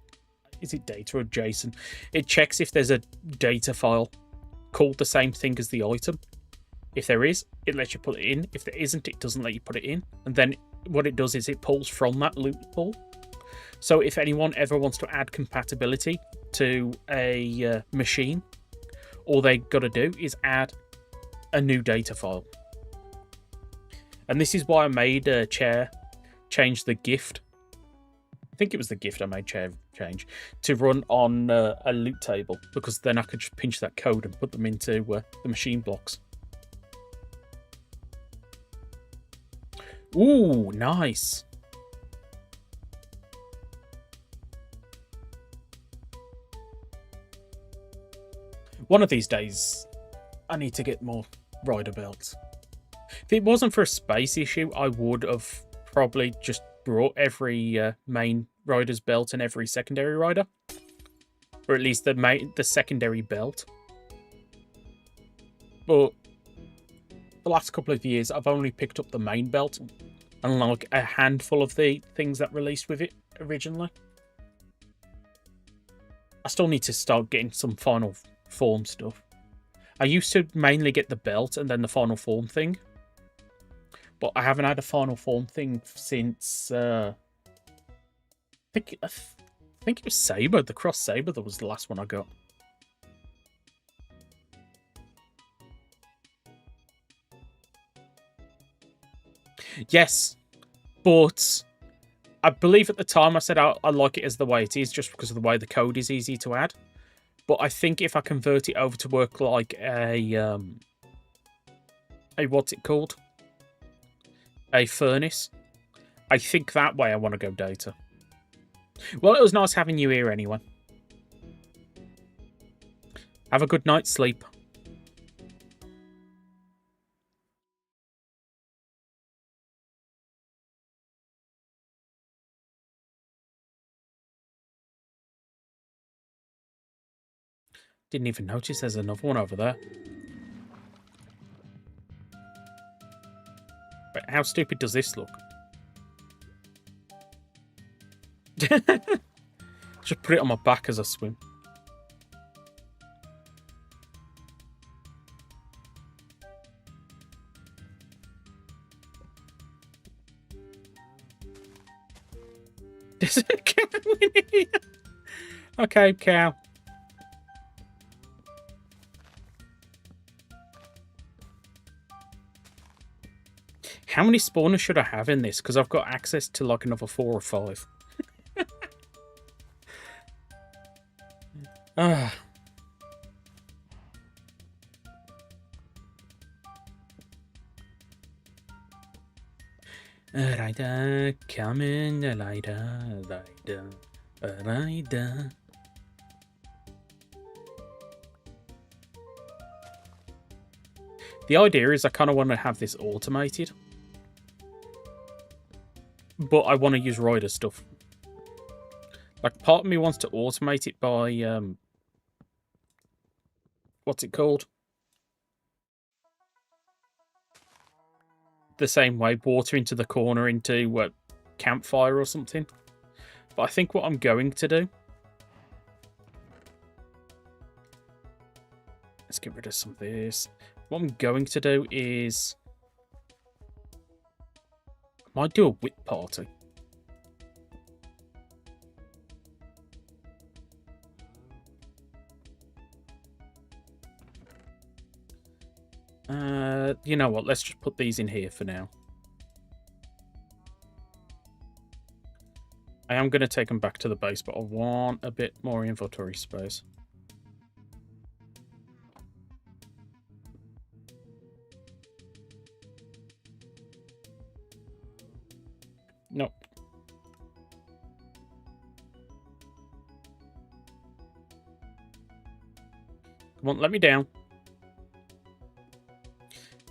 is it data or JSON? It checks if there's a data file called the same thing as the item. If there is, it lets you put it in. If there isn't, it doesn't let you put it in. And then what it does is it pulls from that loot pool. So if anyone ever wants to add compatibility to a machine, all they got to do is add a new data file. And this is why I made Chair change the gift. I think it was the gift I made Chair change to run on a loot table, because then I could just pinch that code and put them into the machine blocks. Ooh, nice. One of these days, I need to get more rider belts. If it wasn't for a space issue, I would have probably just brought every main rider's belt and every secondary rider. Or at least the secondary belt. But the last couple of years, I've only picked up the main belt and like a handful of the things that released with it originally. I still need to start getting some final form stuff. I used to mainly get the belt and then the final form thing. But I haven't had a final form thing since I think it was Saber, the Cross Saber that was the last one I got. Yes, but I believe at the time I said I like it as the way it is just because of the way the code is easy to add. But I think if I convert it over to work like a what's it called? A furnace. I think that way I want to go data. Well, it was nice having you here anyway. Have a good night's sleep. Didn't even notice there's another one over there. But how stupid does this look? Just put it on my back as I swim. There's a cow in here. Okay, cow. How many spawners should I have in this? Because I've got access to like another 4 or 5. Ah. Rider, Kamen, rider. The idea is I kind of want to have this automated. But I want to use rider stuff. Like, part of me wants to automate it by, what's it called? The same way, water into the corner into a campfire or something. But I think what I'm going to do... Let's get rid of some of this. What I'm going to do is... I might do a whip party. You know what? Let's just put these in here for now. I am going to take them back to the base, but I want a bit more inventory space. Nope. Come on, let me down.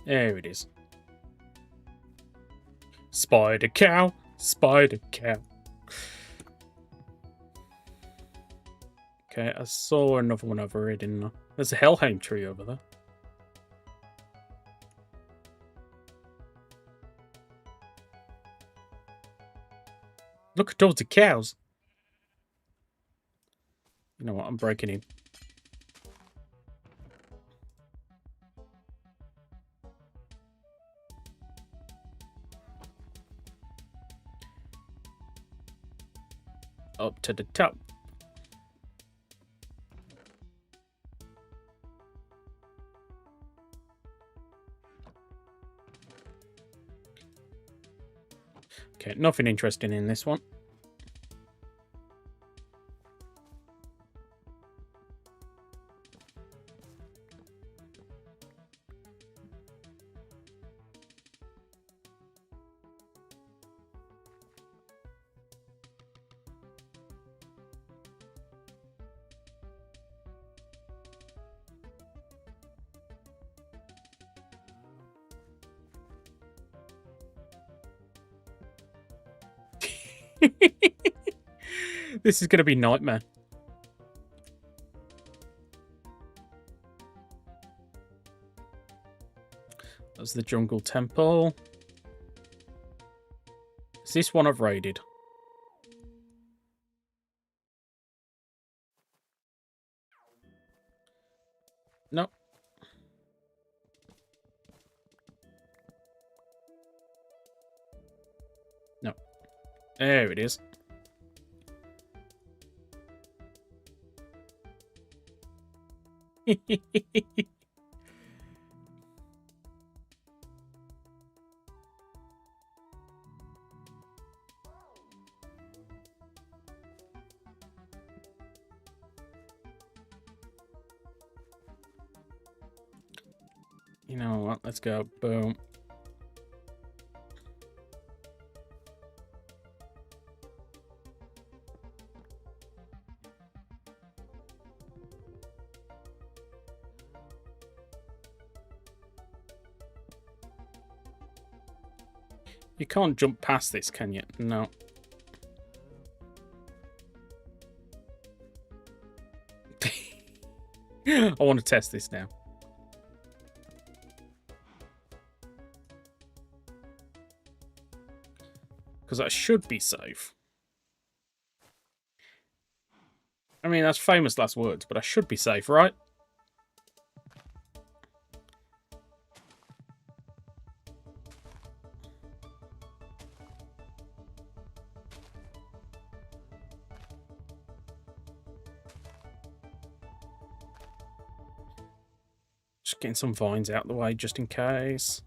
There it is. Spider cow, spider cow. Okay, I saw another one over here, didn't I? There's a Helheim tree over there. Look at all the cows. You know what? I'm breaking in. Up to the top. Okay, nothing interesting in this one. This is going to be nightmare. That's the jungle temple. Is this one I've raided? No. No. There it is. You know what? Let's go. Boom. You can't jump past this, can you? No. I want to test this now. Because I should be safe. I mean, that's famous last words, but I should be safe, right? Just getting some vines out of the way, just in case.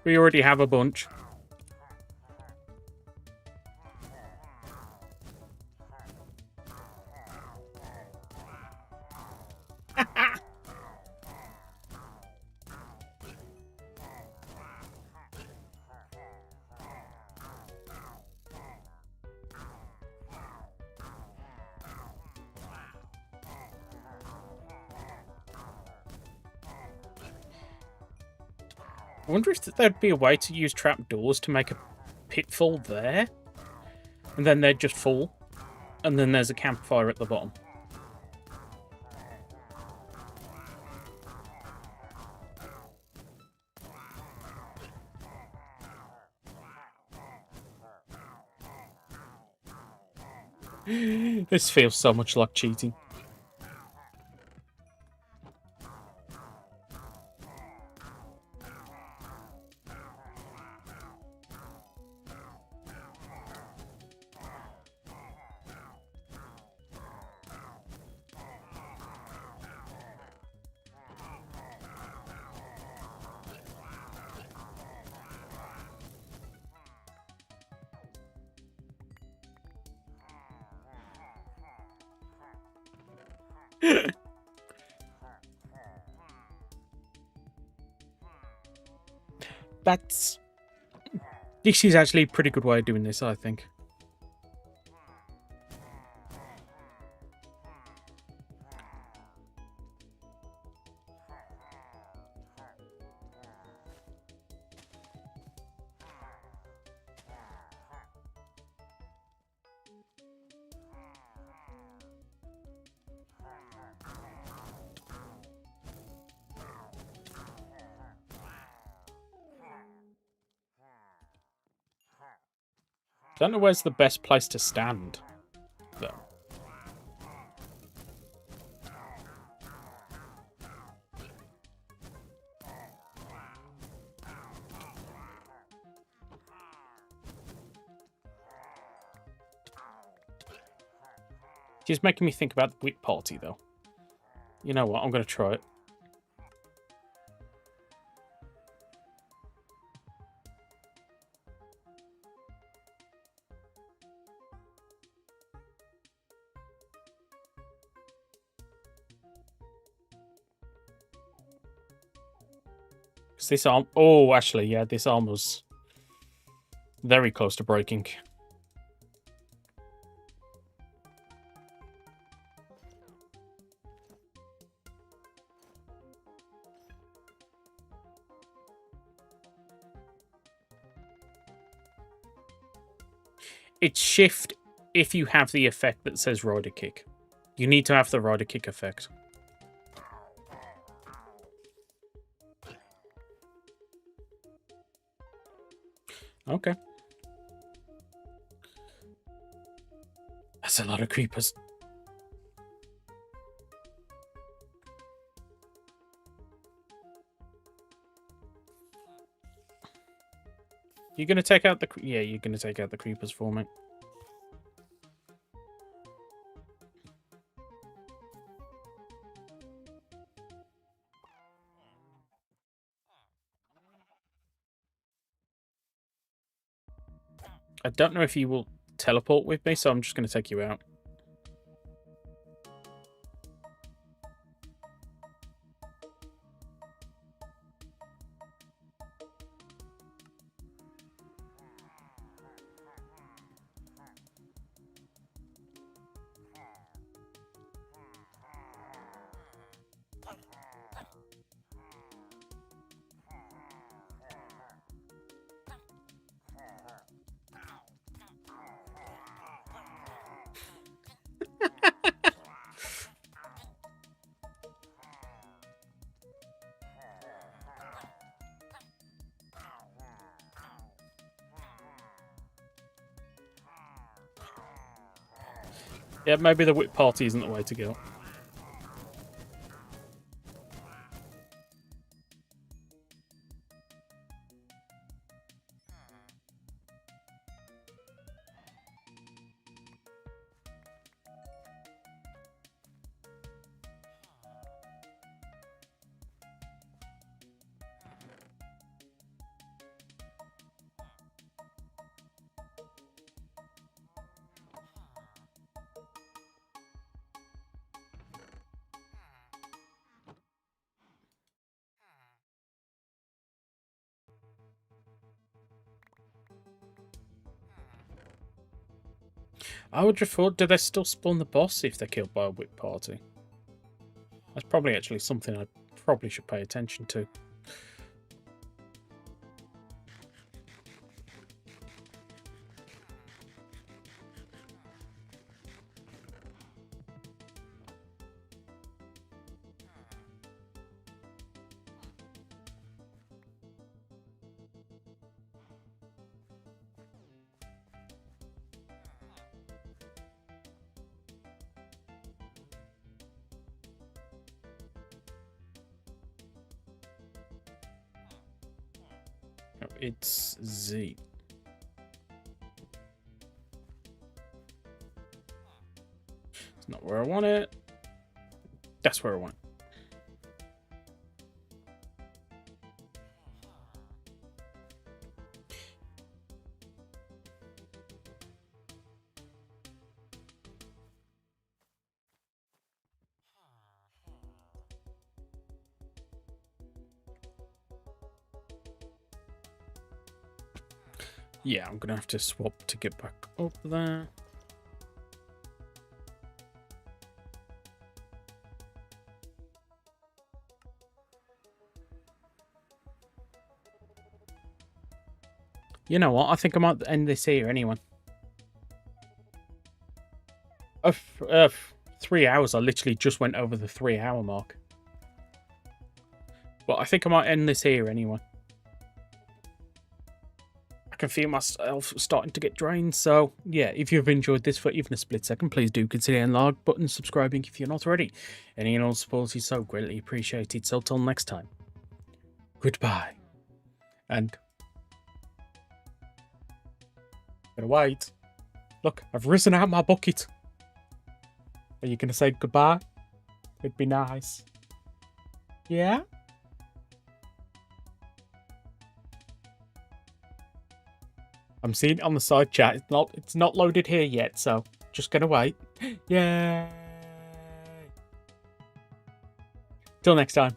We already have a bunch. I wonder if there'd be a way to use trapdoors to make a pitfall there, and then they'd just fall, and then there's a campfire at the bottom. This feels so much like cheating. This is actually a pretty good way of doing this, I think. Don't know where's the best place to stand, though. She's making me think about the Wick Party, though. You know what? I'm going to try it. This arm... Oh, actually, yeah, this arm was very close to breaking. It's shift if you have the effect that says rider kick. You need to have the rider kick effect. Okay. That's a lot of creepers. You're gonna take out the... Yeah, you're gonna take out the creepers for me. I don't know if you will teleport with me, so I'm just gonna take you out. Yeah, maybe the whip party isn't the way to go. I would have thought, do they still spawn the boss if they're killed by a whip party? That's probably actually something I probably should pay attention to. It's Z. It's not where I want it. That's where I want it. Yeah, I'm gonna have to swap to get back up there. You know what? I think I might end this here anyway. 3 hours. I literally just went over the 3-hour mark. But I think I might end this here anyway. I can feel myself starting to get drained. So, yeah, if you've enjoyed this for even a split second, please do consider hitting the like button, subscribing if you're not already. Any and all support is so greatly appreciated. So, till next time, goodbye. And... gotta wait. Look, I've risen out my bucket. Are you gonna say goodbye? It'd be nice. Yeah? I'm seeing it on the side chat. It's not loaded here yet, so just gonna wait. Yay! Till next time.